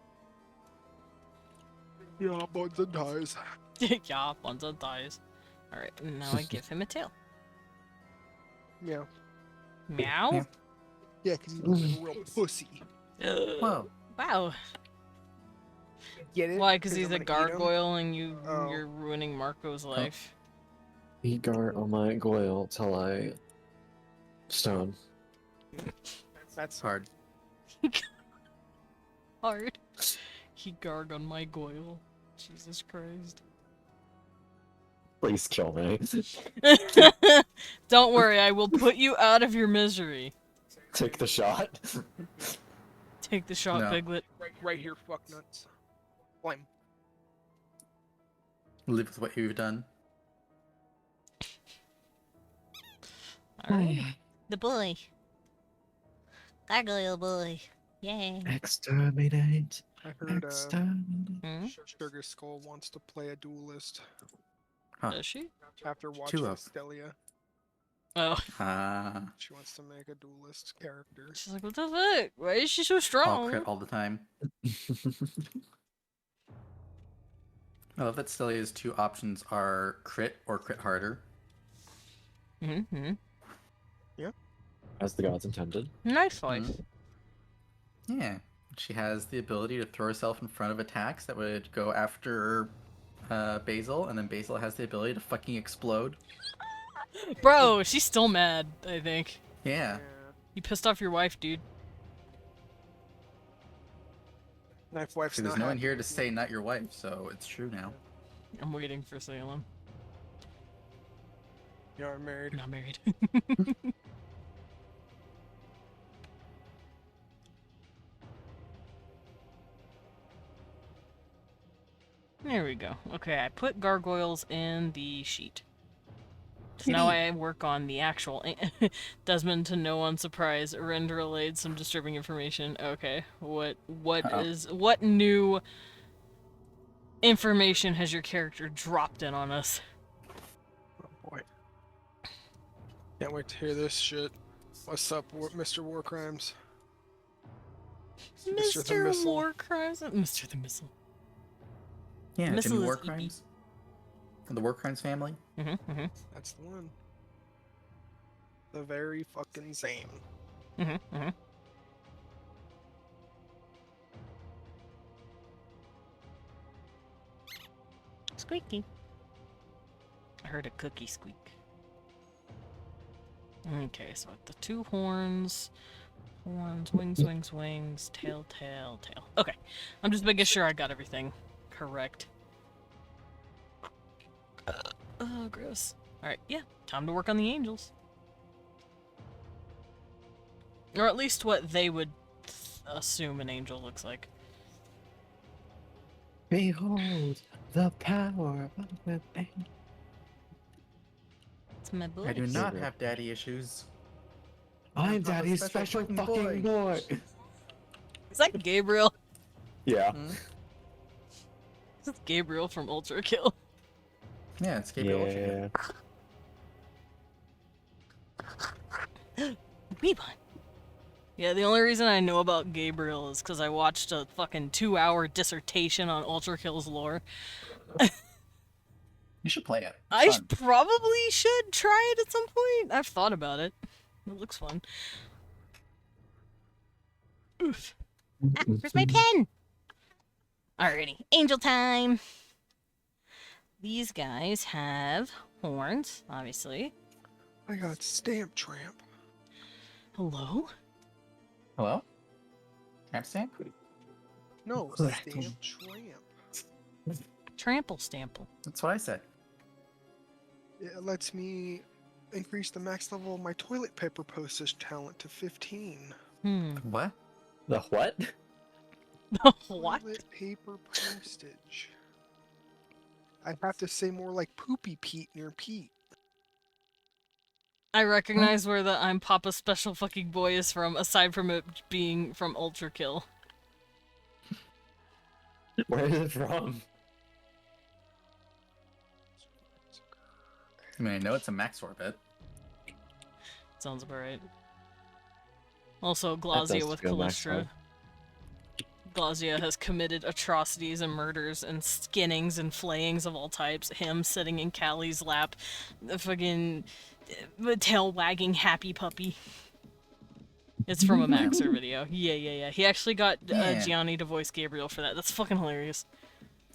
Yeah, buds and ties. Yeah, ones and thighs. Alright, now I give him a tail. Yeah. Meow? Yeah. Yeah, because he's a real pussy. Whoa. Wow. Get it? Why? Because he's I'm a gonna eat him? gargoyle and Oh. you're ruining Marco's life. Eat guard on my goyle till I stone. That's Hard. Hard. He garg on my goyle. Jesus Christ. Please kill me. Don't worry, I will put you out of your misery. Take the shot. Take the shot, No. Piglet. right here, fuck nuts. Blame. Live with what you've done. Alright. The boy. Gargoyle boy. Yay. Exterminate. I heard Exterminate. Hmm? Sugar Skull wants to play a duelist Huh. Does she? after watching Two of. Stelia. Oh. Ah. She wants to make a duelist character. She's like, what the fuck? Why is she so All strong? crit all the time. I love that Stelia's two options are crit or crit harder. Mm-hmm. As the gods intended. Nice life. Yeah. She has the ability to throw herself in front of attacks that would go after Basil, and then Basil has the ability to fucking explode. Bro, she's still mad, I think. Yeah. You pissed off your wife, dude. Knife wife's See, there's not no one happy here to with me. say not your wife, so it's true now. I'm waiting for Salem. You are married. Not married. There we go. Okay, I put gargoyles in the sheet. So now I work on the actual Desmond, to no one's surprise, Rend relayed some disturbing information. Okay, what Uh-oh. what new information has your character dropped in on us? Oh boy. Can't wait to hear this shit. What's up, Mr. War Crimes? Mr. the Mr. Missile. War Crimes? Mr. the Missile. Yeah, Missile Jimmy is War EP. Crimes. The War Crimes family. Mm-hmm, That's the one. The very fucking same. mm-hmm, mm-hmm. Squeaky. I heard a cookie squeak. Okay, so the two horns, wings, tail. Okay, I'm just making sure I got everything correct. Oh, gross. Alright, yeah, time to work on the angels. Or at least what they would assume an angel looks like. Behold the power of the angel. It's my boy. I do not have daddy issues. I'm Papa's Daddy's special fucking fucking boy. Is that Gabriel? Yeah. Hmm? This is Gabriel from Ultra Kill. Yeah, it's Gabriel. Yeah. Reborn. Yeah, the only reason I know about Gabriel is because I watched a fucking 2-hour dissertation on Ultra Kill's lore. You should play it. I It's fun. probably should try it at some point. I've thought about it. It looks fun. Oof. Ah, where's my pen? Alrighty, angel time. These guys have horns, obviously. I got Stamp Tramp. Hello? Hello? Tramp stamp? No, Correct. Stamp Tramp. Trample Stample. That's what I said. It lets me increase the max level of my toilet paper postage talent to 15. What? The what? What? Toilet paper postage. I'd have to say more like Poopy Pete near Pete. I recognize where the I'm Papa's special fucking boy is from, aside from it being from Ultra Kill. Where is it from? I mean, I know it's a max orbit. Sounds about right. Also, That Glazia does with feel nice, Callistra. Glazia has committed atrocities and murders and skinnings and flayings of all types. Him sitting in Callie's lap, the fucking tail wagging happy puppy. It's from a Maxer video. Yeah. He actually got Yeah. Gianni to voice Gabriel for that. That's fucking hilarious.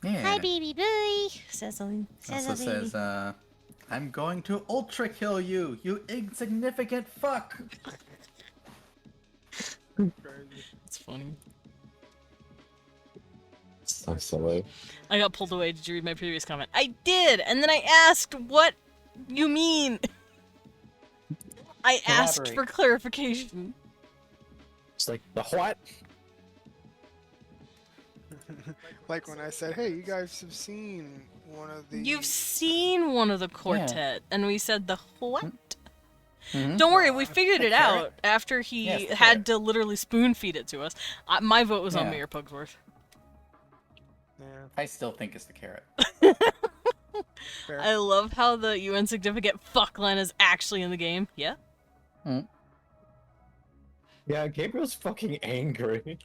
Yeah. Hi, baby boy. Says something. Also says, I'm going to ultra kill you, you insignificant fuck. It's funny. So silly. I got pulled away. Did you read my previous comment? I did! And then I asked what you mean. I asked Elaborate. for clarification. It's like, the what? Like when I said, "Hey, you guys have seen one of the." You've seen one of the quartet, and we said the what? Mhm. Don't worry, we figured The it carrot? out after he Yes, the had carrot. to literally spoon feed it to us. My vote was on Yeah. Mayor Pugsworth. Yeah, I still think it's the carrot. fair. I love how the you insignificant fuck line is actually in the game. Yeah? Yeah, Gabriel's fucking angry.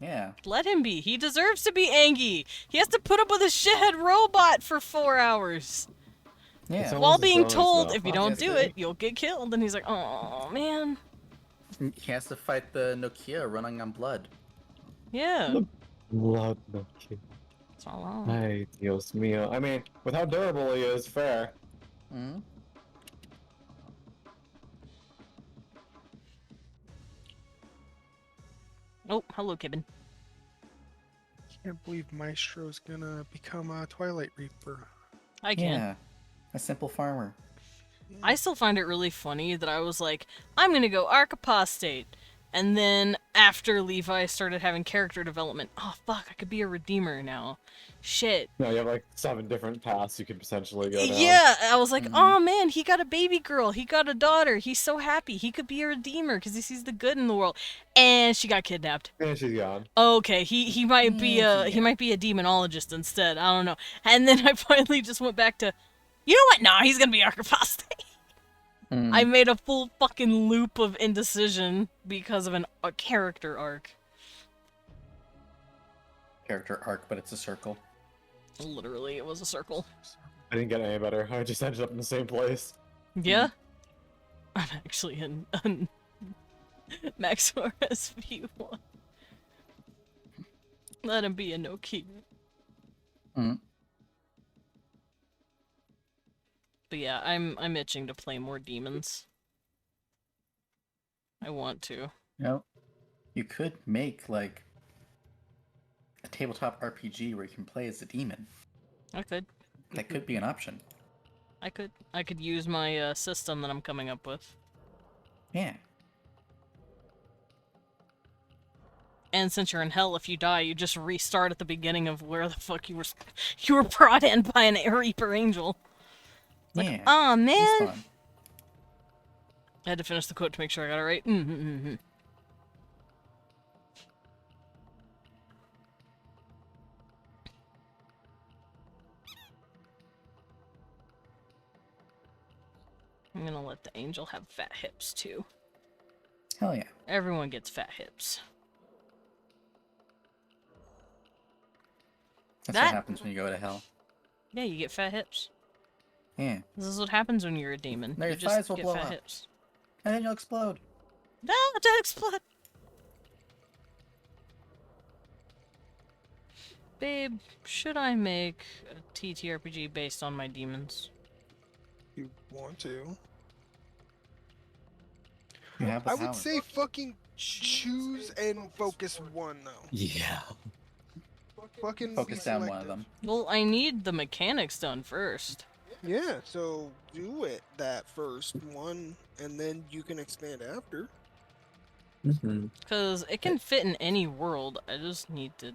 Yeah. Let him be. He deserves to be angry. He has to put up with a shithead robot for 4 hours. Yeah. It's While almost being as told, though- if you don't do Obviously. it, you'll get killed. And he's like, oh, man. He has to fight the Nokia running on blood. Yeah. Blood no kid. It's all wrong. Ay, Dios mío. I mean, with how durable he is, fair. Hmm. Oh, hello, Kibben. Can't believe Maestro's gonna become a Twilight Reaper. I can. Yeah. A simple farmer. I still find it really funny that I was like, I'm gonna go Arc Apostate. And then after Levi started having character development, oh fuck, I could be a Redeemer now. Shit. No, you have like 7 different paths you could potentially go down. Yeah, I was like, Mhm. oh man, he got a baby girl, he got a daughter, he's so happy, he could be a Redeemer because he sees the good in the world. And she got kidnapped. And she's gone. Okay, he might be Yeah, he yeah. might be a demonologist instead. I don't know. And then I finally just went back to, you know what? Nah, he's gonna be Arc Apostate. Mm. I made a full fucking loop of indecision because of a character arc. Character arc, but it's a circle. Literally, it was a circle. I didn't get any better. I just ended up in the same place. Yeah? I'm actually in Maxor SV1. Let him be a no key. Mm. But yeah, I'm itching to play more demons. I want to. You know, you could make like a tabletop RPG where you can play as a demon. I could. That could be an option. I could use my system that I'm coming up with. Yeah. And since you're in hell, if you die, you just restart at the beginning of where the fuck you were brought in by an Reaper Angel. Like, Yeah. aw, It's man! fun. I had to finish the quote to make sure I got it right. Mm-hmm. I'm gonna let the angel have fat hips, too. Hell yeah. Everyone gets fat hips. That's That- what happens when you go to hell. Yeah, you get fat hips. Yeah. This is what happens when you're a demon. Now You your just thighs will get blow fat up. hips. And then you'll explode. No, don't explode! Babe, should I make a TTRPG based on my demons? You want to? You have the I power. would say fucking choose and focus one though. Yeah. Fucking Focus be down one selective. of them. Well, I need the mechanics done first. Yeah, so do it that first one, and then you can expand after. Mm-hmm. Because it can fit in any world, I just need to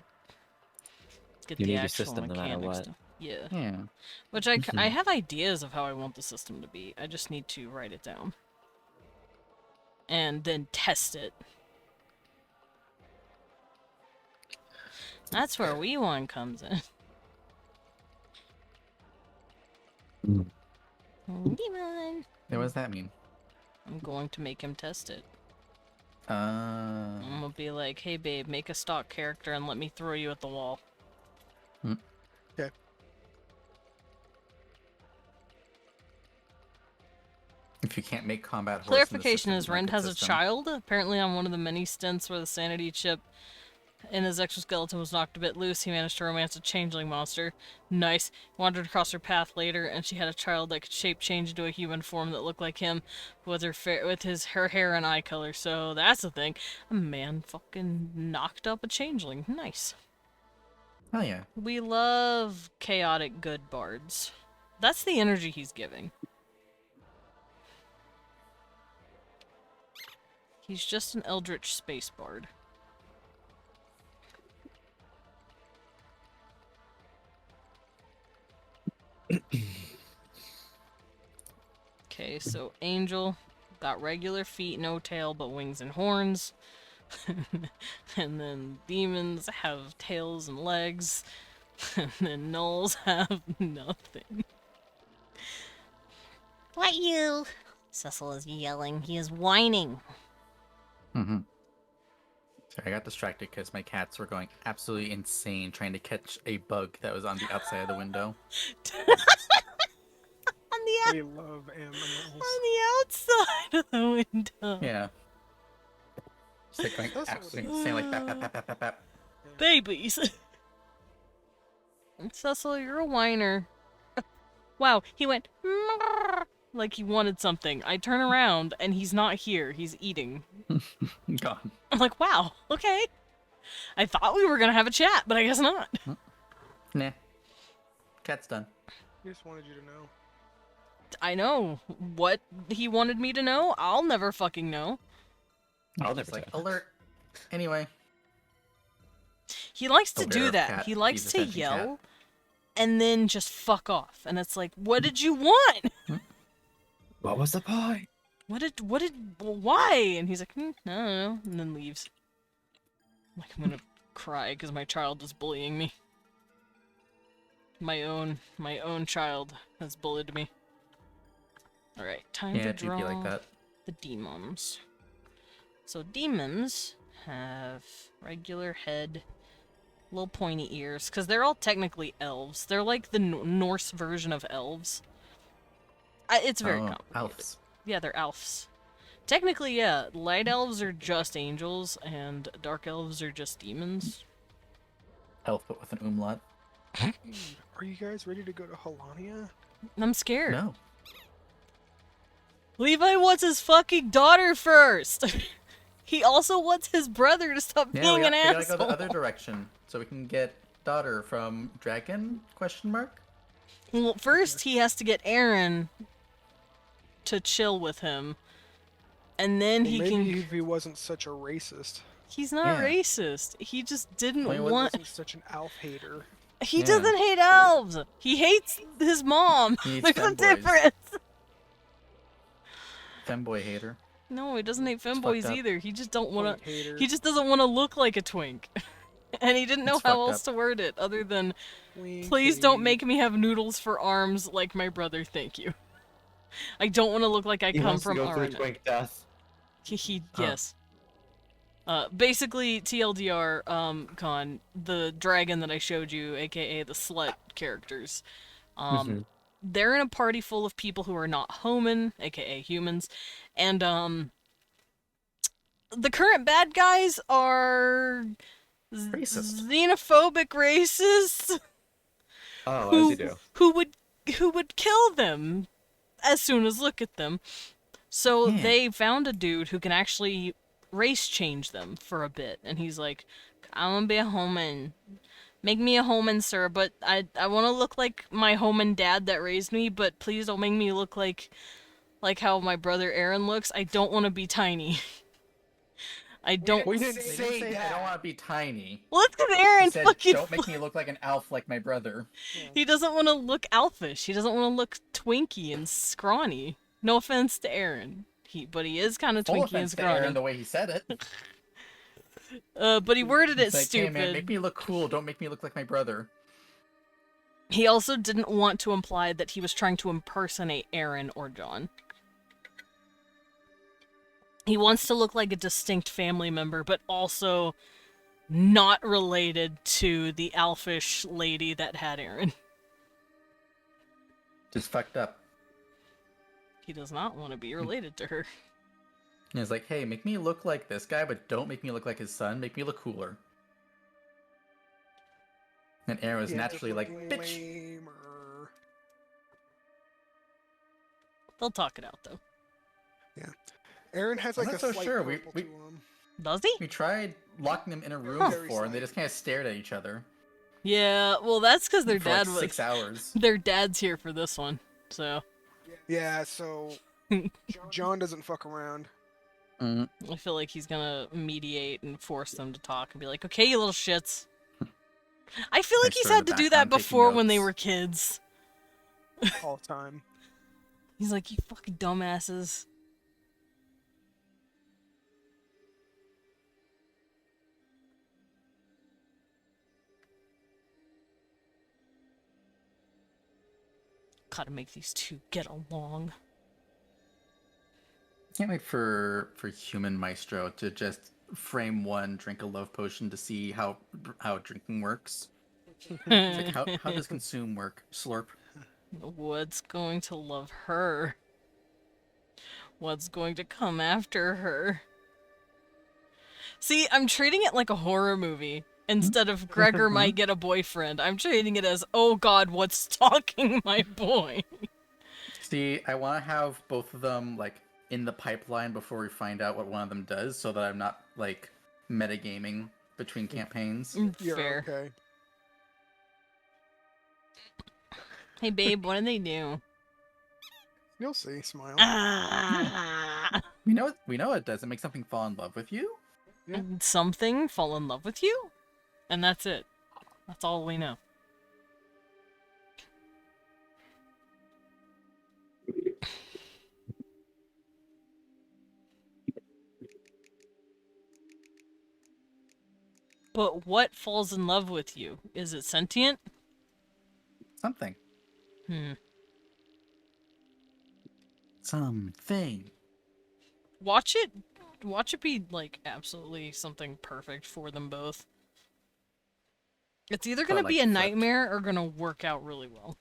get You the need a actual system no matter mechanics what. done. Yeah. Yeah. Which I have ideas of how I want the system to be. I just need to write it down. and then test it. That's where Wee1 comes in. Wee1. Yeah, what does that mean? I'm going to make him test it. Uh, I'm gonna be like, hey babe, make a stock character and let me throw you at the wall. Okay. if you can't make combat horse Clarification in the is system, Rend market has a system. child, apparently on one of the many stints where the sanity chip in his exoskeleton was knocked a bit loose. He managed to romance a changeling monster. Nice. Wandered across her path later, and she had a child that could shape change into a human form that looked like him, with her hair and eye color. So that's the thing. A man fucking knocked up a changeling. Nice. Oh yeah. We love chaotic good bards. That's the energy he's giving. He's just an eldritch space bard. Okay, so Angel got regular feet, no tail, but wings and horns. And then demons have tails and legs. And then gnolls have nothing. What you? Cecil is yelling. He is whining. Mm-hmm. Sorry, I got distracted because my cats were going absolutely insane trying to catch a bug that was on the outside of the window. We love animals. On the outside of the window. Yeah. Just like going That's what absolutely insane, like bap, bap, bap, bap, bap, bap. Babies. Cecil, you're a whiner. Wow, he went like he wanted something. I turn around and he's not here. He's eating. Gone. I'm like, wow, okay. I thought we were gonna have a chat, but I guess not. Nah. Cat's done. He just wanted you to know. I know what he wanted me to know. I'll never fucking know. I'll Just never like, tell. alert. Anyway. He likes to Aware do of that. cat. He likes He's to attention cat. yell and then just fuck off. And it's like, what did you want? What was the point? Why? And he's like, I don't know, and then leaves. Like, I'm gonna cry because my child is bullying me. My own child has bullied me. Alright, time Yeah, to it do draw be like that. the demons. So demons have regular head, little pointy ears, because they're all technically elves. They're like the Norse version of elves. It's very complicated. Elves. Yeah, they're elves. Technically, yeah, light elves are just angels, and dark elves are just demons. Elf, but with an umlaut. Are you guys ready to go to Holania? I'm scared. No. Levi wants his fucking daughter first! He also wants his brother to stop Yeah, being we an gotta asshole. go the other direction so we can get daughter from dragon? Question mark. Well, first he has to get Aaron to chill with him, and then Well, he maybe can. if he wasn't such a racist. He's not Yeah. racist. He just didn't Wait, what want. Wasn't such an elf hater. He Yeah. doesn't hate elves. He hates his mom. He There's hates a femboys. difference. Femboy hater. No, he doesn't hate fucked femboys up. either. He just don't want Twink to. hater. He just doesn't want to look like a twink. And he didn't know It's how fucked else up. to word it other than, Twink please don't hate. make me have noodles for arms like my brother, thank you. I don't want to look like I He come wants from to go through Arn. twink death. Yes. Basically, TLDR, Con, the dragon that I showed you, aka the slut characters, they're in a party full of people who are not homin, aka humans, and, the current bad guys are Racist. xenophobic racists Oh, as who you do. who would kill them as soon as look at them. So Yeah. they found a dude who can actually race change them for a bit, and he's like, "I'm gonna be a homan. Make me a homan, sir, but I want to look like my homan dad that raised me, but please don't make me look like how my brother Aaron looks. I don't want to be tiny. I don't." We didn't They say didn't say I that. don't want to be tiny. Well, it's because He Aaron said, fucking. don't make me look like an elf like my brother. He doesn't want to look elfish. He doesn't want to look twinky and scrawny. No offense to Aaron. But he is kind of Full twinky and offense to Aaron scrawny. the way he said it. But he worded it It's like, hey man, stupid. make me look cool. Don't make me look like my brother. He also didn't want to imply that he was trying to impersonate Aaron or John. He wants to look like a distinct family member, but also not related to the elfish lady that had Aaron. Just fucked up. He does not want to be related to her. And it's like, hey, make me look like this guy, but don't make me look like his son. Make me look cooler. And Aaron was Yeah, naturally just like, looking bitch. lamer. They'll talk it out, though. Aaron has I'm like not a so slight sure. purple We to him. Does he? we tried locking them in a room Very before, and they slight. just kind of stared at each other Yeah, well, that's because their for like dad was. 6 hours. Their dad's here for this one, so Yeah, so John doesn't fuck around. Mm. I feel like he's gonna mediate and force them to talk and be like, "Okay, you little shits." I feel like I he's stood in had the to do that background taking before when they notes. were kids. All the time. He's like, "You fucking dumbasses." Gotta make these two get along. Can't wait for human Maestro to just frame one, drink a love potion to see how drinking works. It's like, how does consume work? Slurp. What's going to love her? What's going to come after her? See, I'm treating it like a horror movie. Instead of Gregor might get a boyfriend, I'm treating it as, oh god, what's stalking my boy? See, I want to have both of them like in the pipeline before we find out what one of them does, so that I'm not like metagaming between campaigns. You're Fair. okay. Hey babe, what do they do? You'll see. Smile. Ah, We know it does. It makes something fall in love with you. something fall in love with you? And that's it. That's all we know. But what falls in love with you? Is it sentient? Something. Hmm. Something. Watch it be like absolutely something perfect for them both. It's either gonna But, be like, a flipped. nightmare or gonna work out really well.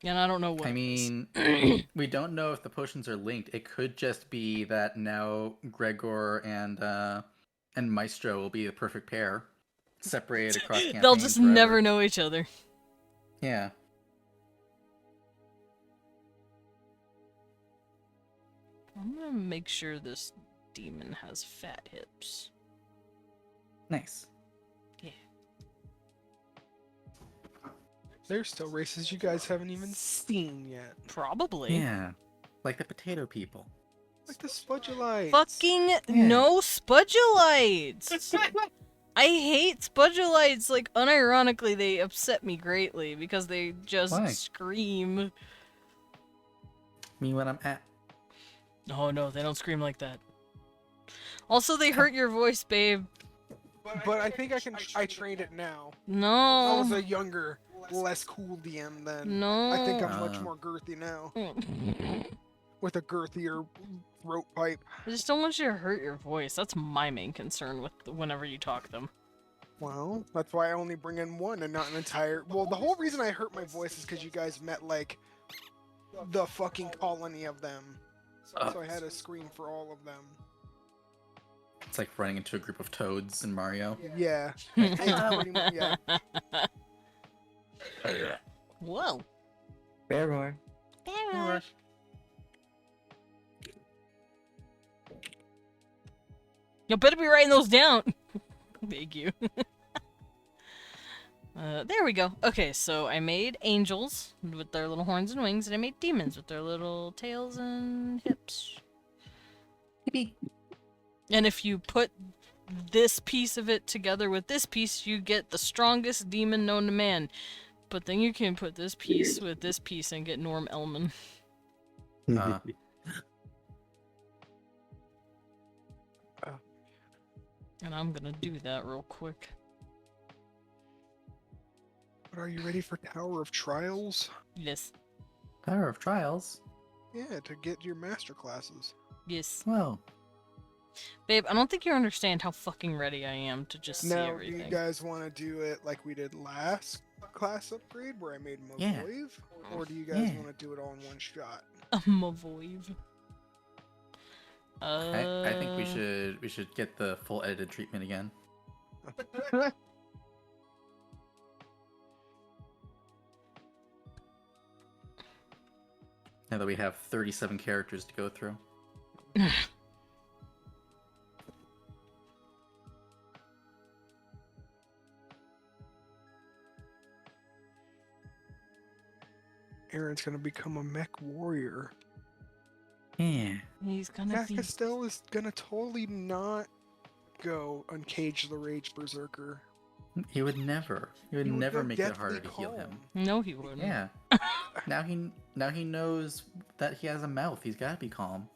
And I don't know what I it is. mean, we don't know if the potions are linked. It could just be that now Gregor and Maestro will be the perfect pair, separated across campaigns. They'll just forever. never know each other. Yeah. I'm gonna make sure this demon has fat hips. Nice. Yeah. There's still races you guys haven't even seen yet. Probably. Yeah. Like the potato people. Like the Spudgulites. Fucking no Spudgulites! I hate Spudgulites. Like, unironically, they upset me greatly because they just Why? scream. Me when I'm at. Oh no, they don't scream like that. Also, they hurt your voice, babe. But I think I trained it now. I No. was a younger, less cool DM then. No. I think I'm much Ah. more girthy now. I With a girthier throat pipe. just don't want you to hurt your voice. That's my main concern with whenever you talk them. Well, that's why I only bring in one and not an entire... Well, the whole reason I hurt my voice is because you guys met, like, the fucking colony of them. So I had to scream for all of them. It's like running into a group of toads in Mario. Yeah. It's pretty much, yeah. Whoa. Bear roar. You better be writing those down. Thank you. There we go. Okay, so I made angels with their little horns and wings, and I made demons with their little tails and hips. And if you put this piece of it together with this piece, you get the strongest demon known to man. But then you can put this piece with this piece and get Norm Elman. Uh, And I'm gonna do that real quick. But are you ready for Tower of Trials? Yes. Power of Trials. Yeah, to get your master classes. Yes. Well, Babe, I don't think you understand how fucking ready I am to just see Now, do everything. you guys want to do it like we did last class upgrade, where I made him a Yeah. Voive? Or do you guys Yeah. want to do it all in one shot? I'm a voive. I think we should get the full edited treatment again. Now that we have 37 characters to go through. Aaron's gonna become a mech warrior. Yeah. He's gonna Cat be. Castell is gonna totally not go uncage the Rage Berserker. He would never. He would He would never go make it deathly harder to heal him. No, he wouldn't. Yeah. Now he knows that he has a mouth. He's gotta be calm.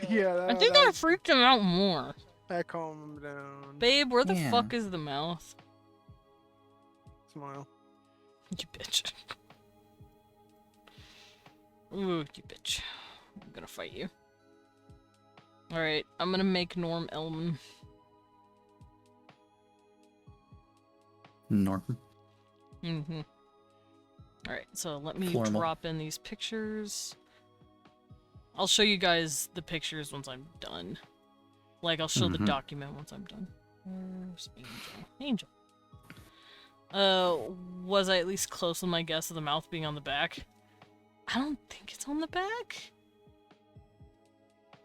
Yeah, I think that freaked him out more. that calmed him down. Babe, where the Yeah. fuck is the mouth? Smile. You bitch. Ooh, you bitch. I'm gonna fight you. Alright, I'm gonna make Norm Elman. Norm. Mm-hmm. Alright, so let me Formal. drop in these pictures. I'll show you guys the pictures once I'm done. Like, I'll show the Mhm. document once I'm done. Where's Angel? Was I at least close on my guess of the mouth being on the back? I don't think it's on the back.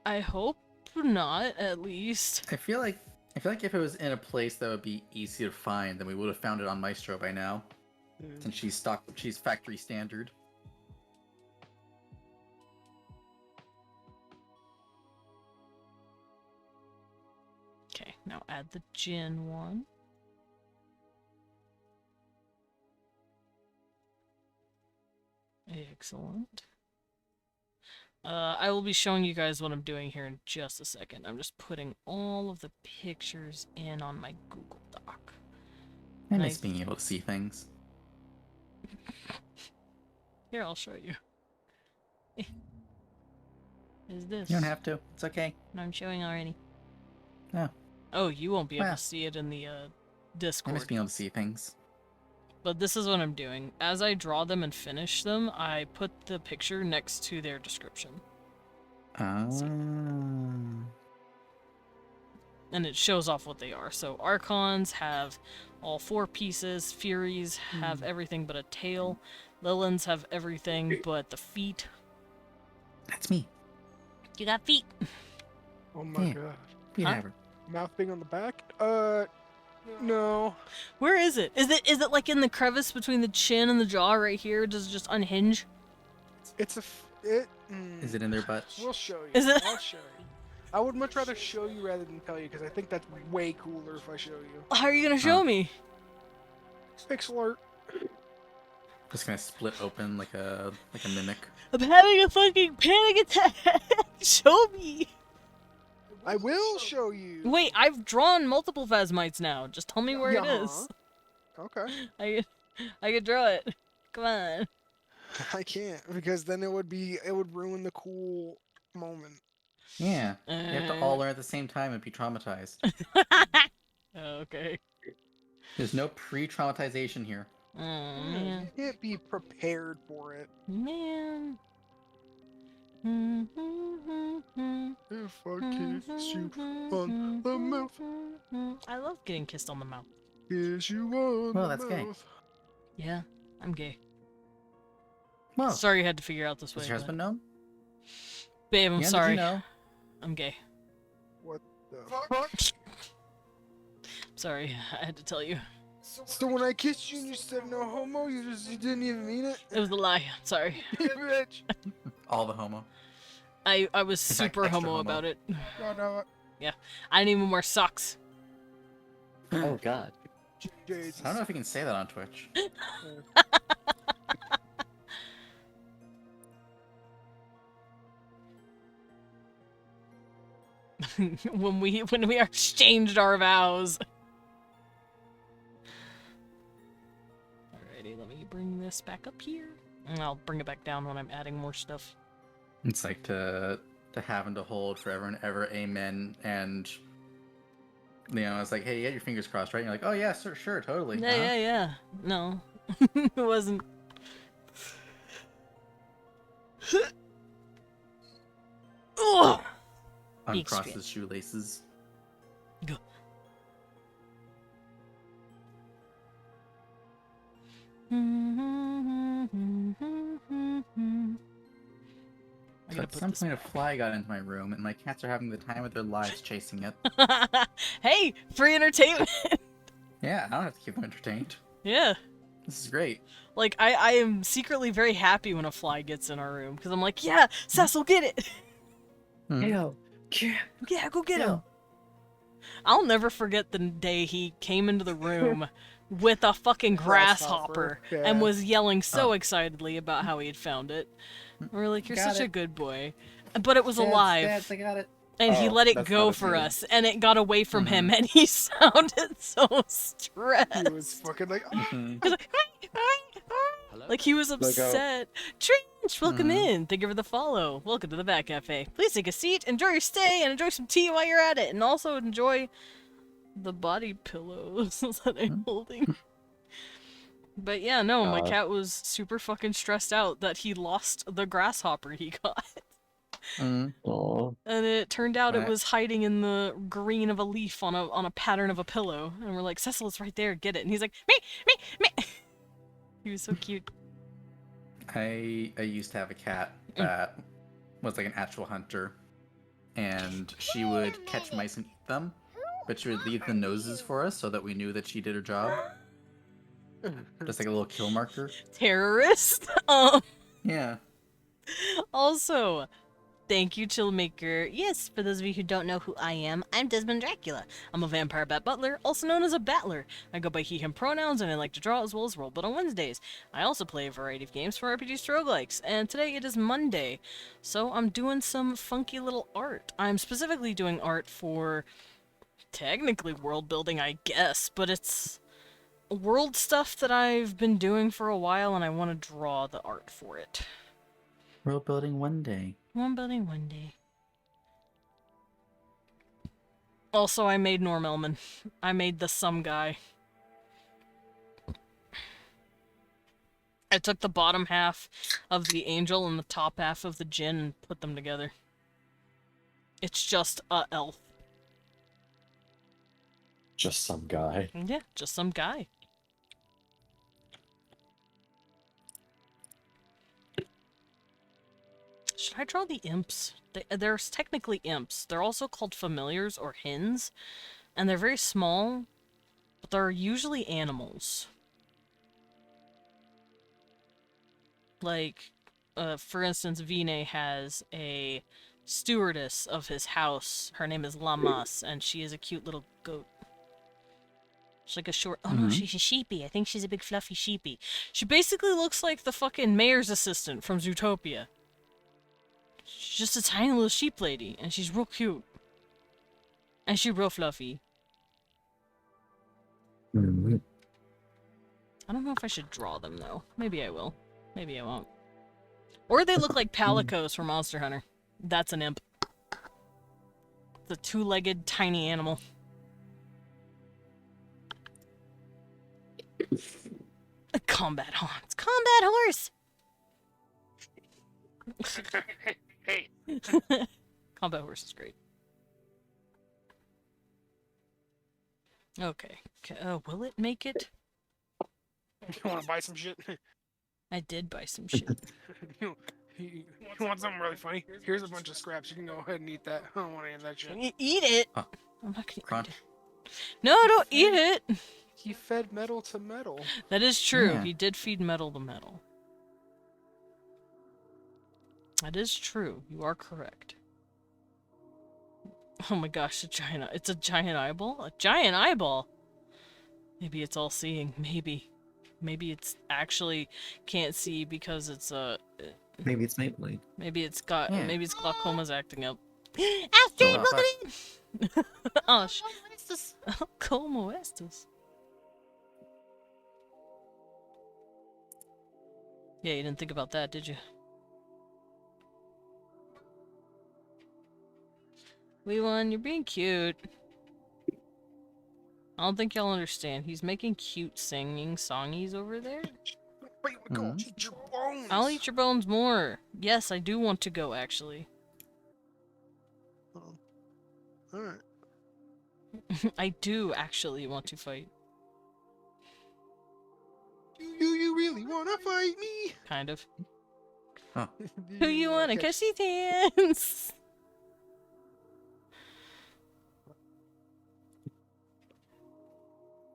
I hope not, at least. I feel like if it was in a place that would be easy to find, then we would have found it on Maestro by now. Since she's factory standard. Okay, now add the gin one. Excellent. I will be showing you guys what I'm doing here in just a second. I'm just putting all of the pictures in on my Google Doc. I Nice. miss being able to see things. Here, I'll show you. Is this? You don't have to. It's okay. No, I'm showing already. No. Oh, you won't be able Well. to see it in the I Discord. miss being able to see things. But this is what I'm doing. As I draw them and finish them, I put the picture next to their description. Ah. And it shows off what they are. So Archons have all 4 pieces, Furies have everything but a tail, Lilins have everything but the feet. That's me. You got feet. Oh my Yeah. god. Be Huh? never. Mouth being on the back? No. Where is it? Is it like in the crevice between the chin and the jaw right here? Does it just unhinge? It's Is it in their butt? We'll show you. Is it? I'll show you. I would much rather show you rather than tell you, because I think that's way cooler if I show you. How are you gonna show me? Pixel art. Just gonna split open like a mimic. I'm having a fucking panic attack. Show me. I will show you. Wait, I've drawn multiple Phasmites now. Just tell me where it is. Okay. I can draw it. Come on. I can't, because then it would ruin the cool moment. Yeah. You have to all learn at the same time and be traumatized. Okay. There's no pre-traumatization here. Oh man. You can't be prepared for it. Man. If I kiss you on the mouth, I love getting kissed on the mouth. kiss you on Well, the that's gay. mouth. Yeah, I'm gay. Well, Sorry you had to figure out this way. does your but- husband know? Babe, I'm Yeah, did sorry. you know? I'm gay. What the fuck? Sorry, I had to tell you. So when I kissed you and you said no homo, you didn't even mean it? It was a lie. Sorry. Bitch. All the homo. I was In fact, super extra homo homo. about it. God, no. I didn't even wear socks. Oh god. Jesus. I don't know if you can say that on Twitch. when we exchanged our vows. Alrighty, let me bring this back up here. And I'll bring it back down when I'm adding more stuff. It's like to have and to hold forever and ever, amen. And it's like, hey, you got your fingers crossed, right? And you're like, oh yeah, sure, totally. Yeah. No, it wasn't. Ugh! Uncross his shoelaces. Go. So at some point, a fly got into my room, and my cats are having the time of their lives chasing it. Hey, free entertainment. Yeah, I don't have to keep them entertained. Yeah. This is great. Like, I am secretly very happy when a fly gets in our room, because I'm like, yeah, Cecil, get it! Yo, Yeah, go get him! I'll never forget the day he came into the room with a fucking grasshopper Yeah. and was yelling so excitedly about how he had found it. We're like, you're Got such a it. good boy. But it was alive. Dads, I got it. And he Oh, let it that's go not a for feeling. us, and it got away from him, and he sounded so stressed. He was fucking like, He was like, like he was upset. Trench, welcome in. Thank you for the follow. Welcome to the Bat Cafe. Please take a seat, enjoy your stay, and enjoy some tea while you're at it. And also enjoy the body pillows that I'm holding. But yeah, no, my cat was super fucking stressed out that he lost the grasshopper he got. Oh, And it turned out it Right. was hiding in the green of a leaf on a pattern of a pillow. And we're like, Cecil, it's right there, get it. And he's like, me. He was so cute. I used to have a cat that was like an actual hunter, and she would catch mice and eat them, but she would leave the noses for us so that we knew that she did her job. Just like a little kill marker. Terrorist? Yeah. Also, thank you, Chillmaker. Yes, for those of you who don't know who I am, I'm Desmond Dracula. I'm a vampire bat butler, also known as a battler. I go by he, him pronouns, and I like to draw as well as roll, but on Wednesdays. I also play a variety of games for RPGs roguelikes, and today it is Monday, so I'm doing some funky little art. I'm specifically doing art for, technically world building, I guess, but it's world stuff that I've been doing for a while, and I want to draw the art for it. World building one day. One building one day. Also, I made Norm Elman. I made the some guy. I took the bottom half of the angel and the top half of the djinn and put them together. It's just a elf. just some guy. Yeah, just some guy. Should I draw the imps? There's technically imps. They're also called familiars or hins, and they're very small, but they're usually animals. Like, for instance, Vine has a stewardess of his house. Her name is Lamas, and she is a cute little goat. She's like a short... Oh no, she's a sheepy. I think she's a big fluffy sheepy. She basically looks like the fucking mayor's assistant from Zootopia. She's just a tiny little sheep lady, and she's real cute. And she's real fluffy. Mhm. I don't know if I should draw them, though. Maybe I will. Maybe I won't. Or they look like palicos from Monster Hunter. That's an imp. It's a two-legged tiny animal. A combat horse. Combat horse! hey, Combat horse is great. Okay. Will it make it? you want to buy some shit? I did buy some shit. you, you want something really funny? Here's a bunch of scraps. You can go ahead and eat that. I don't want any of that shit. Eat it! Oh. I'm not gonna Crunch. eat it. No, don't eat it! He fed metal to metal. That is true. Yeah. He did feed metal to metal. That is true. You are correct. Oh my gosh, it's a giant eyeball? A giant eyeball! Maybe it's all-seeing. Maybe. Maybe it's actually can't see because it's Maybe it's Nightblade. maybe it's got Yeah. maybe it's glaucoma's acting up. Astrid, Oh, look fuck. at it! Oh, What is this? como estos? Yeah, you didn't think about that, did you? Wee One, you're being cute. I don't think y'all understand. He's making cute singing songies over there. Wait, go Mhm. eat your bones. I'll eat your bones more. Yes, I do want to go, actually. Oh. All right. I do actually want to fight. Do you really want to fight me? Kind of. Oh. Who you want to catch these hands?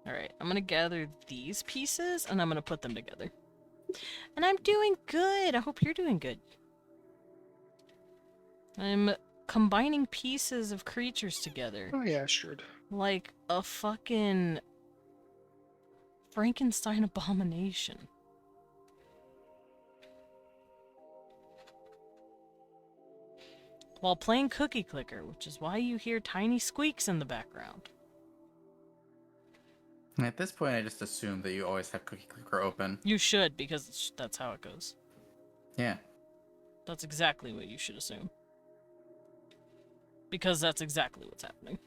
Alright, I'm gonna gather these pieces and I'm gonna put them together. And I'm doing good! I hope you're doing good. I'm combining pieces of creatures together. Oh yeah, sure. Like a fucking Frankenstein abomination. While playing Cookie Clicker, which is why you hear tiny squeaks in the background. At this point, I just assume that you always have Cookie Clicker open. You should, because that's how it goes. Yeah. That's exactly what you should assume. Because that's exactly what's happening.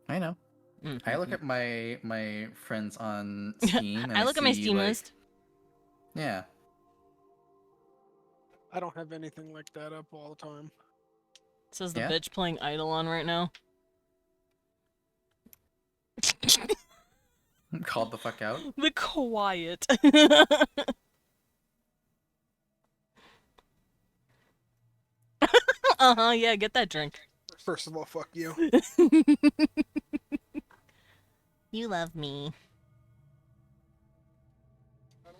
I know. Mhm. I look at my friends on Steam, and I look at my see, Steam like- list. Yeah. I don't have anything like that up all the time. Says the Yeah? bitch playing Eidolon right now. Called the fuck out. The quiet. Uh-huh, yeah, get that drink. First of all, fuck you. You love me.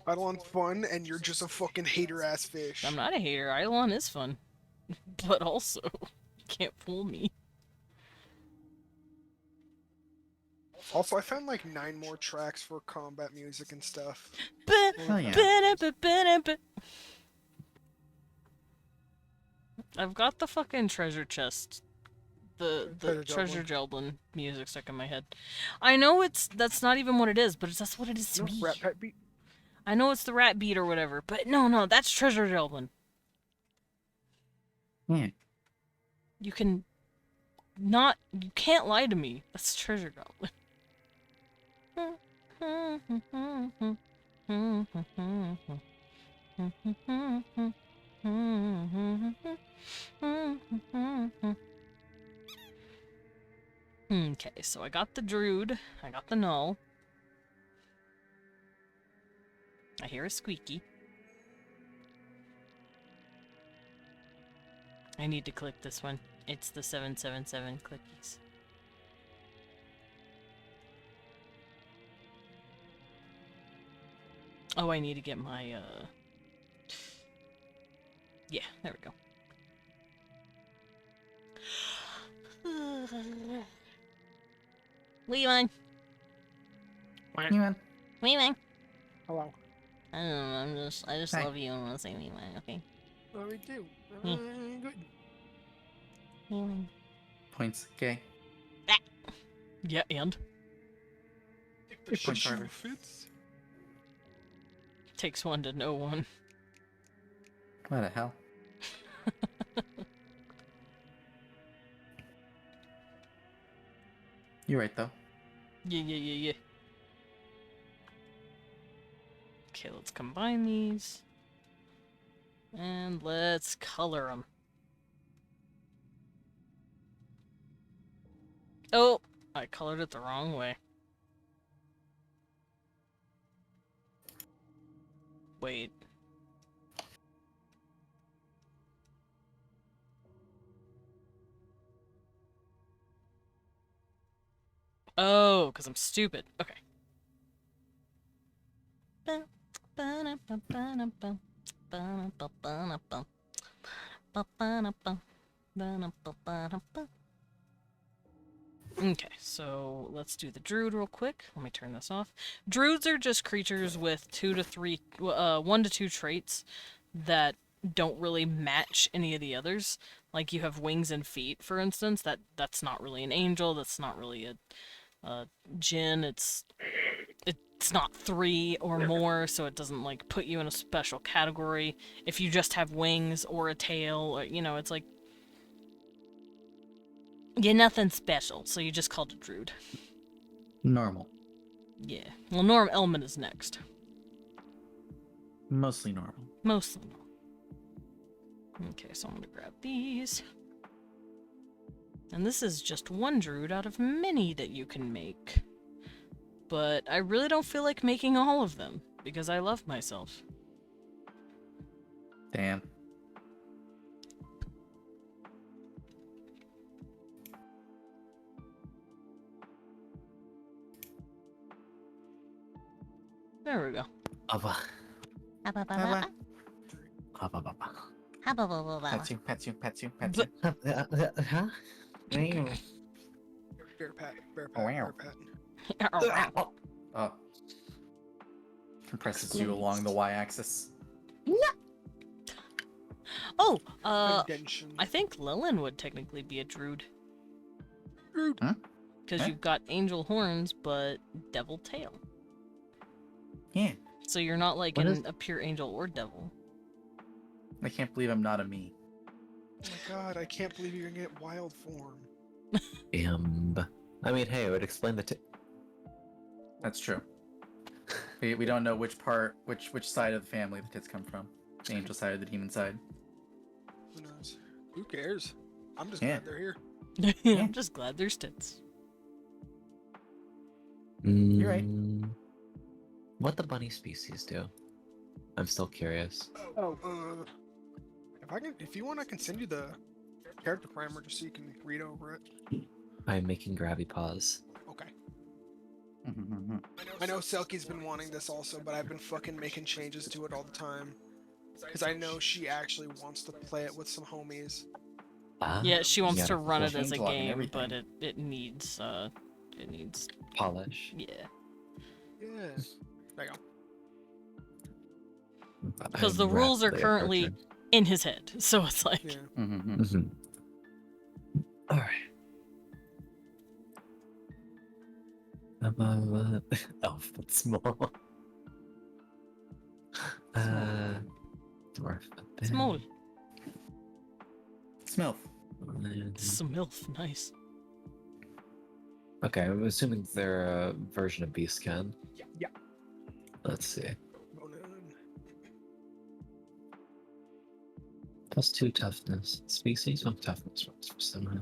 Eidolon's fun, and you're just a fucking hater-ass fish. I'm not a hater. Eidolon is fun. But also, you can't fool me. Also, I found like 9 more tracks for combat music and stuff. Hell yeah. I've got the fucking treasure chest. The Treasure treasure Joblin music stuck in my head. I know that's not even what it is, but that's what it is to No, me. Rat Pack beat. I know it's the rat beat or whatever, but no, that's treasure Joblin. Yeah. You can't lie to me. That's treasure Goblin. Okay, so I got the Druid, I got the Null. I hear a squeaky. I need to click this one. It's the 777 clickies. Oh, I need to get my, yeah, there we go. What do you want? You want? What do you want? Hello. I don't know, I just Hi. love you and want to say what you want, okay? What do we do? Hmm. Good. What do you want? Points. Okay. Yeah, and? If the Point shoe Carter. fits. Takes one to know one. What the hell? You're right, though. Yeah. Okay, let's combine these. And let's color them. Oh, I colored it the wrong way. Wait. Oh, because I'm stupid. Okay. Okay, so let's do the druid real quick. Let me turn this off. Druids are just creatures with 1 to 2 traits that don't really match any of the others. Like you have wings and feet, for instance. That's not really an angel. That's not really a djinn. It's not 3 or more, so it doesn't like put you in a special category. If you just have wings or a tail, or it's like you're nothing special. So you just called it druid. Normal. Yeah. Well, Norm Elman is next. Mostly normal. Mostly normal. Okay, so I'm gonna grab these. And this is just one druid out of many that you can make. But I really don't feel like making all of them, because I love myself. Damn. There we go. Ava. Habba-babba. Ava, Ava. Habba-babba. Pets you, pets you, pets you, pets you. Huh? Meow. Bear pat, bear pat, Wow. bear pat. Oh. Compresses you along the y-axis. Oh, Condension. I think Lilin would technically be a druid. Druid. Huh? Because Huh? you've got angel horns, but devil tail. Yeah. So you're not like What is- a pure angel or devil. I can't believe I'm not a me. Oh my god, I can't believe you're gonna get wild form. Imb. I mean, hey, it would explain the. That's true. We don't know which side of the family the tits come from. The angel side or the demon side. Who knows? Who cares? I'm just Yeah. glad they're here. I'm just glad there's tits. You're right. What the bunny species do? I'm still curious. Oh, if you want, I can send you the character primer just so you can read over it. I'm making grabby paws. Okay. Mhm. I know Selkie's been wanting this also, but I've been fucking making changes to it all the time. Because I know she actually wants to play it with some homies. Ah, Yeah, she wants you to gotta run it as a change log and game, everything. but it needs polish. yeah. Yeah. There you go. Because the I'm rules are rapidly currently approaching. in his head, so it's like Yeah. Mhm. Mhm. All right. Elf, but small. Dwarf. a bit. small. Smell. Smilf, nice. Okay, I'm assuming they're a version of Beastcan. Yeah. Let's see. Ronan. +2 toughness. Species with toughness ones for somehow.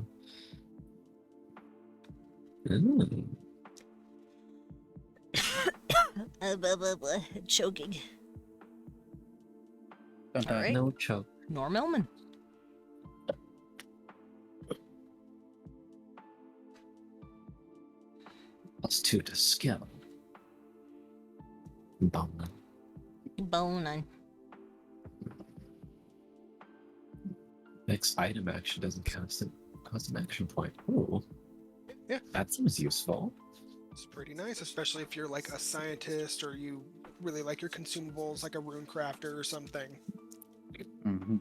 Ooh. Choking. Don't die. Alright. No choke. Norm Elman. +2 to skill. Bone. Bone. Next item action doesn't cost an action point. Ooh. Yeah. That seems useful. It's pretty nice, especially if you're like a scientist or you really like your consumables, like a rune crafter or something. Mhm.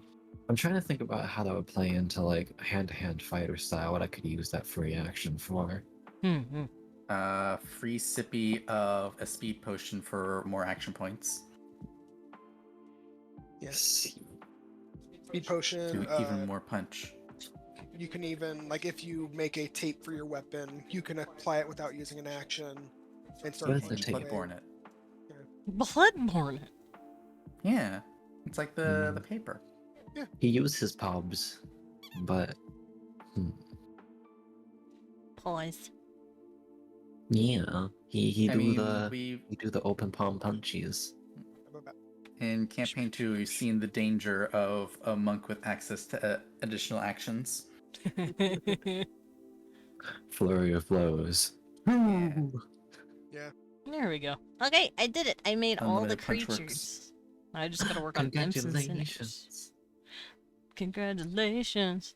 I'm trying to think about how that would play into like hand-to-hand fighter style, what I could use that free action for. Hmm. Free sippy of a speed potion for more action points. Yes. Speed potion. Do even more punch. You can even, like, if you make a tape for your weapon, you can apply it without using an action and start What is the punching tape? away. Bloodborne it. Bloodborne. Yeah. It's like the paper. He used his pubs, but Pause. yeah, he I do mean, the we he do the open palm punchies. in campaign 2 we've seen the danger of a monk with access to additional actions. Flurry of blows. Yeah. There we go. Okay, I did it. I made all the Unlimited punch works. creatures. I just gotta work on imps and sinners. Congratulations. Congratulations.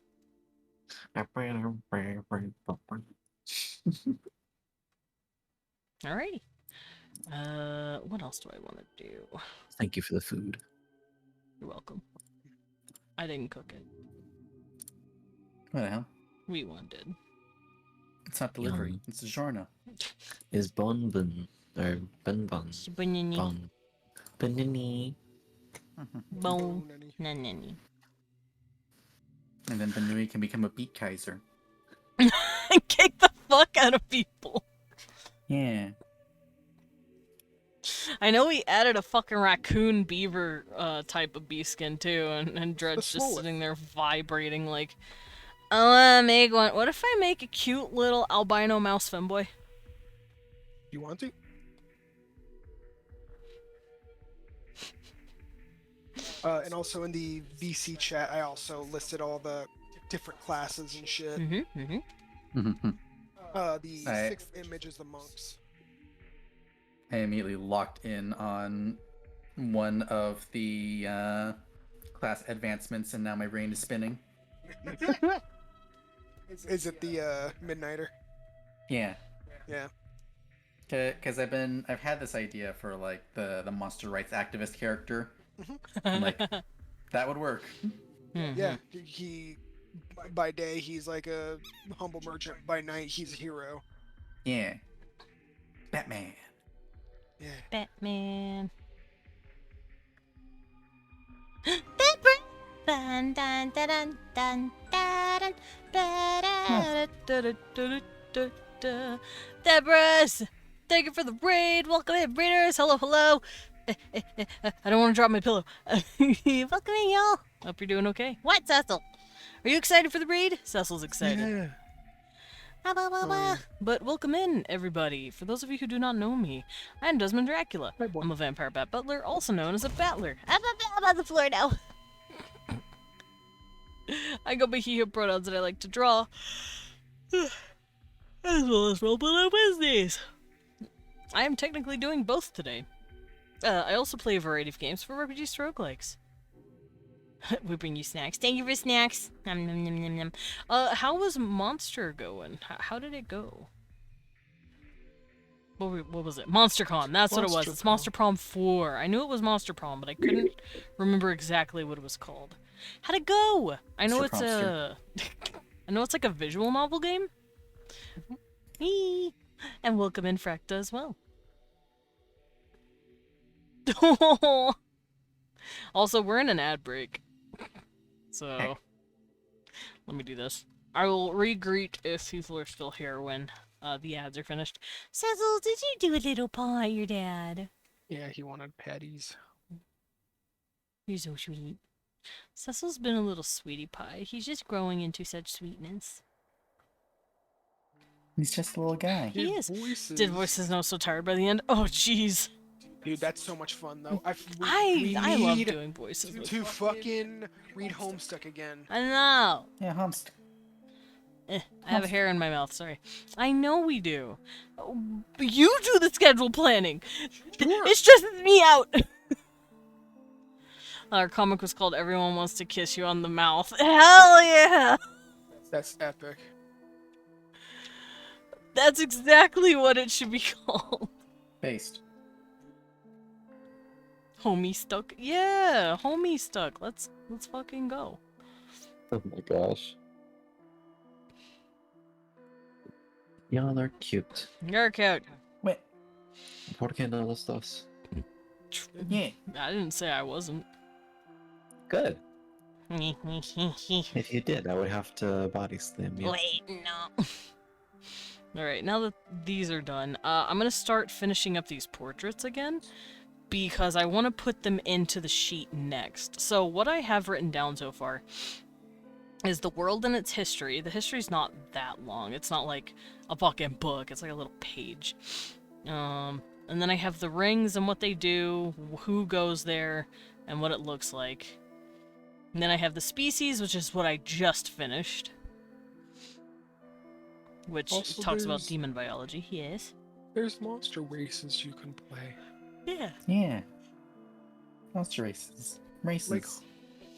Alrighty. What else do I want to do? Thank you for the food. You're welcome. I didn't cook it. What the hell? We one did. It's not delivery. Yum. It's DiGiorno. Is Bon Bon or Bun Bun Banani. Bon Banini? Bone. Bonani. Nanani. And then Benui can become a beat Kaiser. Kick the fuck out of people. Yeah. I know we added a fucking raccoon beaver type of bee skin too, and Dred's just Smollet. sitting there vibrating like, I wanna make one. What if I make a cute little albino mouse femboy? You want to? And also in the VC chat, I also listed all the different classes and shit. Mm-hmm, mm-hmm. The I- sixth image is the monks. I immediately locked in on one of the class advancements, and now my brain is spinning. Is it the Midnighter? Yeah. Yeah. Because I've had this idea for like the monster rights activist character. I'm like, that would work. Yeah. He, by day, he's like a humble merchant. By night, he's a hero. Yeah. Batman. Yeah. Batman. Dun dun dun dun dun dun dun. Deborah's! Thank you for the raid! Welcome in, raiders! Hello, hello! I don't want to drop my pillow. Welcome in, y'all. Hope you're doing okay. What, Cecil? Are you excited for the raid? Cecil's excited. Yeah. Ah, bah, bah, bah. But welcome in, everybody. For those of you who do not know me, I am Desmond Dracula. Hi, boy. I'm a vampire bat butler, also known as a battler. I'm on the floor now. I go by he, him pronouns that I like to draw, as well as roleplay on Wednesdays. I am technically doing both today. I also play a variety of games for RPGs roguelikes. We bring you snacks. Thank you for snacks. Nom, nom, nom, nom, nom. How was Monster going? How did it go? What was it? MonsterCon. That's what it was. It's MonsterCon. Monster Prom 4. I knew it was Monster Prom, but I couldn't remember exactly what it was called. How'd it go? I know it's Monster I know it's like a visual novel game. Eee. And welcome in Fracta as well. Also, we're in an ad break. So, Heck. let me do this. I will re-greet if people are still here when the ads are finished. Cecil, did you do a little paw at your dad? Yeah, he wanted patties. You're so sweet. Cecil's been a little sweetie pie. He's just growing into such sweetness. He's just a little guy. He is. Voices. Did voices know so tired by the end? Oh, jeez. Dude, that's so much fun though. I love need doing voices. to fucking read Homestuck again. I know. Yeah, Humst. I have a hair in my mouth. Sorry. I know we do. But you do the schedule planning. Sure. It stresses me out. Our comic was called "Everyone Wants to Kiss You on the Mouth." Hell yeah! That's epic. That's exactly what it should be called. Based. Homie stuck. Yeah, homie stuck. Let's fucking go. Oh my gosh. Y'all are cute. You're cute. Wait. ¿Por qué no los dos? Yeah. I didn't say I wasn't. Good. Wait, If you did, I would have to body slam you. no. Alright, now that these are done, I'm gonna start finishing up these portraits again, because I want to put them into the sheet next. So what I have written down so far is the world and its history. The history's not that long. It's not like a fucking book. It's like a little page. And then I have the rings and what they do, who goes there, and what it looks like. And then I have the species, which is what I just finished. Which Also, talks about there's- demon biology. Yes. There's monster races you can play. Yeah. Yeah. Monster races. Races.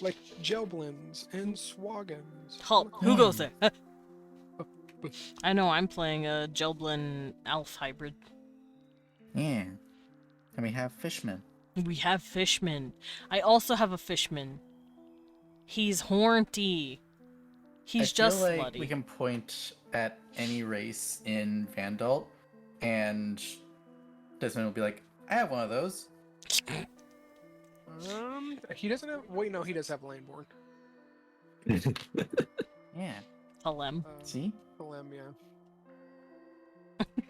Like Gelblins and Swoggins. Halt. Who goes there? Uh, I know, I'm playing a Gelblin Elf hybrid. Yeah. And we have fishmen. We have Fishman. I also have a Fishman. He's horny. He's feel just like slutty. we can point at any race in Vandalt, and Desmond will be like, "I have one of those." He doesn't have. Wait, no, he does have Laneborn. Yeah. A lem. See? Philem, yeah.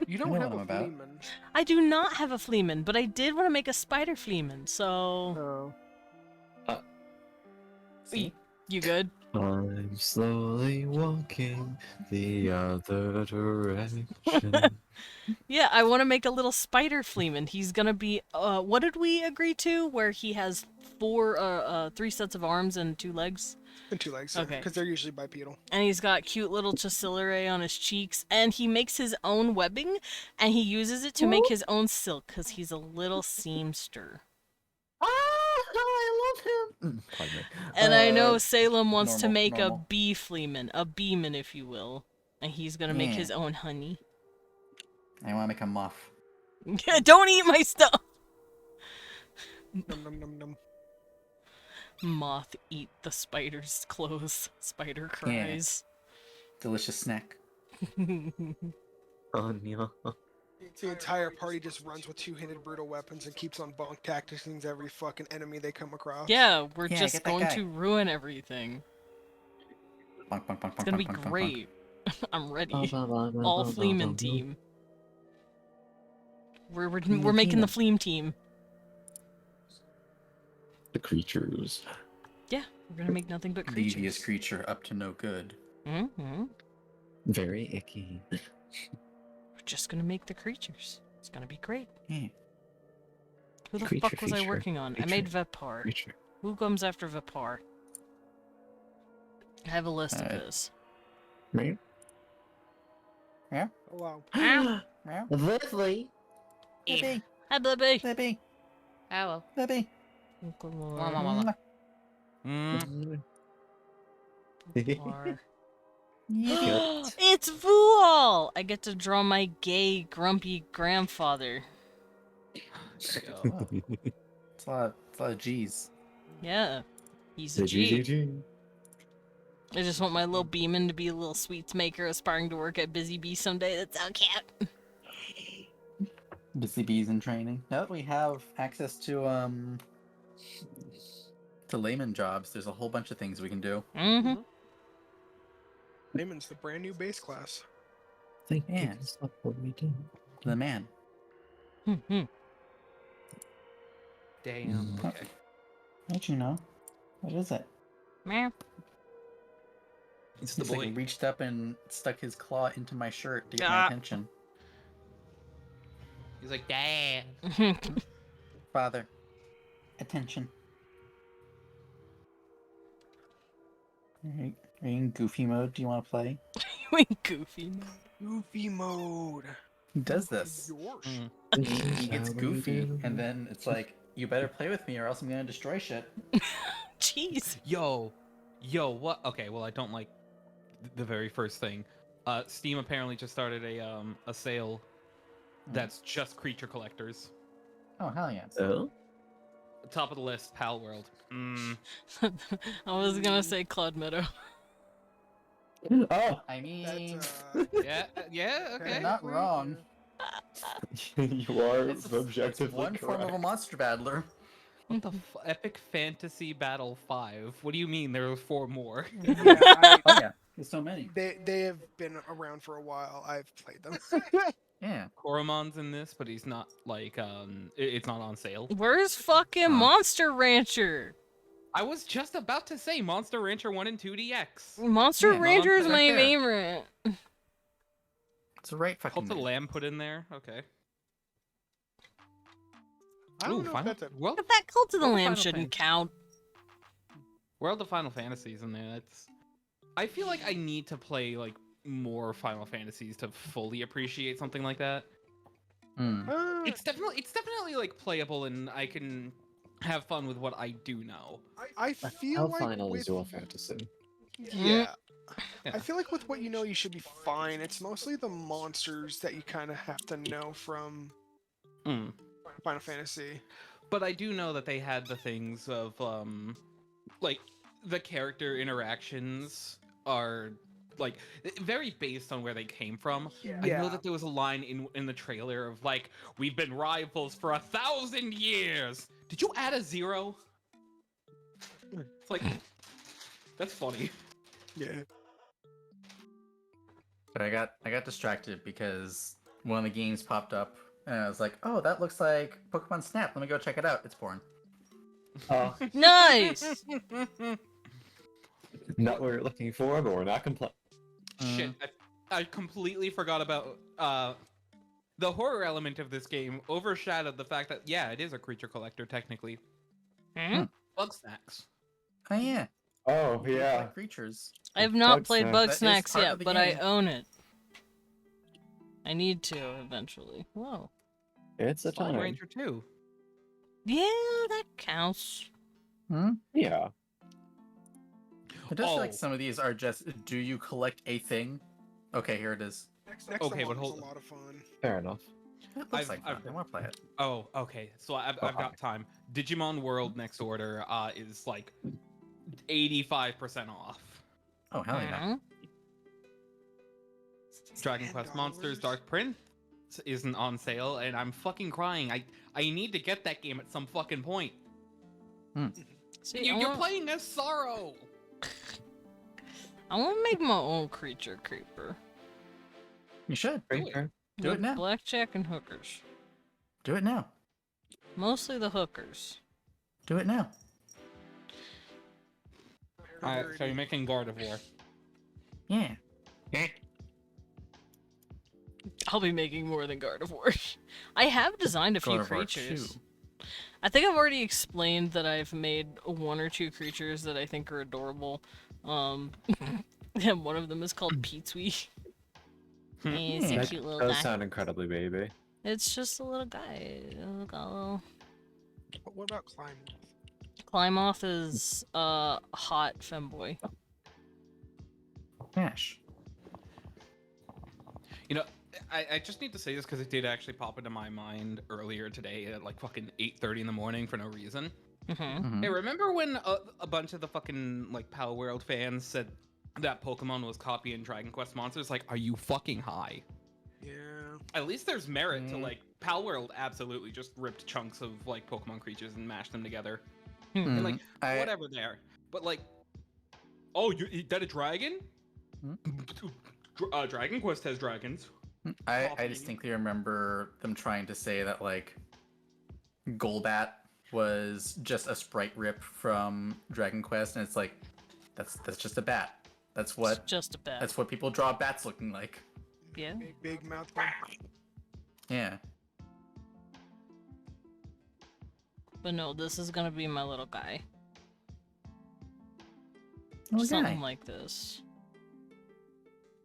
You I don't know have what a I'm about. Fleeman. I do not have a Fleeman, but I did want to make a Spider Fleeman, so... Oh. See? You good? I'm slowly walking the other direction. Yeah, I want to make a little Spider Fleeman. He's gonna be, what did we agree to? Where he has 3 sets of arms and 2 legs? And 2 legs, Okay. because they're usually bipedal. And he's got cute little chocillerae on his cheeks, and he makes his own webbing, and he uses it to make his own silk, because he's a little seamster. I love him. Pardon me. And I know Salem wants to normal, make normal. a bee Fleeman, a beeman, if you will. And he's gonna make Yeah. his own honey. I want to make a muff. Don't eat my stuff! Num num num num. Moth eat the spider's clothes. Spider cries. Delicious snack. Oh no. The entire party just runs with 2-handed brutal weapons and keeps on bonk tacticing every fucking enemy they come across. Yeah, we're Yeah, just get that going guy. to ruin everything. Bonk, bonk, bonk, It's gonna be great. I'm ready. All Fleeman team. We're making the Fleem team. The creatures. Yeah, we're gonna make nothing but creatures. Devious creature up to no good. Mm-hmm. Very icky. We're just gonna make the creatures. It's gonna be great. Yeah. Who the Creature fuck was I feature. working on? I Creature. made Vepar. Creature. Who comes after Vepar? I have a list of Uh, this. Right? Oh, wow. Meow. Lovely. Libby. Hi, Blibby. Libby. Hello. Libby. Mwah. Vepar. Yeah. It's Vual! I get to draw my gay, grumpy grandfather. It's a lot of G's. Yeah, he's a The G. GGG. I just want my little Beeman to be a little sweets maker aspiring to work at Busy Bee someday. That's so cute. Busy bees in training. Now that we have access to layman jobs, there's a whole bunch of things we can do. Mm-hmm. Layman's the brand new base class. Thank Yeah. you. That's not what we do. The man. Mm-hmm. Damn. Okay. How'd you know? What is it? Meow. It's the He's like boy. reached up and stuck his claw into my shirt to get my Ah. attention. He's like, Dad. Father, attention. Are you in goofy mode? Do you want to play? You ain't goofy. Goofy mode. He does this. Yours. He gets goofy, and then it's like, you better play with me or else I'm gonna destroy shit. Jeez. Yo, what? Okay, well, I don't like the very first thing. Steam apparently just started a sale that's just creature collectors. Oh, hell yeah. Oh? Top of the list, Pal World. I was gonna say Cloud Meadow. Oh! I mean, That's, Yeah, okay. you're not wrong. You are It's objectively one form of a monster battler. What the Epic Fantasy Battle 5? What do you mean there are 4 more? yeah, Oh yeah, there's so many. they have been around for a while. I've played them. Yeah. Koromon's in this, but he's not like it's not on sale. Where's fucking Monster Rancher? I was just about to say Monster Rancher 1 and 2 DX. Monster Yeah, not on Rancher is sale. my Right there. favorite. It's the right fucking Cult of the name. Lamb put in there. Okay. I don't Ooh, know Final, if that's a. World, But that Cult of the Well, Lamb Final shouldn't Fantasy. count. World of Final Fantasies in there. That's. I feel like I need to play like more Final Fantasies to fully appreciate something like that. Hmm. It's definitely like playable, and I can have fun with what I do know. I feel How like final with, is your fantasy? Yeah. Yeah. I feel like with what you know, you should be fine. It's mostly the monsters that you kind of have to know from Mm. Final Fantasy. But I do know that they had the things of like the character interactions are like very based on where they came from. Yeah. I know that there was a line in the trailer of like, "We've been rivals for 1,000 years." Did you add a 0? It's like, that's funny. Yeah. But I got distracted because one of the games popped up, and I was like, "Oh, that looks like Pokemon Snap. Let me go check it out. It's porn." Oh, Nice! not what we're looking for, but we're not complaining. Shit, I completely forgot about the horror element of this game overshadowed the fact that yeah, it is a creature collector technically. Hmm? Bug snacks. Oh yeah, Oh you can yeah, collect creatures. I have not Bug played Snacks. Bug That is Snacks part of yet, the but I game. own it. I need to eventually. Whoa. it's a Slime time. Ranger 2. Yeah, that counts. Hmm? Yeah. It does feel like Oh. some of these are just, do you collect a thing? Okay, here it is. Next Okay, one but was hold- a lot of fun. Fair enough. It looks like I've- fun. I want to play it. Oh, okay. So I've got time. Digimon World Next Order is like 85% off. Oh hell yeah! Mhm. Dragon Quest Monsters $10? Dark Prince isn't on sale, and I'm fucking crying. I need to get that game at some fucking point. See, You're playing as Sorrow. I want to make my own creature creeper. You should Creeper. Do it With now. Blackjack and hookers. do it now. Mostly the hookers. Do it now. Alright, so you're making Gardevoir. Yeah. I'll be making more than Gardevoir. I have designed a few Gardevoir creatures. 2. I think I've already explained that I've made 1 or 2 creatures that I think are adorable. And one of them is called Peetswee. He's a That cute little does guy. sound incredibly baby. It's just a little guy. Got a little... But what about Climb? Clymoth is hot femboy. Ash. You know, I just need to say this because it did actually pop into my mind earlier today at like fucking 8:30 in the morning for no reason. Mm-hmm. Mhm. Hey, remember when a bunch of the fucking like Pal World fans said that Pokemon was copying Dragon Quest monsters? Like, are you fucking high? Yeah. At least there's merit to like Pal World absolutely just ripped chunks of like Pokemon creatures and mashed them together. And, like I- whatever there. But like, oh, you that a dragon? Dragon Quest has dragons. I Coffee. distinctly remember them trying to say that like Golbat was just a sprite rip from Dragon Quest, and it's like that's just a bat. That's It's what just a bat. that's what people draw bats looking like. Yeah. Big mouth one. Yeah. But no, this is gonna be my little guy. Little Something guy. like this.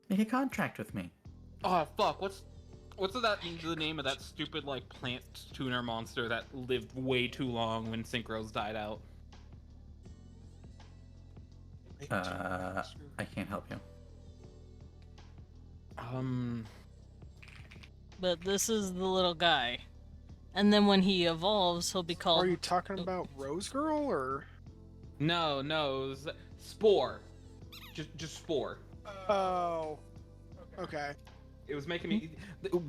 Make a contract with me. Oh fuck! What's the name of that stupid like plant tuner monster that lived way too long when Synchros died out? I can't help you. But this is the little guy. And then when he evolves, he'll be called... Are you talking about Rose Girl or? No, it was Spore. Just Spore. Oh. Okay. It was making me.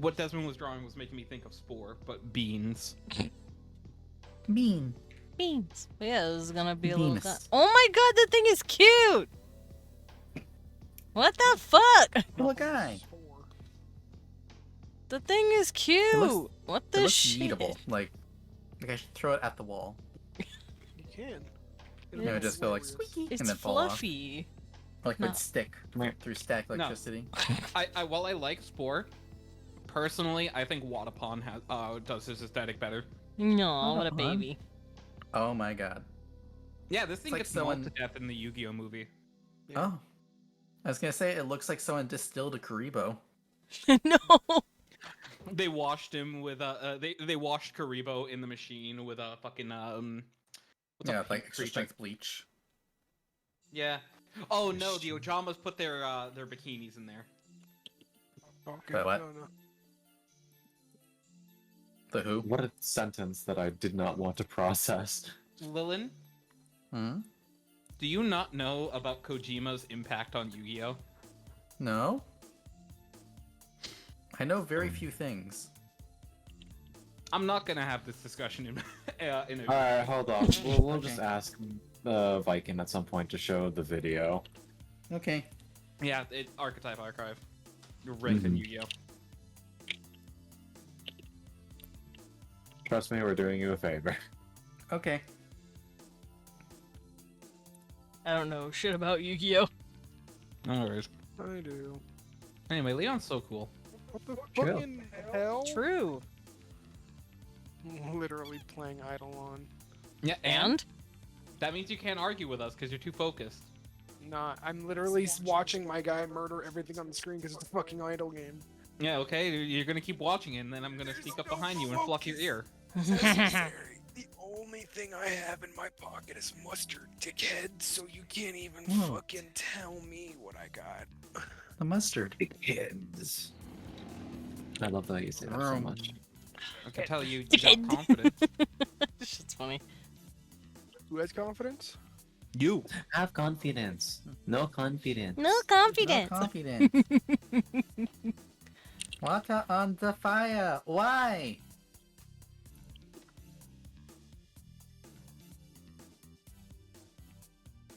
What Desmond was drawing was making me think of Spore, but beans. Mean. Beans. But yeah, this is gonna be a little guy. Venus. Oh my god, the thing is cute! What the fuck? Little guy. The thing is cute! looks- What It the looks shit? eatable. Like I should throw it at the wall. You can. It would just go like hilarious. squeaky It's and then fall off. fluffy. Like No. would stick through static No. electricity. While I like Spore, personally, I think Wadapon has does his aesthetic better. No, what a Wadapon. baby. Oh my god. Yeah, this thing like gets someone- mauled to death in the Yu-Gi-Oh movie. Yeah. Oh. I was gonna say it looks like someone distilled a Karibo. No! They washed him with they washed Karibo in the machine with a fucking what's Yeah, a like pink extra creature? strength bleach. Yeah. Oh no, the Ojamas put their bikinis in there. Okay. Wait, what? No. The who? What a sentence that I did not want to process. Lilin? Hmm? Do you not know about Kojima's impact on Yu-Gi-Oh? No? I know very few things. I'm not gonna have this discussion in in a. Alright, hold on. We'll just ask Viking at some point to show the video. Okay. Yeah, Archetype Archive. Ranked in Yu-Gi-Oh. Trust me, we're doing you a favor. Okay. I don't know shit about Yu-Gi-Oh. No worries. I do. Anyway, Leon's so cool. What the True. fucking hell? True. Literally playing Eidolon. Yeah, And? that means you can't argue with us because you're too focused. Nah, I'm literally watching my guy murder everything on the screen because it's a fucking idle game. Yeah, okay, you're gonna keep watching it, and then I'm gonna sneak up behind you and fluff your ear. The only thing I have in my pocket is mustard, dickhead, so you can't even Whoa. fucking tell me what I got. The mustard. Kids. I love that you say that so much. I can tell you Dickhead. got confidence. Shit's funny. Who has confidence? You. Have confidence. No confidence. No confidence. No confidence. Water on the fire. Why?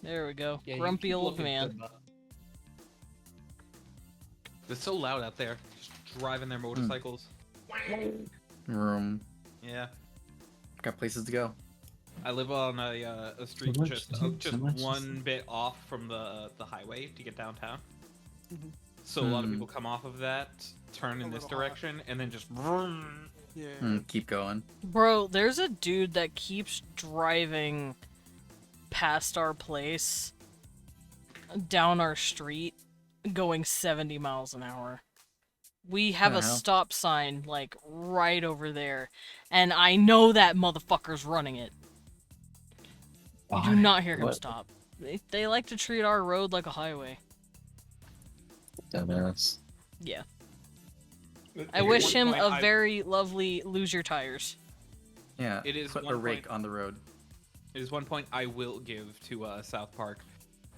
There we go. Yeah, you Grumpy keep old looking man. good, bud. It's so loud out there. Just driving their motorcycles. Room. Yeah. Got places to go. I live on a street So much, just so just much. one bit off from the highway to get downtown. Mhm. So a lot of Hmm. people come off of that, turn in A this little hot. direction, and then just vroom. Yeah. Keep going. Bro, there's a dude that keeps driving past our place down our street going 70 miles an hour. We have a The hell? stop sign like right over there, and I know that motherfucker's running it. You do Why? not hear him What? stop. They like to treat our road like a highway. Dumbass. Yeah. At I one wish him point, a I- very lovely lose your tires. Yeah. It is Put one a rake point- on the road. It is one point I will give to South Park.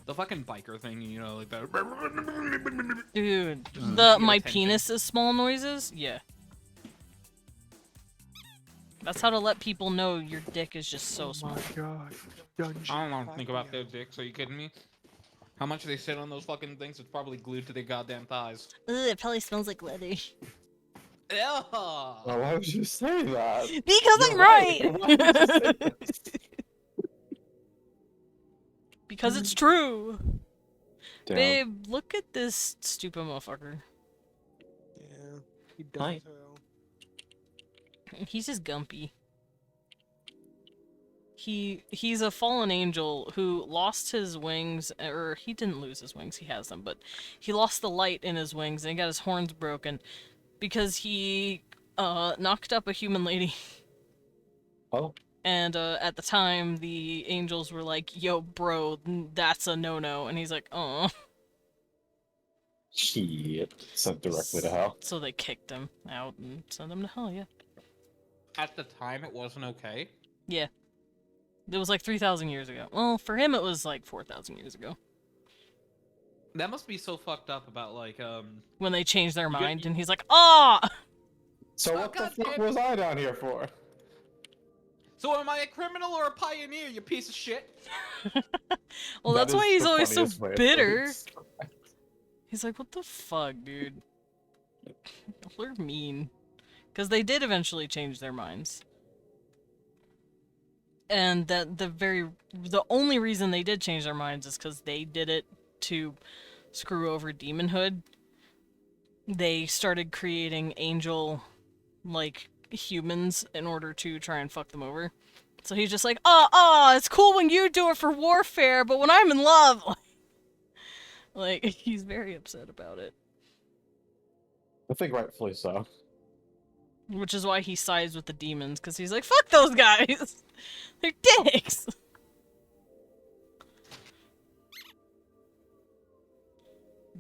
The fucking biker thing, you know, like that. Dude, Mm. the Get my attention. penis is small noises? Yeah. That's how to let people know your dick is just so Oh small. my god. Dungeon I don't know. Think about Papillon. their dicks. Are you kidding me? How much they sit on those fucking things? It's probably glued to their goddamn thighs. Ugh, it probably smells like leather. Ew. Oh, why would you say that? Because I'm You're right. Why would you say that? Because it's true. Damn. Babe, look at this stupid motherfucker. Yeah. He does Hi. hell. He's just gumpy. He's a fallen angel who lost his wings, or he didn't lose his wings, he has them, but he lost the light in his wings and he got his horns broken because he knocked up a human lady. Oh. And at the time, the angels were like, "Yo, bro, that's a no-no," and he's like, "Oh." Shit. Sent directly to hell. So they kicked him out and sent him to hell. Yeah, At the time, it wasn't okay. yeah. It was like 3,000 years ago. Well, for him, it was like 4,000 years ago That must be so fucked up about like when they changed their You get- mind, and he's like, "Ah." So Oh, what the God fuck damn it. was I down here for? So am I a criminal or a pioneer, you piece of shit? Well, That that's why is he's the always so funniest way of bitter. putting it. He's like, "What the fuck, dude? We're mean." Because they did eventually change their minds. And that the only reason they did change their minds is because they did it to screw over demonhood. They started creating angel, like, humans in order to try and fuck them over. So he's just like, it's cool when you do it for warfare, but when I'm in love, like, he's very upset about it. I think rightfully so. Which is why he sides with the demons, because he's like, fuck those guys! They're dicks!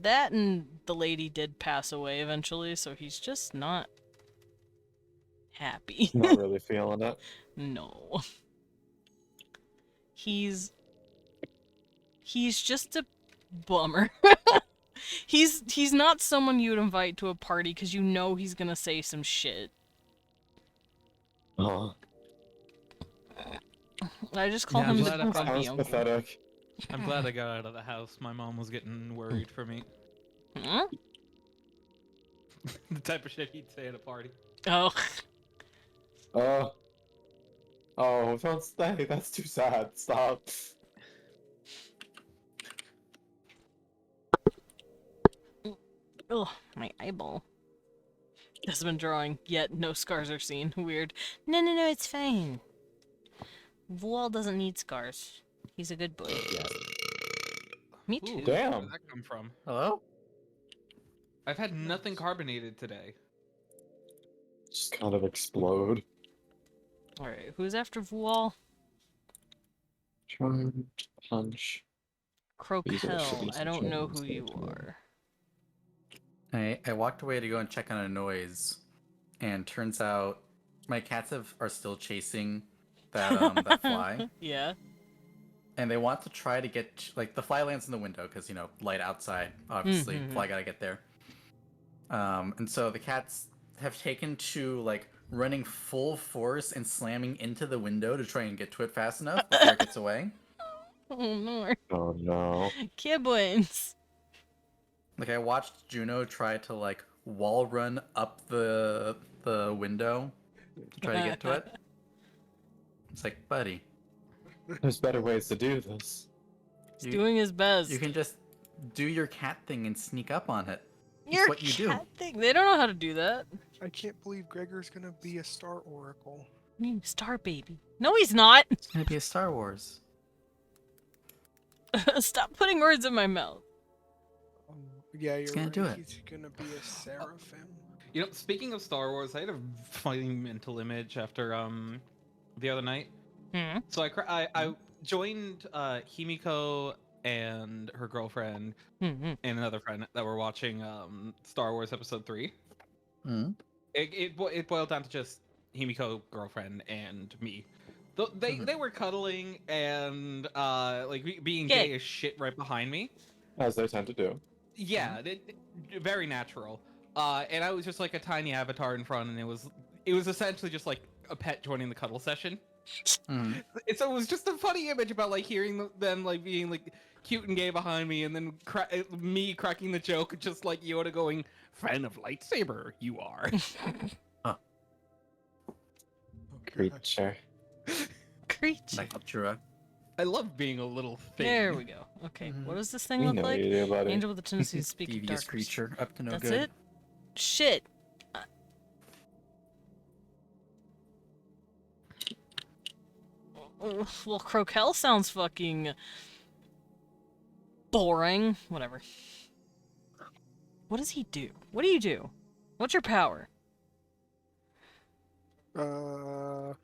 That and the lady did pass away eventually, so he's just not happy. Not really feeling it. No. He's He's just a bummer. He's not someone you'd invite to a party because you know he's gonna say some shit. Oh, I just call Yeah, I'm him the glad I found grumpy Sounds uncle. pathetic. I'm glad I got out of the house. My mom was getting worried for me. Huh? The type of shit he'd say at a party. Oh. oh, don't stay. That's too sad. Stop. Ugh, my eyeball. Has been drawing, yet no scars are seen. Weird. No, it's fine. Voal doesn't need scars. He's a good boy. Me Ooh, too. where Damn. did that come from? Hello? I've had nothing carbonated today. Just kind of explode. Alright, who's after Voal? Charmed punch. These are Croquel. cities I and don't know chains who that you do. are. I walked away to go and check on a noise, and turns out my cats are still chasing that fly, Yeah. and they want to try to get like the fly lands in the window because light outside. Obviously, Mhm. fly gotta get there. And so the cats have taken to like running full force and slamming into the window to try and get to it fast enough before it gets away. Oh no. Oh no. Kibblins. Like I watched Juno try to like wall run up the window to try to get to it. It's like, buddy, There's better ways to do this. He's You- doing his best. you can just do your cat thing and sneak up on it. Your what you do. cat thing. They don't know how to do that. I can't believe Gregor's gonna be a Star Oracle. Star baby. No, he's not. It's gonna be a Star Wars. Stop putting words in my mouth. Yeah, you're gonna right. do it. He's gonna be a seraphim. You know, speaking of Star Wars, I had a funny mental image after the other night. Hmm. So I joined Himiko and her girlfriend Hmm. and another friend that were watching Star Wars Episode 3. Hmm. It boiled down to just Himiko, girlfriend, and me. They were cuddling and like being Gay. gay as shit right behind me. As they tend to do. Yeah, very natural. And I was just like a tiny avatar in front, and it was essentially just like a pet joining the cuddle session. Hmm. And so it was just a funny image about like hearing them like being like cute and gay behind me, and then me cracking the joke, just like Yoda going, "Fan of lightsaber, you are." Creature. Creature. Like Jura. I love being a little thing. There we go. Okay, what does this thing We look know like? you do, buddy. Angel with a tendency to speak of Devious darkness. creature, up to no That's good. it? Shit. Well, Croquel sounds fucking boring. Whatever. What does he do? What do you do? What's your power? Able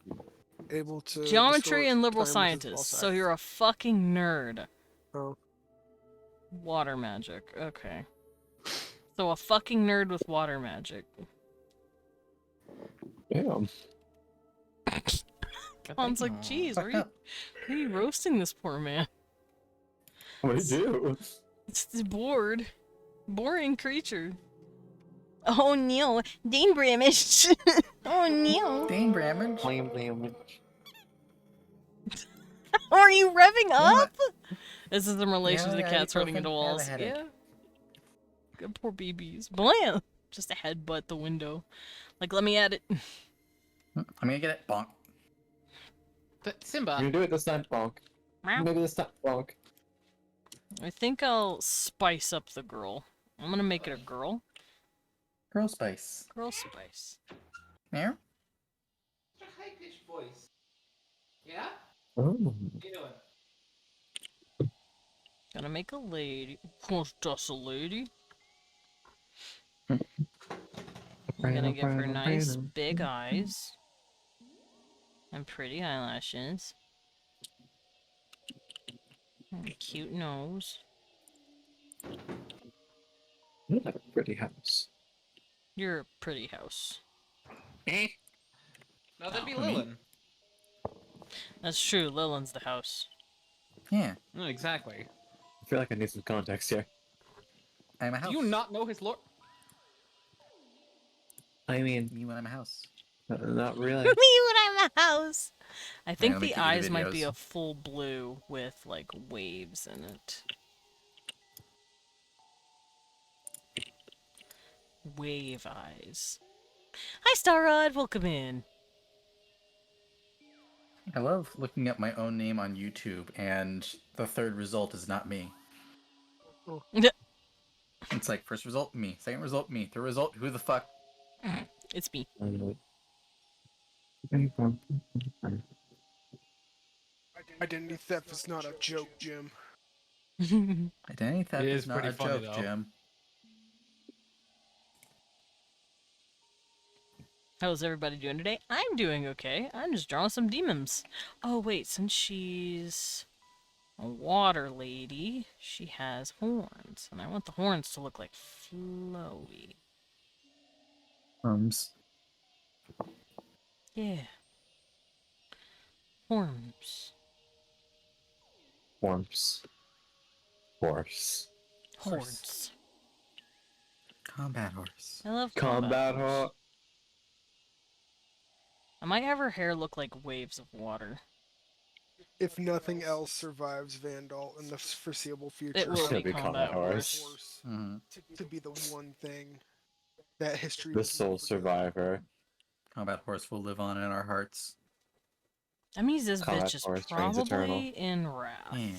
to Geometry distort and liberal time with his ball scientist. sack. So you're a fucking nerd. Oh. Water magic. Okay. So a fucking nerd with water magic. Damn. Khan's like, geez, why are you roasting this poor man? What do you do? It's bored. Boring creature. Oh no, Dane Bramish. Oh no. Dane Bramage. Blam, blam. Are you revving up? This is in relation to the Yeah, cats running ibuprofen, into I have a walls. headache. Yeah. Good poor BBs. Blam! Just a headbutt the window. Like, let me at it. I'm gonna get it. Bonk. You Simba. can do it this time, bonk. Maybe this time, bonk. I think I'll spice up the girl. I'm gonna make it a girl. Girl Spice. Girl spice. There. High pitched voice. Yeah. Oh. You doing? Gonna make a lady. What's just a lady? I'm gonna give her nice big eyes. And pretty eyelashes. And a cute nose. You have a pretty house. You're a pretty house. No, that'd be Oh, me? Lilin. That's true, Lillian's the house. Yeah. No, exactly. I feel like I need some context here. I'm a Do house. you not know his lore? I mean, Me when I'm a house. not really. Me when I'm a house. I Hang think on, let me the get you the eyes might be videos. a full blue with like waves in it. Wave eyes. Hi, Starrod. Welcome in. I love looking at my own name on YouTube, and the third result is not me. It's like first result, me. Second result, me. Third result, who the fuck? It's me. Identity theft is not a joke, Jim. Identity theft It is is not pretty a funny, joke, though. Jim. How's everybody doing today? I'm doing okay. I'm just drawing some demons. Oh, wait, since she's a water lady, she has horns. And I want the horns to look like flowy. Yeah. Horns. Forms. Horse. Horns. Combat horse. I love Combat horse. horse. I might have her hair look like waves of water. If nothing else survives Vandal in the foreseeable future, It will It's gonna be be combat combat horse. horse. Mm-hmm. to be the one thing that history The will sole never forget. survivor. Combat horse will live on in our hearts. That means this Combat bitch is horse reigns eternal. probably in Wrath. Yeah.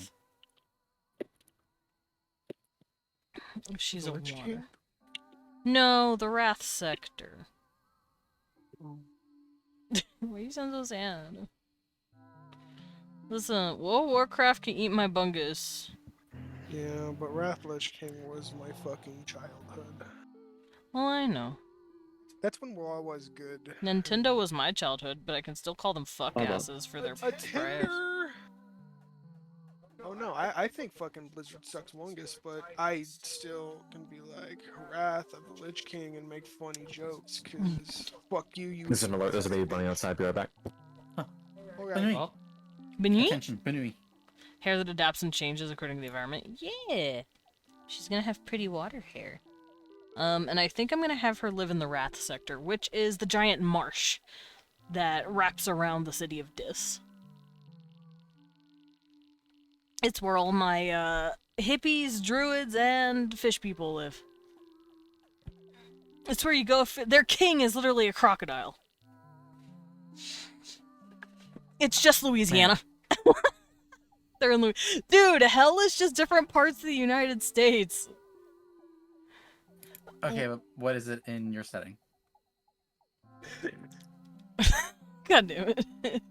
If she's a Lich water. King? No, the Wrath sector. Why you sound so sad? Listen, World of Warcraft can eat my bungus. Yeah, but Wrath Lich King was my fucking childhood. Well, I know. That's when WoW was good. Nintendo was my childhood, but I can still call them fuck Hold on. asses for their A trash. Tinder. Oh no, I think fucking Blizzard sucks wongus, but I still can be like Wrath of the Lich King and make funny jokes, cause fuck you, you. There's an alert. There's a baby bunny outside. Be right back. Okay. Benui. Well, Beneath? Attention, Benui. Hair that adapts and changes according to the environment. Yeah! She's gonna have pretty water hair. And I think I'm gonna have her live in the Wrath sector, which is the giant marsh that wraps around the city of Dis. It's where all my, hippies, druids, and fish people live. It's where you go if their king is literally a crocodile. It's just Louisiana. They're in Dude, hell is just different parts of the United States. Okay, but what is it in your setting? God damn it.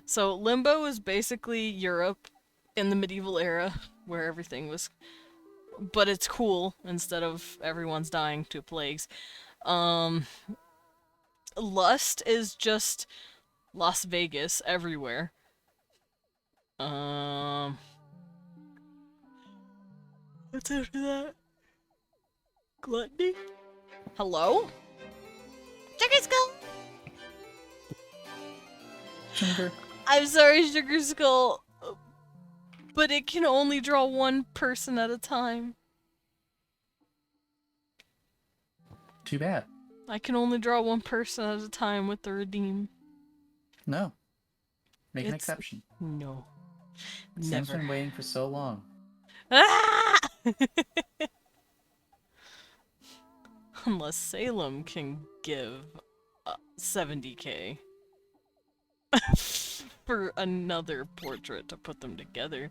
So, Limbo is basically Europe in the medieval era, where everything was... But it's cool, instead of everyone's dying to plagues. Lust is just Las Vegas everywhere. What's after that? Gluttony? Hello? Sugar Skull! Sugar. I'm sorry, Sugar Skull, but it can only draw one person at a time. Too bad. I can only draw one person at a time with the redeem. No. Make an It's- exception. No. Sam's Never. been waiting for so long. Ah! Unless Salem can give 70k for another portrait to put them together.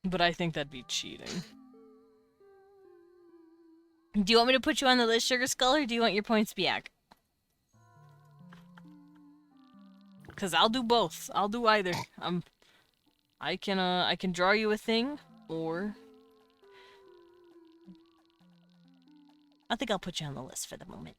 But I think that'd be cheating. Do you want me to put you on the list, Sugar Skull, or do you want your points back? Cause I'll do both. I'll do either. I can draw you a thing, or I think I'll put you on the list for the moment.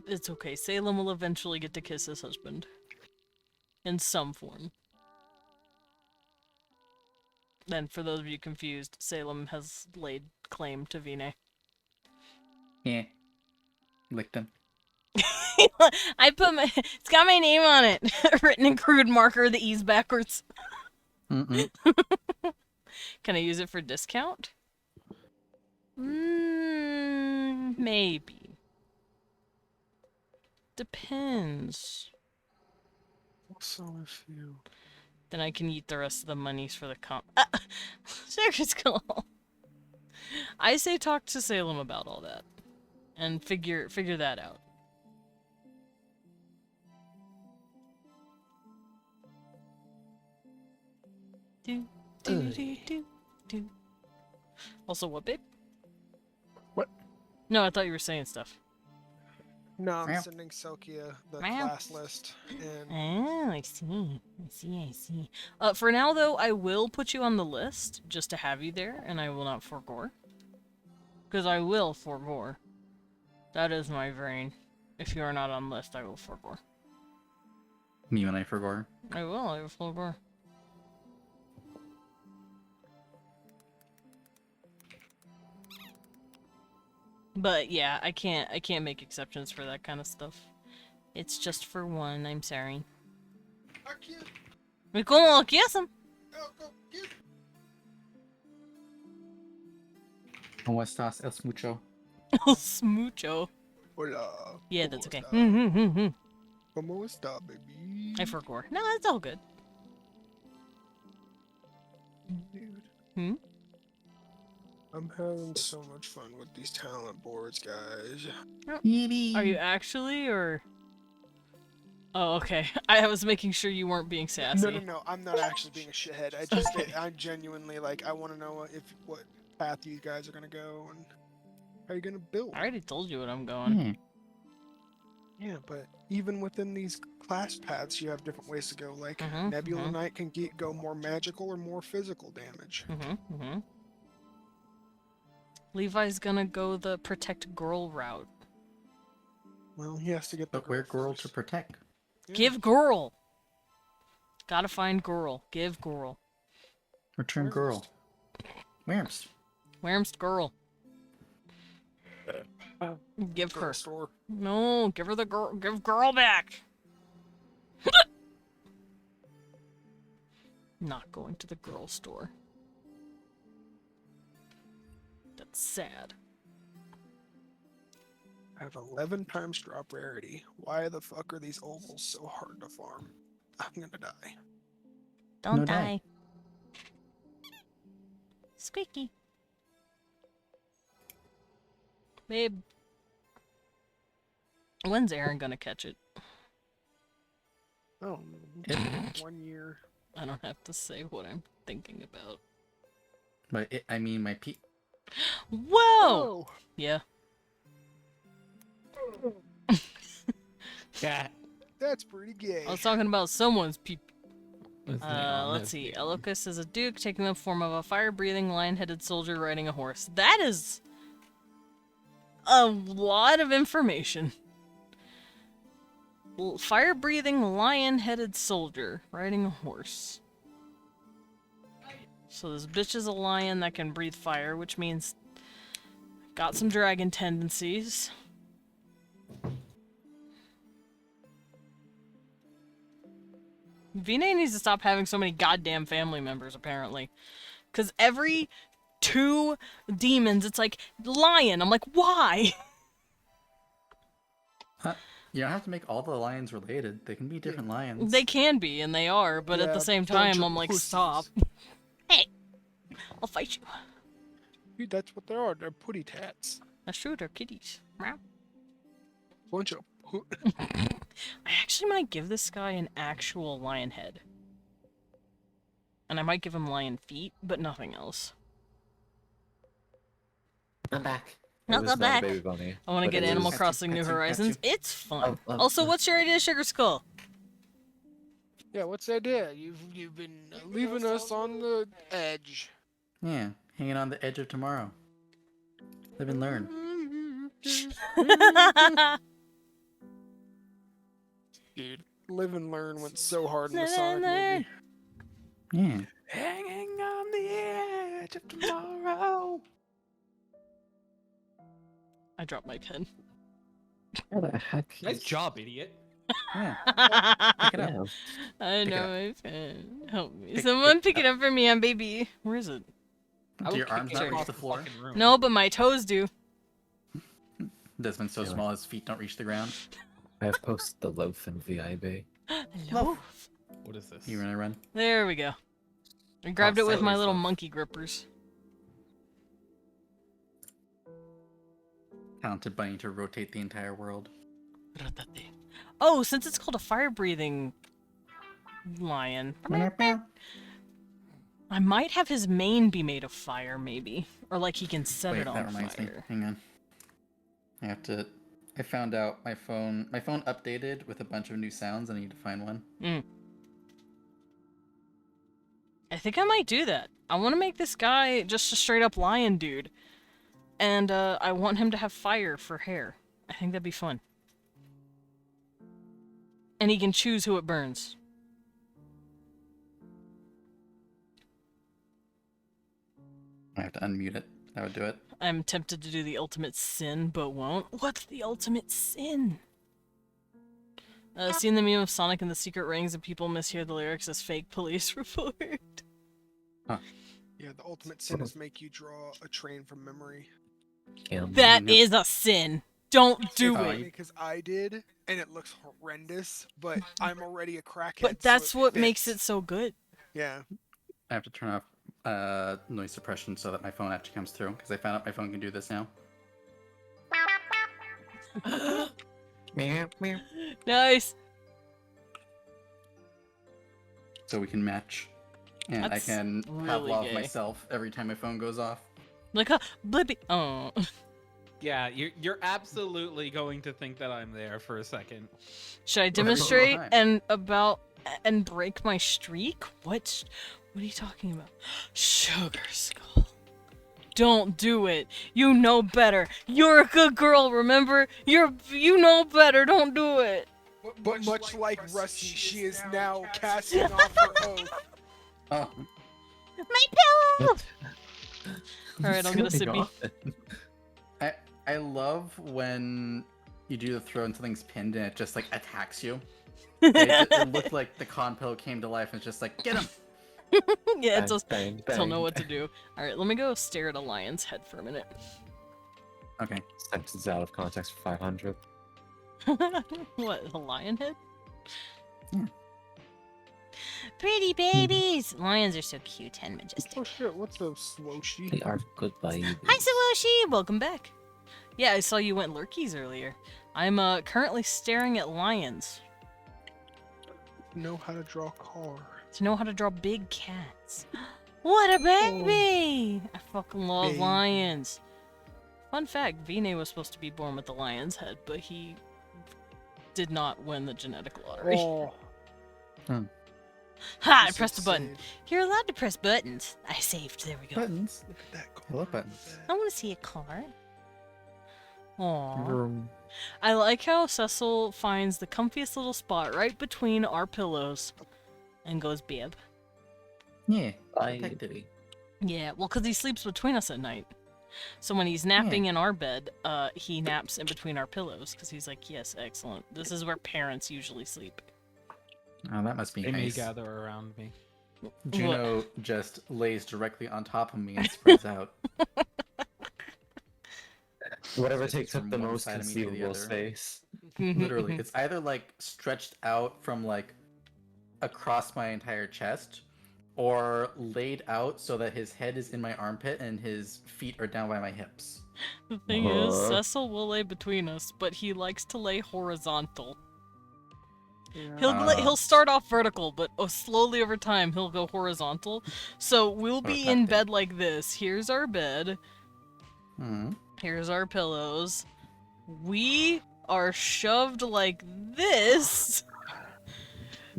it's okay. Salem will eventually get to kiss his husband. In some form. And for those of you confused, Salem has laid claim to Vine. Yeah. Licked him. I put my. It's got my name on it, written in crude marker. The E's backwards. Mm-mm. Can I use it for discount? Maybe. Depends. Also, if you. Then I can eat the rest of the monies for the comp. Serious call. I say talk to Salem about all that, and figure that out. Do do do do do. Also, what, babe? What? No, I thought you were saying stuff. No, I'm Meow. sending Selkia the Meow. class list, and Oh, I see. I see. For now, though, I will put you on the list just to have you there, and I will not forgore. Because I will forgore. That is my brain. If you are not on list, I will forgore. Me when I forgot. I will forgore. But yeah, I can't make exceptions for that kind of stuff. It's just for one, I'm sorry. I can't. We como him. Go get. ¿Cómo estás, el smucho? Smoocho. Hola. Yeah, ¿Cómo that's okay. está? ¿Cómo está, baby? I forgore. No, it's all good. Dude, Hmm? I'm having so much fun with these talent boards, guys. Are you actually, or? Oh, okay. I was making sure you weren't being sassy. No. I'm not actually being a shithead. I genuinely I want to know what path you guys are gonna go and how you're gonna build. I already told you what I'm going. Yeah. Yeah, but even within these class paths, you have different ways to go. Like Mhm, Nebula mhm. Knight can go more magical or more physical damage. Levi's gonna go the protect girl route. Well, he has to get the But where girl to first. protect? Yeah. Give girl. Gotta find girl. Give girl. Return Where's girl. Where's? Where's girl? Give Girl her. store. No, give her the girl. Give girl back. Not going to the girl store. That's sad. I have 11 times drop rarity. Why the fuck are these ovals so hard to farm? I'm gonna die. Don't No die. die. Squeaky. Babe. When's Aaron gonna catch it? Oh, It, 1 year. I don't have to say what I'm thinking about. but it, I mean, my pe. Whoa! Yeah. Cat. That's pretty gay. I was talking about someone's peep. What's the name on Let's this see. game? Elocus is a duke taking the form of a fire-breathing, lion-headed soldier riding a horse. That is a lot of information. Fire-breathing, lion-headed soldier riding a horse. So this bitch is a lion that can breathe fire, which means got some dragon tendencies. Vinay needs to stop having so many goddamn family members, apparently. Because every 2 demons, it's like, lion. I'm like, why? You don't have to make all the lions related. They can be different lions. They can be, and they are, but at Yeah, the same bunch time, of I'm like, pussies. stop. Hey, I'll fight you. Dude, that's what they are. They're putty tats. That's true, they're kitties. Meow. Bunch of. I actually might give this guy an actual lion head. And I might give him lion feet, but nothing else. I'm back. No, It was go not a back. baby bunny. I want to but get it Animal was- Crossing New Katsu, Horizons. Katsu. It's fun. Oh, Also, what's your idea, Sugar Skull? Yeah, what's the idea? You've been leaving us on the edge. Yeah, hanging on the edge of tomorrow. Live and learn. Dude, live and learn went so hard in the Live Sonic and movie. Yeah. Hanging on the edge of tomorrow. I dropped my pen. Where the heck? Nice is- job, idiot. Yeah, I pick it up. Yeah. Pick it know up. my pen. Help me. Pick- Someone pick pick it it up for me, I'm baby. Where is it? I Do will your kick arms it not across reach the floor? fucking room. No, but my toes do. Desmond's so Really? small his feet don't reach the ground. I have posted the loaf in VIB. Hello. What is this? You gonna run? There we go. I grabbed it with so my is little love. monkey grippers. Talented bunny to rotate the entire world. Oh, since it's called a fire-breathing lion, I might have his mane be made of fire, maybe. Or like he can set Wait, it on that reminds me. fire. Hang on. I found out my phone updated with a bunch of new sounds. I need to find one. I think I might do that. I want to make this guy just a straight-up lion dude. And I want him to have fire for hair. I think that'd be fun. And he can choose who it burns. I have to unmute it. That would do it. I'm tempted to do the ultimate sin, but won't. What's the ultimate sin? Seen the meme of Sonic and the Secret Rings and people mishear the lyrics as fake police report. Yeah, the ultimate sin is make you draw a train from memory. That No. is a sin. Don't do Oh, it. Because I did, and it looks horrendous, but I'm already a crackhead. But so that's what makes fits. it so good. Yeah. I have to turn off noise suppression so that my phone actually comes through, because I found out my phone can do this now. Meow, meow. Nice. So we can match. And That's I can really Pavlov gay. myself every time my phone goes off. Like a blippy. Oh. Yeah, you're absolutely going to think that I'm there for a second. Should I Right. demonstrate Right. and break my streak? What are you talking about? Sugar Skull. Don't do it. You know better. You're a good girl, remember? You know better. Don't do it. But much like Rusty, she is now casting off her oath. Oh, My pillow! Alright, I'll get a What's sippy. going on? I love when you do the throw and something's pinned and it just like attacks you. It looked like the con pill came to life and it's just like, get him! Yeah, it Bang, does. bang, Don't know bang. what to do. Alright, let me go stare at a lion's head for a minute. Okay. Sentence out of context for 500. What, a lion head? Yeah. Pretty babies! Lions are so cute and majestic. Oh shit, what's a swooshy? They are good babies. Hi, Sawoshi! Welcome back. Yeah, I saw you went lurkies earlier. I'm currently staring at lions Know how to draw a car. to know how to draw big cats. What a baby! I fucking love Baby. lions. Fun fact, Vine was supposed to be born with the lion's head, but he did not win the genetic lottery. Oh, Ha! I this pressed a is button. insane. You're allowed to press buttons. I saved. There we go. Buttons. Look at that I love car. buttons. I want to see a car. Aww. Vroom. I like how Cecil finds the comfiest little spot right between our pillows and goes bib. Yeah. I- Protected. Yeah, well, because he sleeps between us at night. So when he's napping in our bed, he naps in between our pillows because he's like, yes, excellent. This is where parents usually sleep. Oh, that must be They may nice. gather around me. Juno just lays directly on top of me and spreads out. Whatever It's takes from up the one most side of me to the conceivable other. space. Literally, it's either like stretched out from like across my entire chest, or laid out so that his head is in my armpit and his feet are down by my hips. The thing is, Uh. Cecil will lay between us, but he likes to lay horizontal. Yeah. He'll start off vertical, but slowly over time he'll go horizontal. So we'll be in Okay. bed like this. Here's our bed. Hmm. Here's our pillows. We are shoved like this.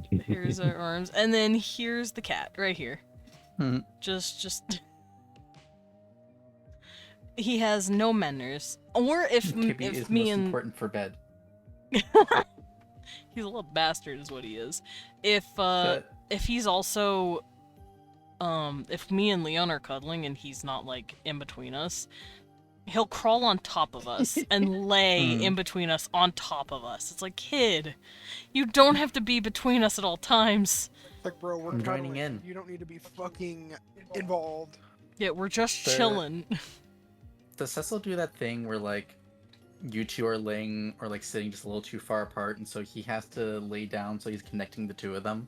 Here's our arms, and then here's the cat right here. Hmm. Just. He has no manners. Or if Kippy if is me most and important for bed. he's a little bastard, is what he is. If But if he's also if me and Leon are cuddling and he's not like in between us, He'll crawl on top of us and lay Hmm. in between us on top of us. It's like, kid, you don't have to be between us at all times. Like, bro, we're I'm joining cuddling. in. You don't need to be fucking involved. Yeah, we're just The- chilling. Does Cecil do that thing where like you two are laying or like sitting just a little too far apart, and so he has to lay down so he's connecting the two of them?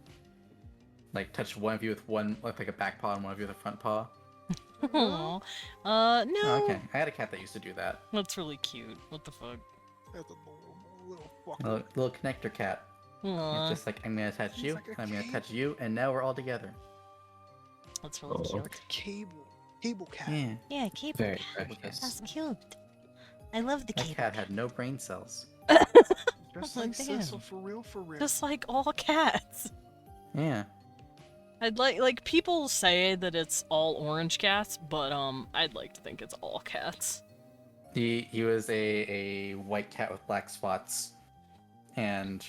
Like touch one of you with one like a back paw and one of you with a front paw. Aw. No. Oh, okay, I had a cat that used to do that. That's really cute. What the fuck? That's a little fucker. Little connector cat. Aw, It's just like I'm gonna touch He's you, like a I'm gonna cable. touch you, and now we're all together. that's really Oh. cute. Like a cable cat. Yeah, Yeah, cable Very cat. precious. That's cute. I love the that cable cat had no brain cells. Just Oh, like damn. Cecil, for real, for real. Just like all cats. Yeah. I'd like people say that it's all orange cats, but I'd like to think it's all cats. He was a white cat with black spots, and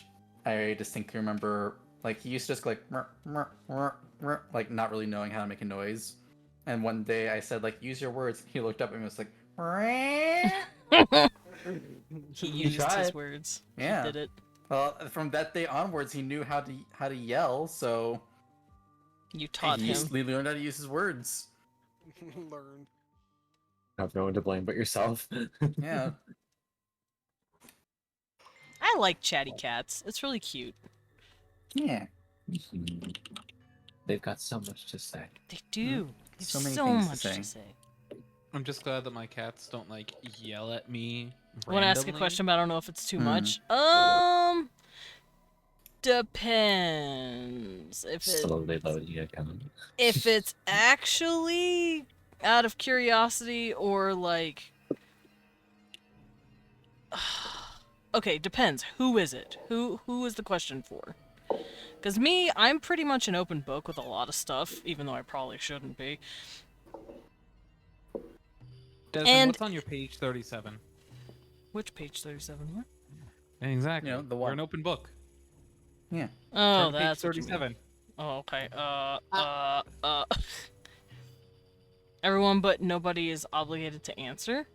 I distinctly remember like he used to just go like "Mer, mer, mer, mer," like not really knowing how to make a noise. And one day I said like use your words. He looked up and was like, "Meow." He He used his tried. words. Yeah. He did it. Well, from that day onwards, he knew how to yell. So You taught him. he learned how to use his words. Learned. Have no one to blame but yourself. Yeah. I like chatty cats. It's really cute. Yeah. They've got so much to say. They do. They have So many so things to much say. to say. I'm just glad that my cats don't like yell at me. I want to ask a randomly. question, but I don't know if it's too Hmm. much. Depends. Slowly loading again. If it's actually out of curiosity or like okay, depends. Who is it? Who is the question for? Cuz me, I'm pretty much an open book with a lot of stuff, even though I probably shouldn't be. Desmond, And- what's on your page 37? Which page 37? What? Exactly. You know, the We're one. an open book. Yeah. Oh, Turn to page that's what you mean. 37. Oh, okay. Everyone but nobody is obligated to answer.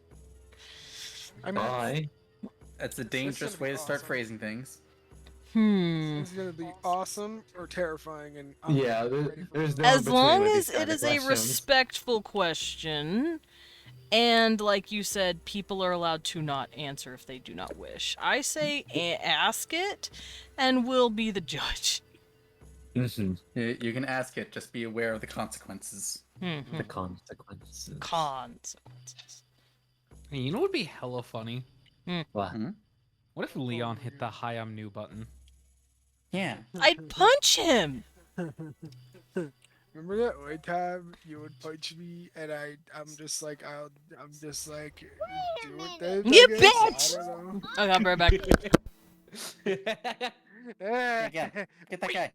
I mean, Bye. That's a gonna dangerous be way to start awesome. phrasing things. it's gonna be awesome or terrifying, and I'm Yeah, ready for there's both. no As between long with as these kind it of is a questions. respectful question, and like you said, people are allowed to not answer if they do not wish. I say ask it, and we'll be the judge. Mhm. You can ask it, just be aware of the consequences. The consequences. Consequences. Hey, you know what would be hella funny? What? What if Leon hit the hi I'm new button? Yeah. I'd punch him! Remember that one time you would punch me, and I'm just like do it then. You I guess? bitch! I don't know. Okay, I'll be right back. Again. Get that guy.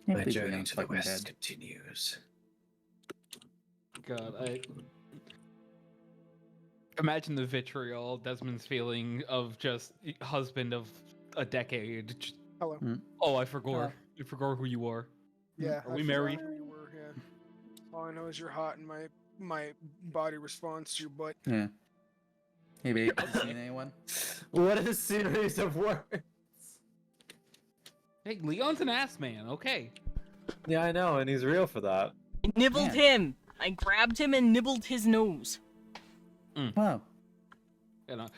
Can't My believe journey Leon's to the fucking west dead. continues. God, I imagine the vitriol Desmond's feeling of just husband of a decade. Hello. Oh, I forgot. I forgot who you are. Yeah. Are I we forgot married? who you were, yeah. All I know is you're hot, and my body responds to your butt. Yeah. Hey, babe, you seen anyone? What a series of words! Hey, Leon's an ass man. Okay. Yeah, I know, and he's real for that. I nibbled Yeah. him. I grabbed him and nibbled his nose. Wow. You know,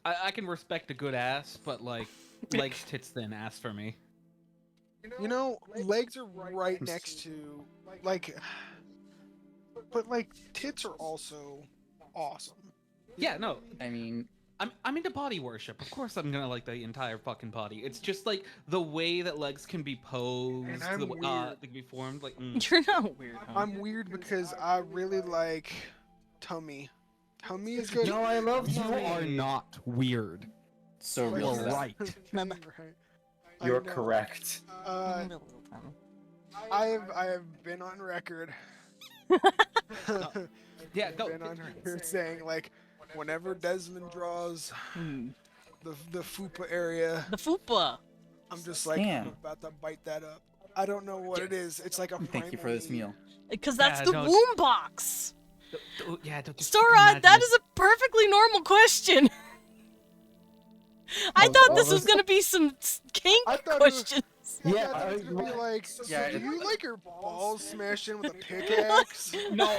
I can respect a good ass, but like legs, tits, thin ass for me. You know, legs are right next to like, but like tits are also awesome. Yeah, no, I mean, I'm into body worship. Of course, I'm gonna like the entire fucking body. It's just like the way that legs can be posed, And I'm the way weird. they can be formed. Like, You're not weird, huh? I'm weird because I really like tummy. Tummy is good. No, I love you tummy. are not weird. so Like, real. You're stuff. right. Right. I You're know. correct. Uh, I have been on record. Yeah, no. Been on record saying like whenever Desmond draws Hmm. the fupa area, The fupa. I'm just like Damn. I'm about to bite that up. I don't know what it is. It's like a Thank you for this primal meal. Because that's Yeah, the no, womb box. Yeah, don't just Sora, imagine that it. is a perfectly normal question. I Oh, thought what this was was- gonna be some kink I thought it was- questions. Yeah, Yeah, I thought it was gonna be like, so Yeah, do it- you like your balls smashed in with a pickaxe? No, Oh,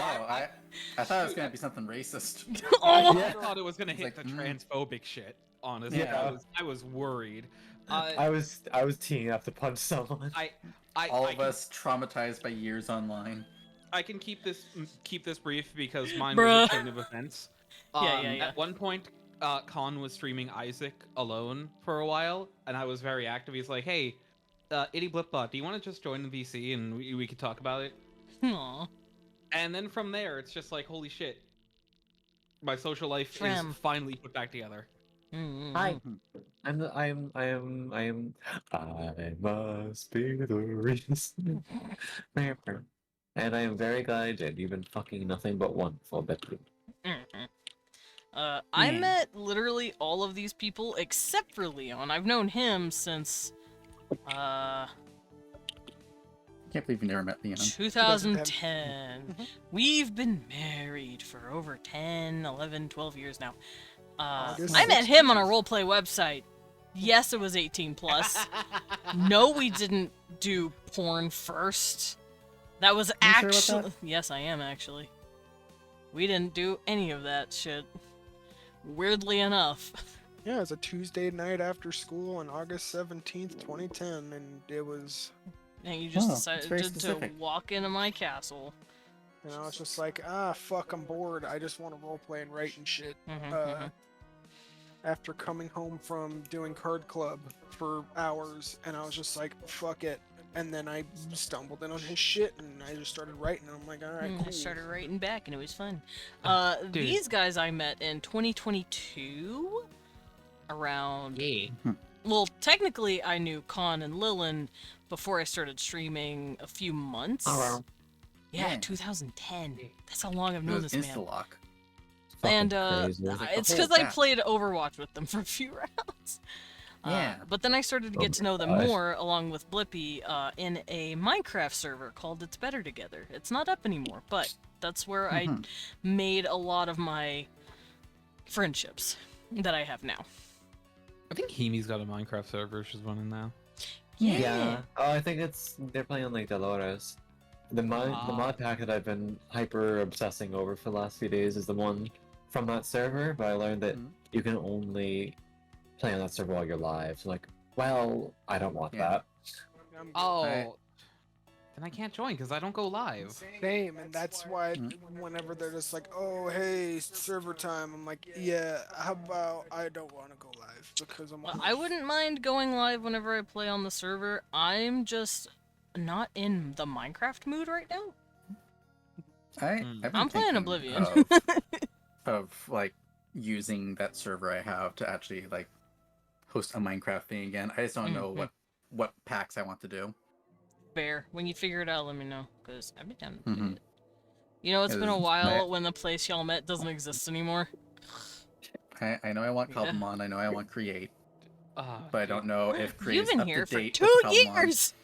I thought it was gonna be something racist. Oh, I thought it was gonna hit like, the mm. transphobic shit. Honestly, Yeah. I was worried. I was teeing up to punch someone. All I of us traumatized by years online. I can keep this brief because mine Bruh. was a chain of events. Yeah. At one point, Khan was streaming Isaac alone for a while, and I was very active. He's like, "Hey, Itty Blipbot, do you want to just join the VC and we could talk about it?" Aw. And then from there, it's just like, holy shit, my social life Trim. is finally put back together. Mm. Hi. I must be the reason. And I am very glad I did. You've been fucking nothing but wonderful, Betty. I Yeah. met literally all of these people except for Leon. I've known him since Can't believe you never met Leon. 2010. We've been married for over 10, 11, 12 years now. August I met him on a 16th. roleplay website. Yes, it was 18 plus. No, we didn't do porn first. That was you sure about actually. that? Yes, I am actually. We didn't do any of that shit. Weirdly enough. Yeah, it's a Tuesday night after school on August 17th, 2010, and it was, And you just Oh, it's very decided to specific. walk into my castle. and I was just like, fuck, I'm bored. I just want to roleplay and write and shit. Mhm. After coming home from doing card club for hours, and I was just like, fuck it. And then I stumbled in on his shit, and I just started writing. And I'm like, all right, I cool. started writing back, and it was fun. Dude. These guys I met in 2022, around. Yeah. Well, technically, I knew Con and Lilin before I started streaming a few months. Oh, wow. Yeah, Yeah. 2010. That's how long I've It known was this man. insta-lock. And Fucking crazy. like the it's whole because I chat. played Overwatch with them for a few rounds. Yeah. But then I started to Oh get to know them my gosh. more, along with Blippi, in a Minecraft server called It's Better Together. It's not up anymore, but that's where I Mhm. made a lot of my friendships that I have now. I think Hemi's got a Minecraft server she's running now. Yeah. Oh, I think they're playing on like Dolores. The mod pack that I've been hyper obsessing over for the last few days is the one from that server, but I learned that Mhm. you can only play on that server while you're live. So like, well, I don't want Yeah. that. I'm good. Oh, I- then I can't join because I don't go live. Same, and that's why Mm. whenever they're just like, oh, hey, server time, I'm like, yeah, how about I don't want to go live because I'm. I wouldn't mind going live whenever I play on the server. I'm just not in the Minecraft mood right now. I've been I'm playing thinking Oblivion. of like using that server I have to actually like host a Minecraft thing again. I just don't know Mhm. what packs I want to do. Fair. When you figure it out, let me know, because I've been down to do Mhm. it. You know, it's been a Is while my- when the place y'all met doesn't exist anymore. I know I want Yeah. Cobblemon, I know I want Create, Ah, but I don't know if Create You've is been up here to for date 2 with Cobblemon. years!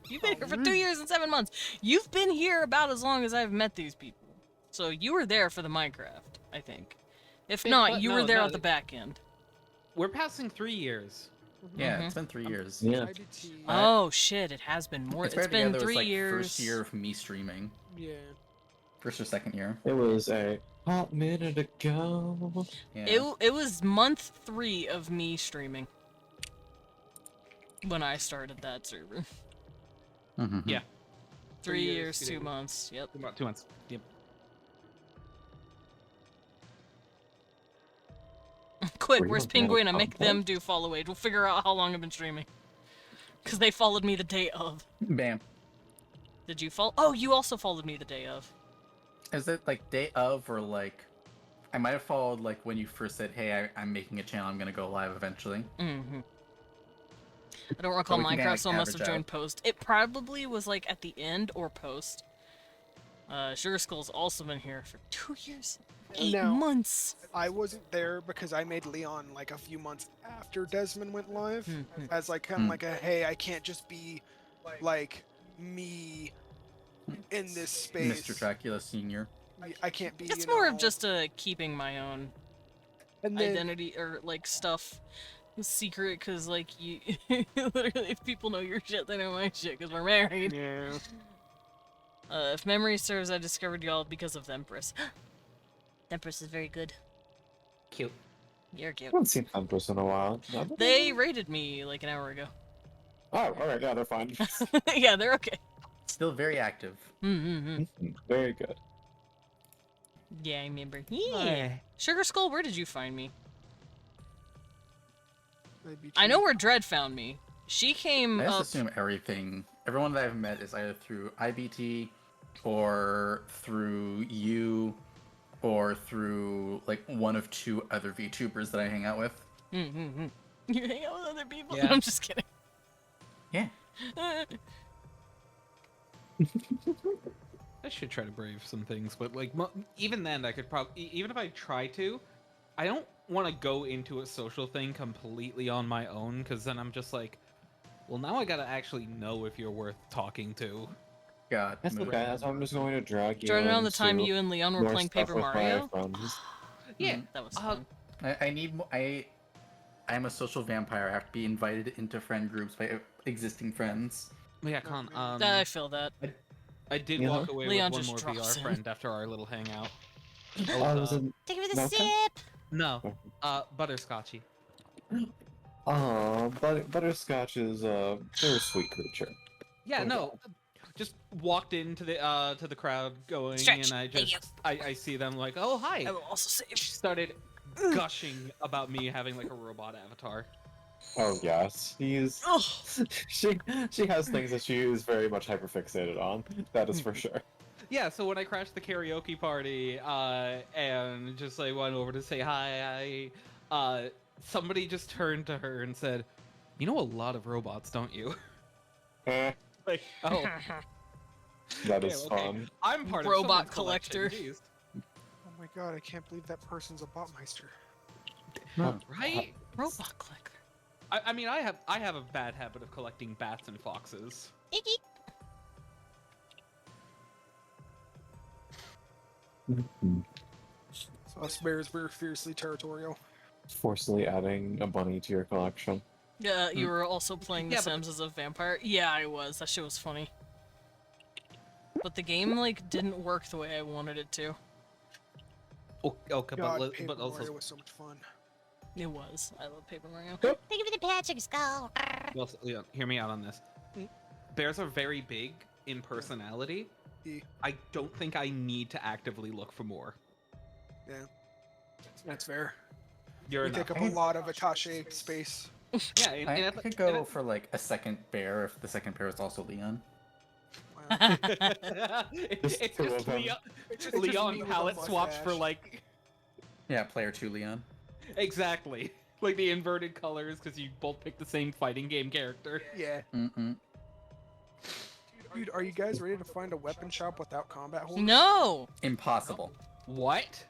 You've been here for 2 years and 7 months. You've been here about as long as I've met these people. So you were there for the Minecraft, I think. If Yeah, not, but you no, were there no, at the back end. We're passing 3 years. Yeah, Mhm. it's been 3 years. Yeah. IDT. Oh shit, it has been more. It's It's Better been Together was 3 like years. first year of me streaming. Yeah. First or second year. It was a hot minute ago. Yeah. It was month 3 of me streaming. When I started that server. Mhm. Yeah. 3 years, years, 2 2 days. months. Yep. About 2 months. Yep. Quick, Were you where's on Planet Penguin? I make Combo? them do follow aid. We'll figure out how long I've been streaming. Because they followed me the day of. Bam. Did you follow? Oh, you also followed me the day of. Is it like day of or like I might have followed like when you first said, "Hey, I'm making a channel. I'm gonna go live eventually." Mm-hmm. I don't recall we can kinda, Minecraft, like, so I must have average joined out. post. It probably was like at the end or post. Sugar Skull's also been here for 2 years, 8 Now, months. I wasn't there because I made Leon like a few months after Desmond went live, Mhm. as like kind of like a hey, I can't just be like me in this space. Mr. Dracula Senior. I can't be. It's you more of know, just keeping my own and then, identity or like stuff secret, cause like you literally if people know your shit, they know my shit, cause we're married. Yeah. If memory serves, I discovered y'all because of the Empress. Empress is very good. Cute. You're I cute. haven't seen Empress in a while. No, They raided me like an hour ago. Oh, alright, yeah, they're fine. Yeah, they're okay. Still very active. Mm-hmm. Very good. Yeah, I remember. Yeah. Sugar Skull, where did you find me? I know where Dread found me. She came I just up. assume everyone that I've met is either through IBT or through you or through like one of 2 other VTubers that I hang out with. Mm-hmm. You hang out with other people? Yeah. No, I'm just kidding. Yeah. I should try to brave some things, but like even then, I could probably even if I try to, I don't want to go into a social thing completely on my own, because then I'm just like, well, now I gotta actually know if you're worth talking to. God. That's move okay, it. that's why I'm just going to drag you During around the time into you and Leon were more playing stuff Paper with Mario? my friends. Yeah, That was fun. I need I'm a social vampire. I have to be invited into friend groups by existing friends. yeah, Con. I feel that. I did You walk know? away Leon with one just more drops VR in. friend after our little hangout. Oh, was it Take it with a Mocha? sip. No, Butterscotchy. Oh, Butterscotch is they're a sweet creature. Yeah, Oh, no, just walked into the crowd going, Stretch. and I Thank just I see them like, oh hi. I will also save. She started gushing about me having like a robot avatar. Oh yes, he's Oh, she has things that she is very much hyperfixated on. That is for sure. Yeah, so when I crashed the karaoke party, and just like went over to say hi, somebody just turned to her and said, "You know a lot of robots, don't you?" Eh, Like, oh, that yeah, is okay. fun. I'm part Robot of someone's collector. collection, jeez. Oh my god, I can't believe that person's a botmeister. Right? robot collector. I mean, I have a bad habit of collecting bats and foxes. Icky. So us bears, we're fiercely territorial. Forcibly adding a bunny to your collection. Yeah, you were also playing The Yeah, but- Sims as a vampire? Yeah, I was. That shit was funny. But the game, like, didn't work the way I wanted it to. Okay, God, Paper but also, Mario was so much fun. It was. I love Paper Mario. Thank you for the patch, Sugar Skull. yeah, hear me out on this. Bears are very big in personality. Yeah. I don't think I need to actively look for more. That's fair. You're We enough. take up a lot of Attaché space. Yeah, and, I and could go for like a second bear if the second bear is also Leon. Wow. it's Just two just of them. Leon, It's just Leon me with a palette swaps for mustache. like Yeah, player 2 Leon. exactly like the inverted colors because you both pick the same fighting game character. Yeah. Mm-mm. Dude, are you guys ready to find a weapon shop without combat holders? No! Impossible. What?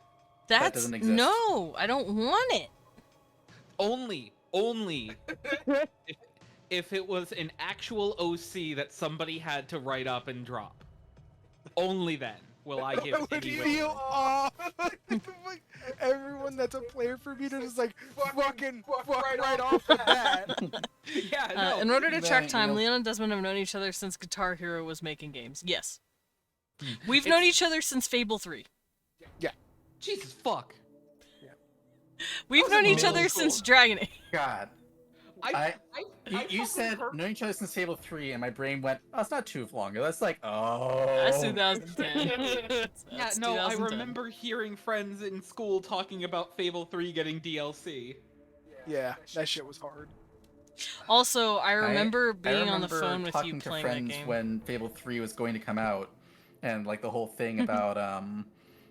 That's... doesn't exist. No! I don't want it! Only if it was an actual OC that somebody had to write up and drop. Only then will I give That would any feel wiggle room. off. Like, everyone that's a player for me to just like fucking fuck right off the bat. Yeah, no. In order to track Then, time, you know- Leon and Desmond have known each other since Guitar Hero was making games. Yes. We've known each other since Fable 3. Jesus fuck. We've was known in each middle other school. since Dragon Age. God. I You fucking said heard- known each other since Fable 3, and my brain went, oh, it's not too long ago. That's like, oh. That's 2010. Yeah, That's no, I 2010. remember hearing friends in school talking about Fable 3 getting DLC. Yeah, that shit was hard. Also, I remember I being on the remember phone with talking you to playing that friends game. when Fable 3 was going to come out, and like the whole thing about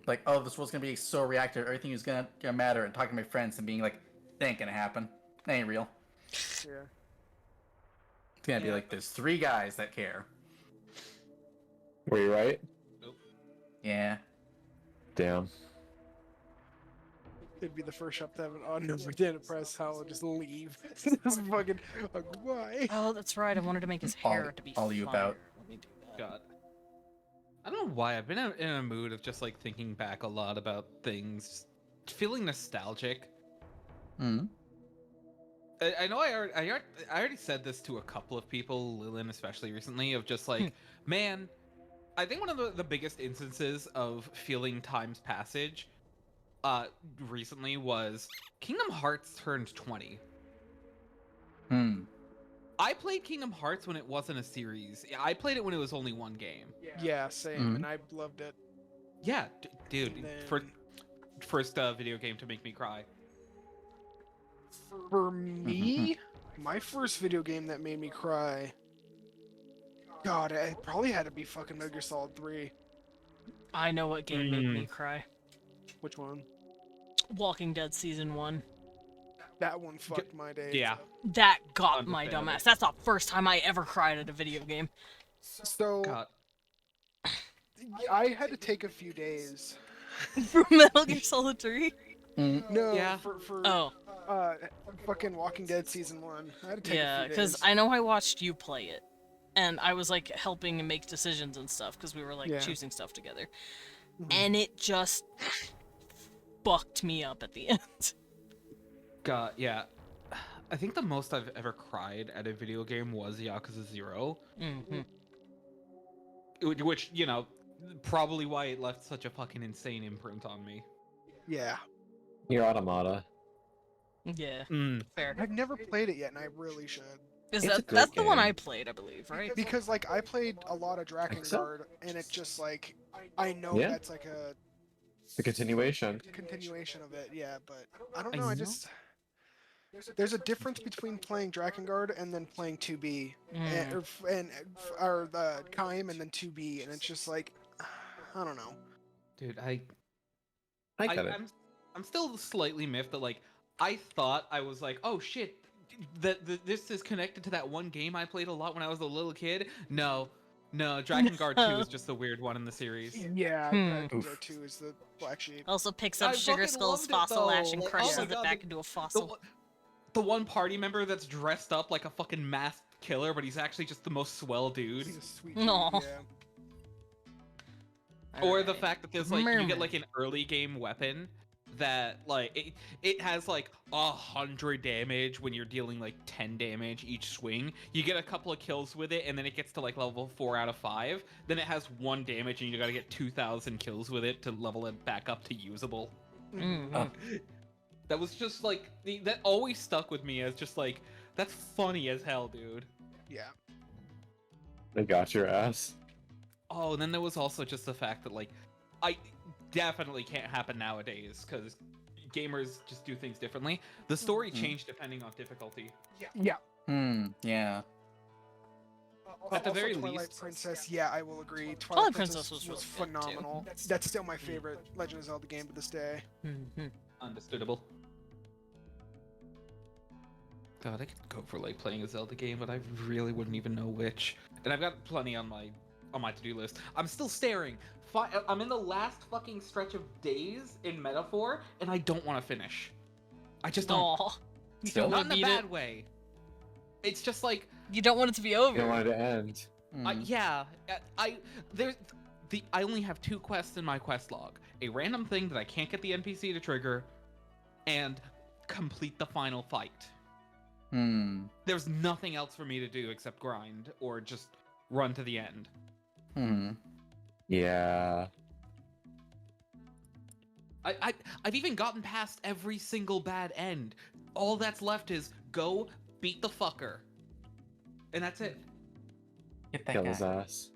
like, oh, this world's gonna be so reactive, everything is gonna matter, and talking to my friends and being like, that ain't gonna happen. That ain't real. Yeah. It's gonna be like, there's 3 guys that care. Were you right? Yeah. Damn. It'd be the first shop to have an odd number to press. How I'll just leave. Just fucking like, why? Oh, that's right. I wanted to make his All- hair to be all you fire. about. Let me do that. God. I don't know why I've been in a mood of just like thinking back a lot about things, feeling nostalgic. Hmm. I know I already said this to a couple of people, Lilin especially recently, of just like, man, I think one of the biggest instances of feeling time's passage recently was Kingdom Hearts turned 20. Hmm. I played Kingdom Hearts when it wasn't a series. I played it when it was only one game. Yeah, same. Mhm. And I loved it. Yeah, dude, And then- first video game to make me cry. For me, my first video game that made me cry. God, it probably had to be fucking Metal Gear Solid 3. I know what game made me cry. Which one? Walking Dead Season 1. That one fucked my days. Yeah. up. That got my Understandable. dumbass. That's the first time I ever cried at a video game. So God. I had to take a few days. From Metal Gear Solid 3? No, Yeah. for Oh, fucking Walking Dead season 1. I had to take yeah, a few because days. I know I watched you play it. And I was like helping and make decisions and stuff because we were like Yeah. choosing stuff together. Mhm. And it just fucked me up at the end. God, yeah. I think the most I've ever cried at a video game was Yakuza 0. Mm-hmm. Which, you know, probably why it left such a fucking insane imprint on me. Yeah. Your Automata. Yeah, Mm. fair. I've never played it yet, and I really should. Is It's a that good that's the one game. I played, I believe, right? Because like I played a lot of Think so? Drakengard, and it just like I know Yeah. that's like a The continuation. continuation of it. Yeah, but I don't I know. I know. just there's a difference between playing Drakengard and then playing 2B Mm. or the Kaim and then 2B, and it's just like I don't know. Dude, I get it. I'm still slightly miffed that like I thought I was like, oh shit, this is connected to that one game I played a lot when I was a little kid. No, Drakengard 2 is just the weird one in the series. Yeah, Hmm. Drakengard 2 is the black sheep. Also picks up I Sugar fucking Skull's loved it, fossil ash though. and Like, crushes oh my it God, back the- into a The, fossil. the one party member that's dressed up like a fucking masked killer, but he's actually just the most swell dude. He's a sweet Aw. dude, yeah. Or the Alright. fact that there's like you get Merman. like an early game weapon that like it has like 100 damage when you're dealing like 10 damage each swing. You get a couple of kills with it, and then it gets to like level 4 out of 5. Then it has 1 damage, and you gotta get 2,000 kills with it to level it back up to usable. Mhm. Oh. That was just like that always stuck with me as just like that's funny as hell, dude. Yeah. They got your ass. Oh, and then there was also just the fact that like I definitely can't happen nowadays because gamers just do things differently. The story changed depending on difficulty. Yeah. Yeah. At the Also, very Twilight least- Princess, yeah, I will agree. Twilight Princess was really good, too. phenomenal. That's still my favorite Legend of Zelda game to this day. Mhm. Understandable. God, I could go for like playing a Zelda game, but I really wouldn't even know which. And I've got plenty on my to-do list. I'm still staring. I'm in the last fucking stretch of days in Metaphor, and I don't want to finish. I just don't. Aw. You Still? don't Not want in to a beat bad it. way. It's just like, You don't want it to be You over. don't want it to end. yeah, I only have 2 quests in my quest log: a random thing that I can't get the NPC to trigger, and complete the final fight. There's nothing else for me to do except grind or just run to the end. Yeah. I've even gotten past every single bad end. All that's left is go beat the fucker, and that's it. Get that Kill his guy. ass.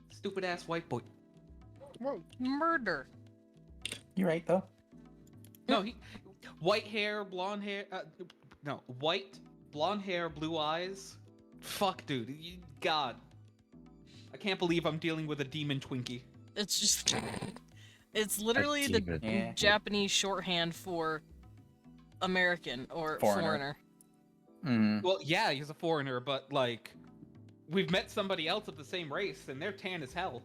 Stupid ass white boy. Whoa. Murder. You're right though. No, white hair, blonde hair. No, white, blonde hair, blue eyes. Fuck, dude. God, I can't believe I'm dealing with a demon Twinkie. It's just... It's literally the demon. Yeah. Japanese shorthand for American or Foreigner. foreigner. Well, yeah, he's a foreigner, but like, we've met somebody else of the same race, and they're tan as hell.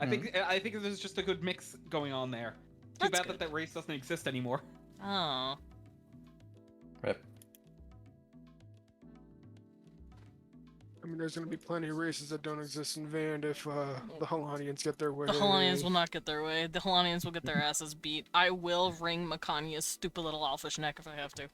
I think there's just a good mix going on there. Too That's bad good. that race doesn't exist anymore. Oh. Rip. I mean, there's gonna be plenty of races that don't exist in Vand if the Holonians get their way. The Holonians will not get their way. The Holonians will get their asses beat. I will wring Makania's stupid little elfish neck if I have to.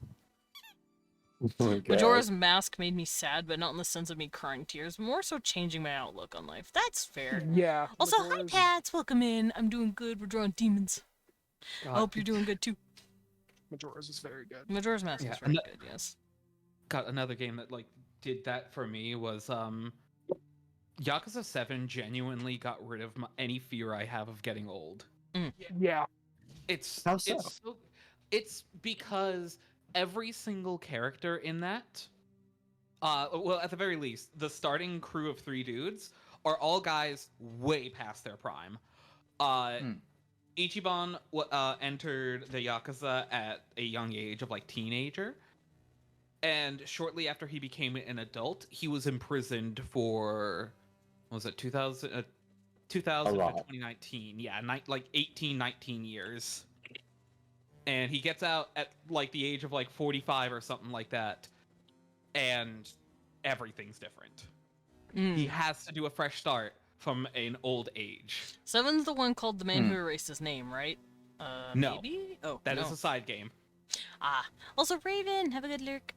Oh my God. Majora's Mask made me sad, but not in the sense of me crying tears, more so changing my outlook on life. That's fair. Yeah. Also, hi Majora's- Pats, welcome in. I'm doing good. We're drawing demons. I God, hope you're doing good too. Majora's is very good. Majora's Mask Yeah, is very and good, yes. God, another game that like did that for me was Yakuza 7 genuinely got rid of any fear I have of getting old. Yeah. How so? It's because every single character in that, well, at the very least, the starting crew of 3 dudes are all guys way past their prime. Ichiban entered the Yakuza at a young age of like teenager, and shortly after he became an adult, he was imprisoned for, what was it, 2000 to 2019? Yeah, like 18, 19 years. And he gets out at like the age of like 45 or something like that, and everything's different. He has to do a fresh start from an old age. Seven's the one called The Man Who Erased His Name, right? No. Maybe? Oh, That no. is a side game. Ah. Also, Raven, have a good lurk.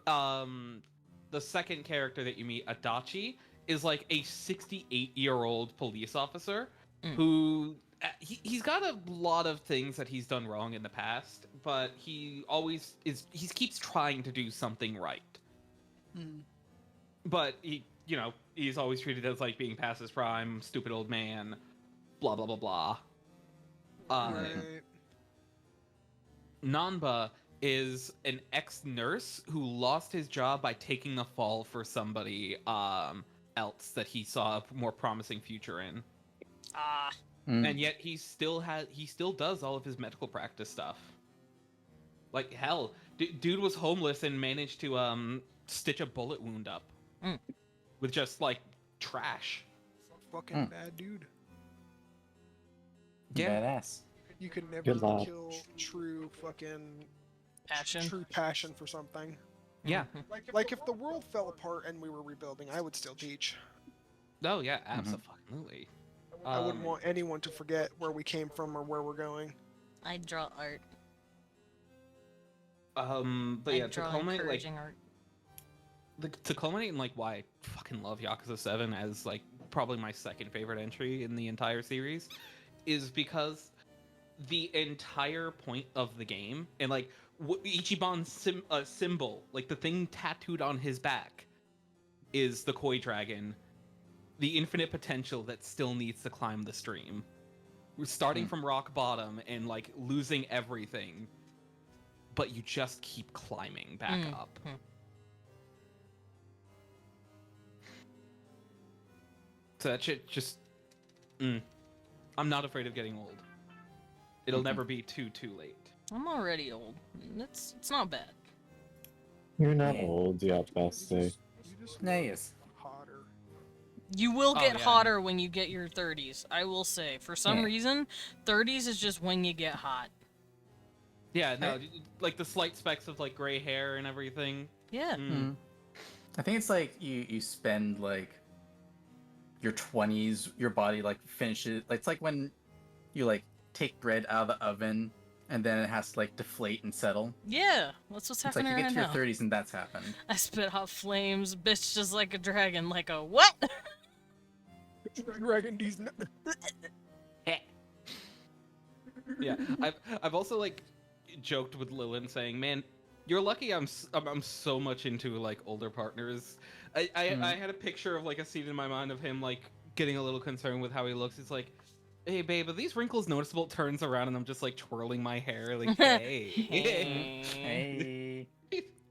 The second character that you meet, Adachi, is like a 68-year-old police officer who he's got a lot of things that he's done wrong in the past, but he keeps trying to do something right. But he's always treated as like being past his prime, stupid old man, blah blah blah blah. Right. Nanba is an ex-nurse who lost his job by taking the fall for somebody else that he saw a more promising future in. Ah. And yet he still does all of his medical practice stuff. Like hell, dude was homeless and managed to stitch a bullet wound up with just like trash. Fucking bad dude. Yeah. Badass. You could never Good lad. kill true fucking Passion. true passion for something. Yeah. Like if the world fell apart and we were rebuilding, I would still teach. Oh yeah, absolutely. I wouldn't want anyone to forget where we came from or where we're going. I draw art. But I yeah, to draw culminate encouraging art. to culminate in like why I fucking love Yakuza 7 as like probably my second favorite entry in the entire series is because the entire point of the game and like Ichiban's symbol, like the thing tattooed on his back, is the koi dragon, the infinite potential that still needs to climb the stream. We're starting from rock bottom and like losing everything, but you just keep climbing back up. So that shit just I'm not afraid of getting old. It'll never be too late. I'm already old. It's not bad. You're not old, you have to say. You just Yeah, he is. hotter. You will get yeah. hotter when you get your 30s. I will say. For some Yeah. reason, 30s is just when you get hot. Yeah, no, like the slight specks of like gray hair and everything. Yeah. I think it's like you spend like your 20s, your body like finishes. It's like when you like take bread out of the oven and then it has to like deflate and settle. Yeah, that's what's It's like happening you get right to your now. 30s and that's happened. I spit hot flames, bitch, just like a dragon, like a what? Dragon D's not... Yeah, I've also like joked with Lilin saying, "Man, you're lucky I'm so much into like older partners." I had a picture of like a scene in my mind of him like getting a little concerned with how he looks. It's like, "Hey babe, are these wrinkles noticeable?" Turns around and I'm just like twirling my hair like, "Hey." Hey.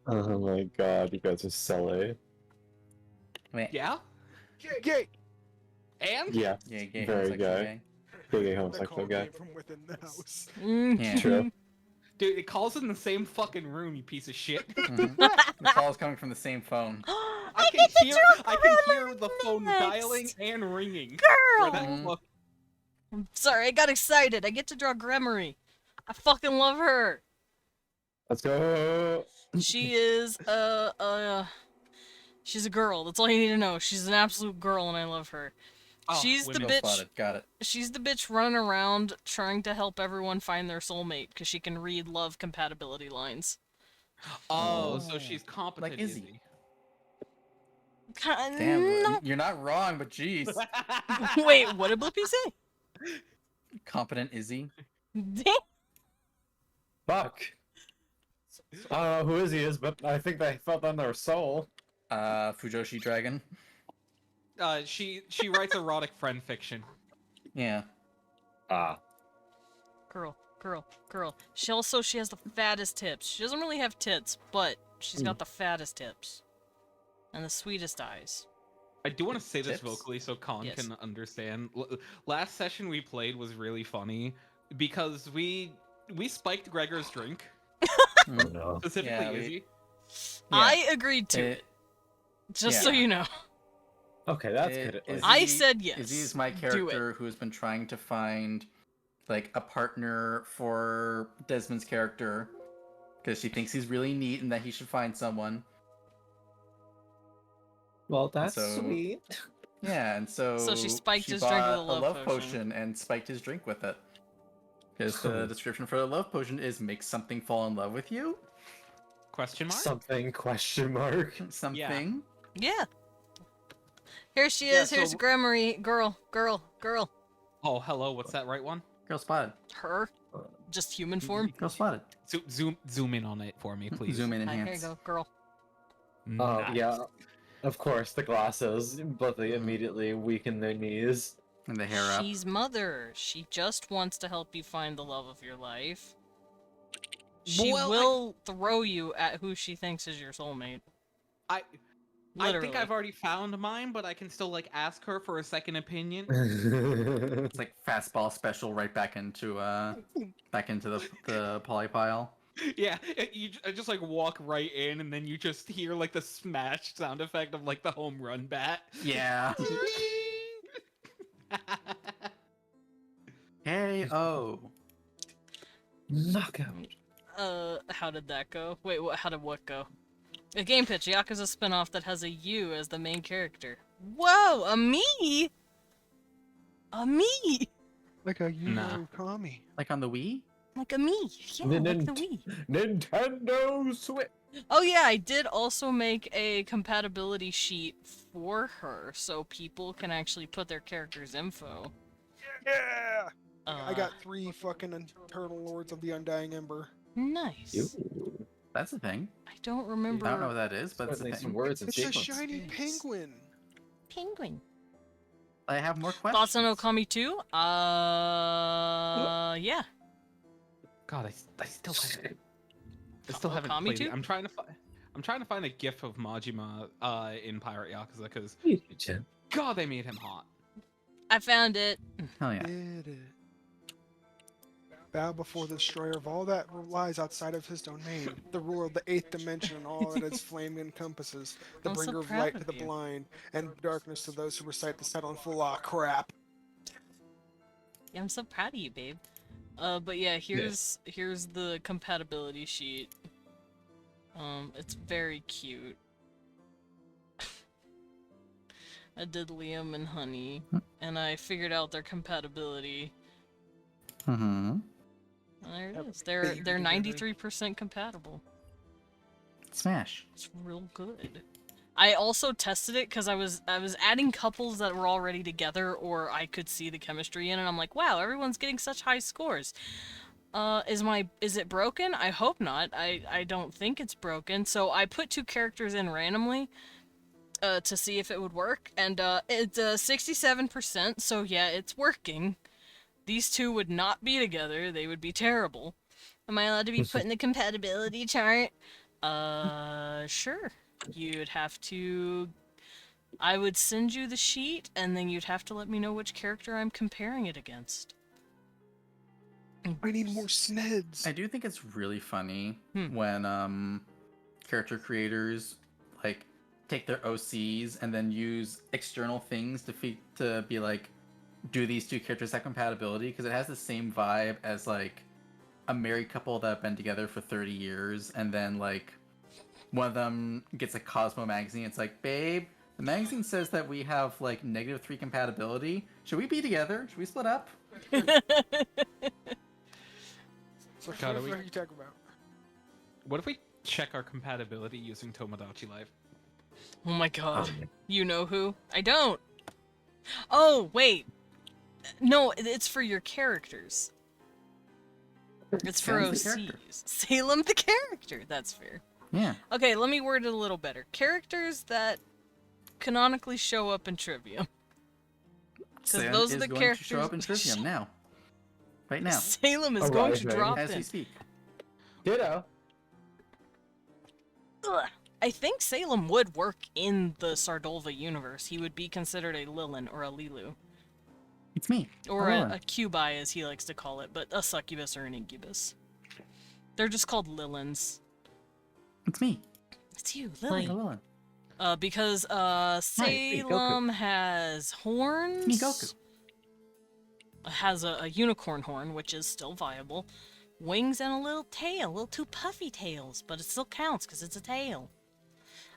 Oh my god, you guys are silly. Wait. Yeah? Gay! And? Yeah, Yeah, gay. Very homosexual gay. gay. big The homosexual call guy. came from within the house. Yeah. True. Dude, it calls in the same fucking room, you piece of shit. The call is coming from the same phone. I I can hear the phone next. dialing and ringing. Girl! For that book. I'm sorry, I got excited. I get to draw Gremory. I fucking love her. Let's go. She is she's a girl. That's all you need to know. She's an absolute girl, and I love her. Oh, She's the women. Girl bitch. spotted. Got it. She's the bitch running around trying to help everyone find their soulmate because she can read love compatibility lines. Oh, so she's competent. Like Izzy. Damn. Damn, you're not wrong, but jeez. Wait, what did Blippi say? Competent Izzy. Damn. Fuck. I don't know who Izzy is, but I think they felt on their soul. Fujoshi Dragon. She writes erotic friend fiction. Yeah. Girl. She has the fattest hips. She doesn't really have tits, but she's got the fattest hips. And the sweetest eyes. I do want to say this Tips? vocally so Khan Yes. can understand. Last session we played was really funny because we spiked Gregor's drink, Oh no. specifically Yeah, Izzy. I agreed to it. Just so yeah. you know. Okay, that's good. At least. I said yes. Izzy is my Do it. character who has been trying to find like a partner for Desmond's character because she thinks he's really neat and that he should find someone. Well, that's So- sweet. Yeah, and so she spiked his drink with a bought love potion. potion and spiked his drink with it. Because the description for the love potion is make something fall in love with you. Question mark? Something question mark. Something. Yeah. Here she Yeah, is. Here's so- Gremory. Girl. Oh, hello. What's that right one? Girl spotted. Her. Just human form. Girl spotted. Zoom in on it for me, please. Zoom in, Here you enhance. go, girl. Oh Nice. yeah. Of course, the glasses, but they immediately weaken their knees. And the hair up. She's mother. She just wants to help you find the love of your life. She Well, will throw you at who she thinks is your soulmate. I Literally. think I've already found mine, but I can still like ask her for a second opinion. It's like fastball special right back into the poly pile. Yeah, I just like walk right in, and then you just hear like the smash sound effect of like the home run bat. Yeah. Hey, oh. Knockout. How did that go? Wait, how did what go? A game pitch. Yakuza spinoff that has a you as the main character. Whoa, a me? A me? Like a Nah. Kami. Like on the Wii? Like a me. Yeah, like the Wii. Nintendo Switch. Oh yeah, I did also make a compatibility sheet for her, so people can actually put their character's info. Yeah! I Uh, got 3 fucking Eternal Lords of the Undying Ember. Nice. That's a thing. I don't remember. I don't know what that is, but it's a Like some thing. words and It's a sequence. shiny penguin. Penguin. I have more questions. Thoughts on Okami 2? Yeah. God, I still haven't Okami played it. too? I'm trying to find a GIF of Majima in Pirate Yakuza because God, they made him hot. I found it. Hell yeah. Did it. Bow before the destroyer of all that lies outside of his domain, the ruler of the 8th dimension and all that its flame encompasses, the I'm so bringer of proud light of to the you. blind, and darkness to those who recite the title in full. Ah, crap. Yeah, I'm so proud of you, babe. But yeah, here's the compatibility sheet. It's very cute. I did Liam and Honey, and I figured out their compatibility. Mm-hmm. And there it is. That They're baby 93% compatible. Smash. It's real good. I also tested it because I was adding couples that were already together or I could see the chemistry in, and I'm like, wow, everyone's getting such high scores. Is it broken? I hope not. I don't think it's broken. So I put 2 characters in randomly to see if it would work, and it's 67%. So yeah, it's working. These 2 would not be together. They would be terrible. Am I allowed to be put in the compatibility chart? Sure. You'd have to... I would send you the sheet, and then you'd have to let me know which character I'm comparing it against. I need more sneds. I do think it's really funny Hmm. when character creators like take their OCs and then use external things to be like, do these two characters have compatibility? Because it has the same vibe as like a married couple that have been together for 30 years, and then like one of them gets a Cosmo magazine. It's like, babe, the magazine says that we have like -3 compatibility. Should we be together? Should we split up? What God, are you talking about? What if we check our compatibility using Tomodachi Life? Oh my god. Um, You know who? I don't. Oh, wait. No, it's for your characters. It's for Salem's the character. OCs. Salem the character. That's fair. Yeah. Okay, let me word it a little better. Characters that canonically show up in Trivium. Sam those are is the going characters. to show up in Trivium now. Right now. Salem is going to Arriving. drop As in. we speak. Ditto. Ugh. I think Salem would work in the Sardolva universe. He would be considered a Lilin or a Lilu. It's me. Or Hello. a Cubi, as he likes to call it, but a succubus or an incubus. They're just called Lilins. It's me. It's you, Lily. Lily. Because me, Goku. Salem has horns. Me, Goku. Has a unicorn horn, which is still viable. Wings and a little tail, a little two puffy tails, but it still counts because it's a tail.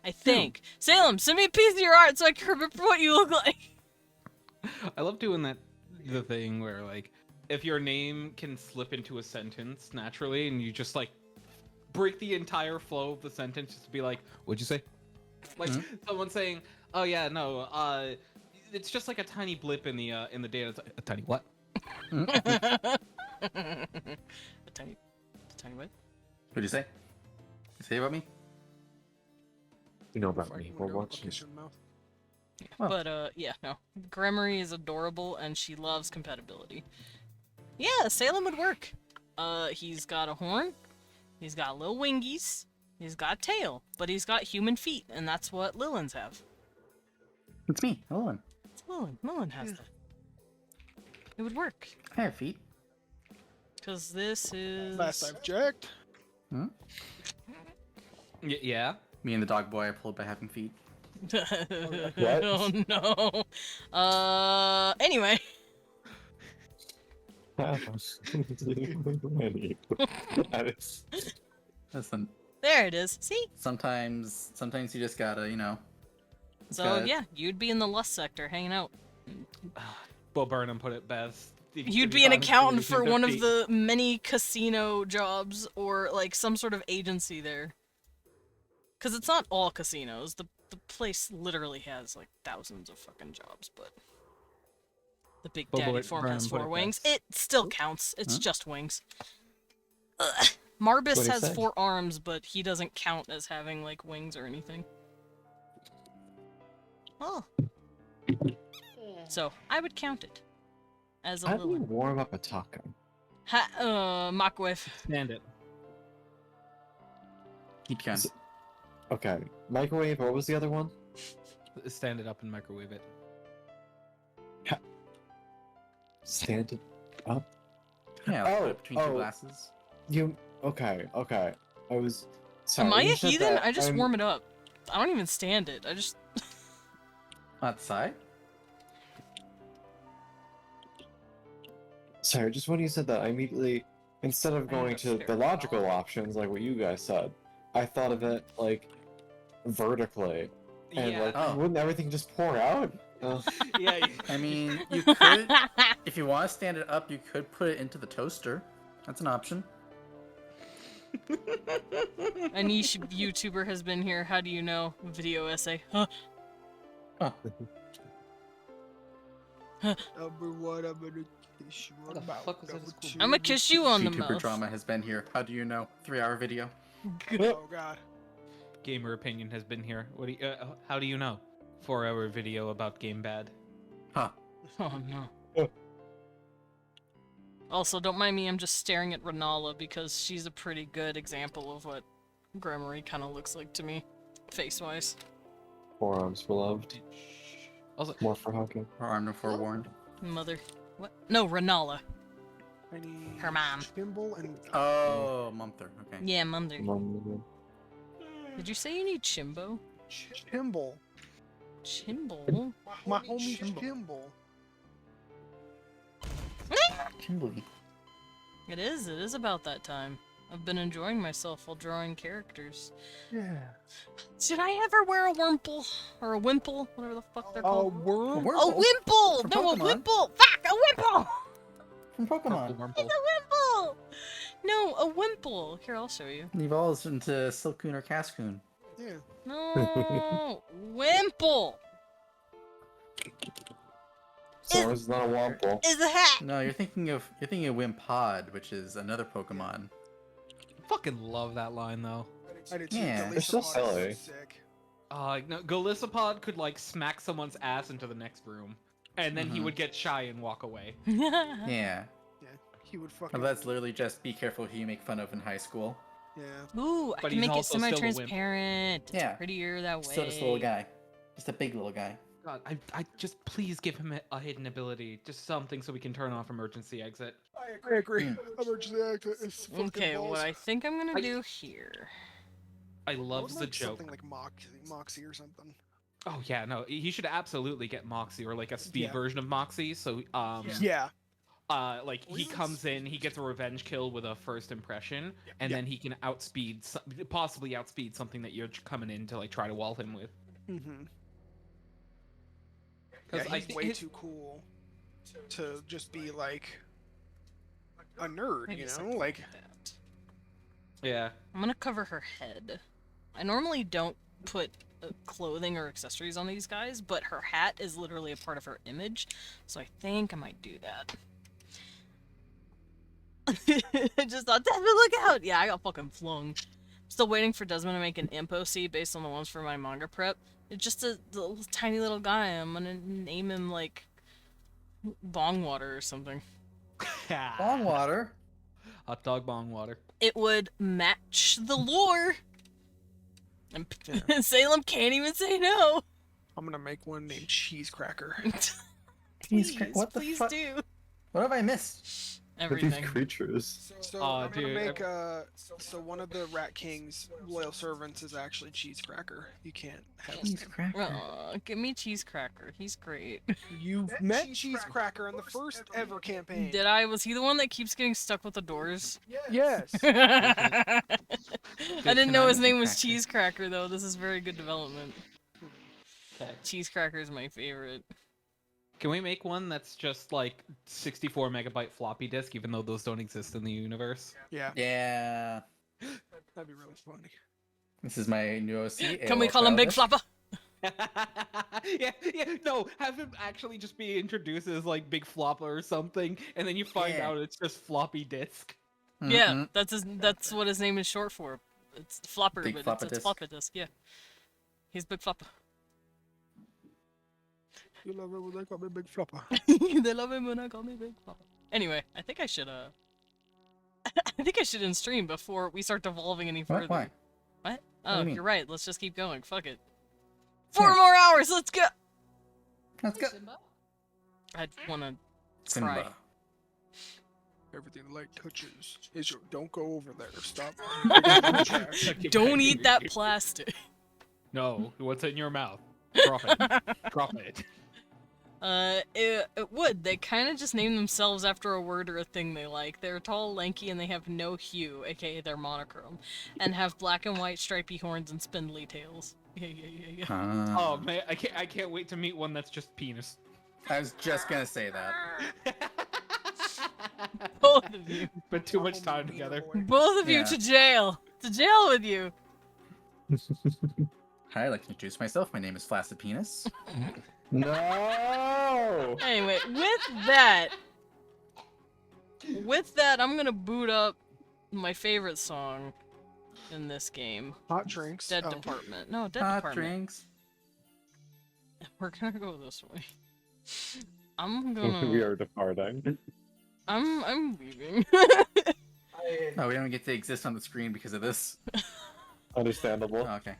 I think. Salem, send me a piece of your art so I can remember what you look like. I love doing the thing where like if your name can slip into a sentence naturally and you just like break the entire flow of the sentence just to be like, what'd you say? Like someone saying, oh yeah, no, it's just like a tiny blip in the data. It's like, a tiny what? a tiny what? What'd you say? You say about me? You know about Fuck me. you, We're window, I'll watching. kiss your mouth. Oh. But yeah, no. Gremory is adorable and she loves compatibility. Yeah, Salem would work. He's got a horn, he's got little wingies, he's got a tail, but he's got human feet, and that's what Lilins have. It's me, Owen. It's Lilin. Lilin has that. It would work. I have feet. Because this is... Last I've checked. Yeah. Me and the dog boy are pulled by having feet. Oh no. Anyway. Listen, There it is. See? sometimes you just gotta, you know. So Got it. yeah, you'd be in the lust sector hanging out. Bo Burnham put it best. You'd be an accountant for one of the many casino jobs or like some sort of agency there. Because it's not all casinos. The place literally has like thousands of fucking jobs, but the Big Bo Daddy Burnham form has put 4 it wings. best. It still counts. It's Huh? just wings. Ugh. Marbus What'd he has say? 4 arms, but he doesn't count as having like wings or anything. Oh. So I would count it as a How do you Lilith. warm up a taco? Microwave. Stand it. Keep going. S- Okay, microwave. What was the other one? Stand it up and microwave it. Stand it up. Yeah, like, put Oh, it between two oh. glasses. You okay? Okay. I was. Sorry, Am I you a said heathen? that I just I'm- warm it up. I don't even stand it. I just... Outside? Sorry, just when you said that, I immediately, instead of I going have to a the fair logical knowledge. options like what you guys said, I thought of it like vertically, and Yeah. like Oh. wouldn't everything just pour out? Yeah. I mean, you could, if you want to stand it up, you could put it into the toaster. That's an option. A niche YouTuber has been here. How do you know? Video essay. Huh? Oh, Number one, I'm gonna kiss you on the the mouth. fuck was that Number school? two, I'm gonna kiss you on the YouTuber mouth. drama has been here. How do you know? 3-hour video. Oh god. Gamer opinion has been here. What do you, how do you know? 4-hour video about game bad. Huh. Oh no. Also, don't mind me, I'm just staring at Renala because she's a pretty good example of what Gremory kind of looks like to me, face-wise. Forearms, beloved. Also, More for hugging. Or armed and forewarned. Mother. What? No, Renala. I need Her mom. Thimble and Oh, Mumther. Okay. Yeah, Mother. Mom, Did you say you need Chimbo? Chimble. Chimble? My homie Chimble. Kimberly. It is about that time. I've been enjoying myself while drawing characters. Yeah. Should I ever wear a Wurmple? Or a Wimple? Whatever the fuck they're A called. worm? A Wimple! From No, a Pokemon. Wimple! Fuck! A Wimple! From Pokemon. Wurmple. Wimple! No, a Wimple. Here, I'll show you. Evolves into Silcoon or Cascoon. Yeah. No! Wimple! So it's not a Womple. Is a hat! No, you're thinking of Wimpod, which is another Pokemon. Fucking love that line though. I did too. Yeah. The It's so Lisa pod is silly. Sick. No, Golisopod could like smack someone's ass into the next room, and then he Mhm. would get shy and walk away. Yeah. Yeah. Yeah. He would fucking. Well, that's literally just be careful who you make fun of in high school. Yeah. Ooh, I But can he's make it also still a wimp. semi-transparent. It's Yeah. prettier that way. Still just a little guy. Just a big little guy. God, I just please give him a hidden ability, just something so we can turn off emergency exit. I agree. Emergency exit is fucking Okay, balls. what I think I'm gonna do here. I What love the like joke. Something like Moxie or something. Oh yeah, no, he should absolutely get Moxie or like a speed Yeah. version of Moxie. So Yeah. like he Reasons? comes in, he gets a revenge kill with a first impression, and Yeah. then he can possibly outspeed something that you're coming in to like try to wall him with. Mm-hmm. Yeah, Because I he's think way his- too cool to just be like a nerd, Maybe you know? something Like, that. Yeah. I'm gonna cover her head. I normally don't put clothing or accessories on these guys, but her hat is literally a part of her image, so I think I might do that. I just thought, Desmond, look out! Yeah, I got fucking flung. Still waiting for Desmond to make an imp OC based on the ones for my manga prep. It's just a little, tiny little guy. I'm gonna name him like Bong Water or something. Long water. Hot dog bong water. It would match the lore. And Salem can't even say no. I'm gonna make one named Cheese Cracker. Please, What the please fuck? do. What have I missed? These Everything. creatures. So Aw, I'm gonna dude, make so one of the Rat King's loyal servants is actually Cheese Cracker. You can't have Cheese cracker. Aw, give me Cheese Cracker. He's great. You met Cheese Cracker in the first ever campaign. Did I? Was he the one that keeps getting stuck with the doors? Yes. I didn't know his name was Cracker. Cheese Cracker though. This is very good development. Okay. Cheese Cracker is my favorite. Can we make one that's just like 64 megabyte floppy disk, even though those don't exist in the universe? Yeah. Yeah. That'd be really funny. This is my new OC. Can we AOL call him Big Childish. Flopper? yeah, no, have him actually just be introduced as like Big Flopper or something, and then you find Yeah. out it's just floppy disk. Yeah, Mhm. that's what his name is short for. It's Flopper, Big but Flopper it's Disk. Flopper Disk. Yeah, he's Big Flopper. You love it when they call me Big Flopper. They love him when I call me Big Flopper. Anyway, I think I should I think I should end stream before we start devolving any further. What? Why? What? do Oh, you mean? you're right. Let's just keep going. Fuck it. Sure. 4 more hours. Let's go. Let's go. I'd wanna Simba. cry. Everything the light touches is your. Don't go over there. Stop. Don't eat that plastic. No, what's in your mouth? Drop it. Drop it. It would. They kind of just name themselves after a word or a thing they like. They're tall, lanky, and they have no hue, aka they're monochrome, and have black and white stripy horns and spindly tails. Yeah. Oh man, I can't wait to meet one that's just penis. I was just gonna say that. Both of you. Spent too much time together. Both of you Yeah. to jail. To jail with you. Hi, I'd like to introduce myself. My name is Flaccid Penis. No! Anyway, with that, I'm gonna boot up my favorite song in this game. Hot drinks. Dead Oh. Department. No, Dead Hot Department. drinks. We're gonna go this way. I'm we gonna. are departing. I'm leaving. Oh, we don't get to exist on the screen because of this. Understandable. Oh, okay.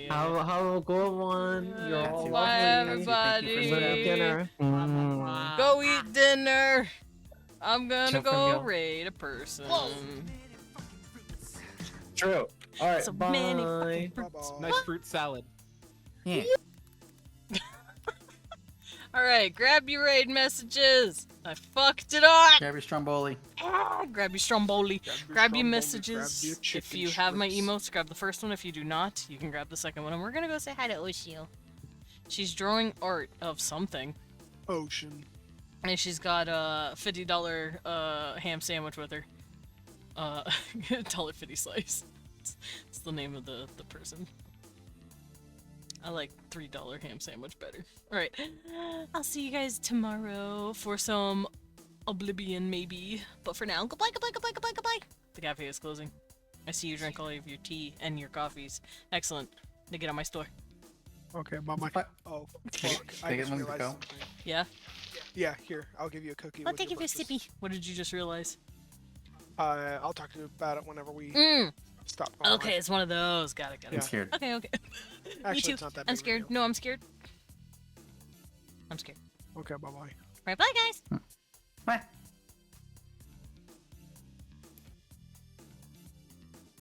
Yeah. Have a good one. You're all Bye, lovely. Thank you for everybody. Dinner. Go eat dinner. I'm gonna Jump from go hill. raid a person. True. All right. So bye. many fucking Bye-bye. Nice fruit salad. Yeah. Alright, grab your raid messages. I fucked it up. Grab your Stromboli. Grab your Stromboli. Grab your Stromboli, messages. grab your If chicken you have my strips. emotes, grab the first one. If you do not, you can grab the second one. And we're gonna go say hi to Oshio. She's drawing art of something. Ocean. And she's got a $50 ham sandwich with her. $1.50 slice. It's the name of the person. I like $3 ham sandwich better. Alright. I'll see you guys tomorrow for some Oblivion, maybe. But for now, goodbye, goodbye, goodbye, goodbye, goodbye. The cafe is closing. I see you drink all of your tea and your coffees. Excellent. They get on my store. Okay, Mama. What? Oh, Take fuck. it- I take it just when we realized go. something. Yeah? Yeah, here. I'll give you a cookie. I'll with take your it for breakfast. sippy. What did you just realize? I'll talk to you about it whenever we stop. Going Okay, live. it's one of those. Got it, got it. I'm scared. Okay, okay. Actually, Me too. it's not that I'm big of a scared. deal. No, I'm scared. I'm scared. Okay, bye bye. Alright, bye guys. Bye.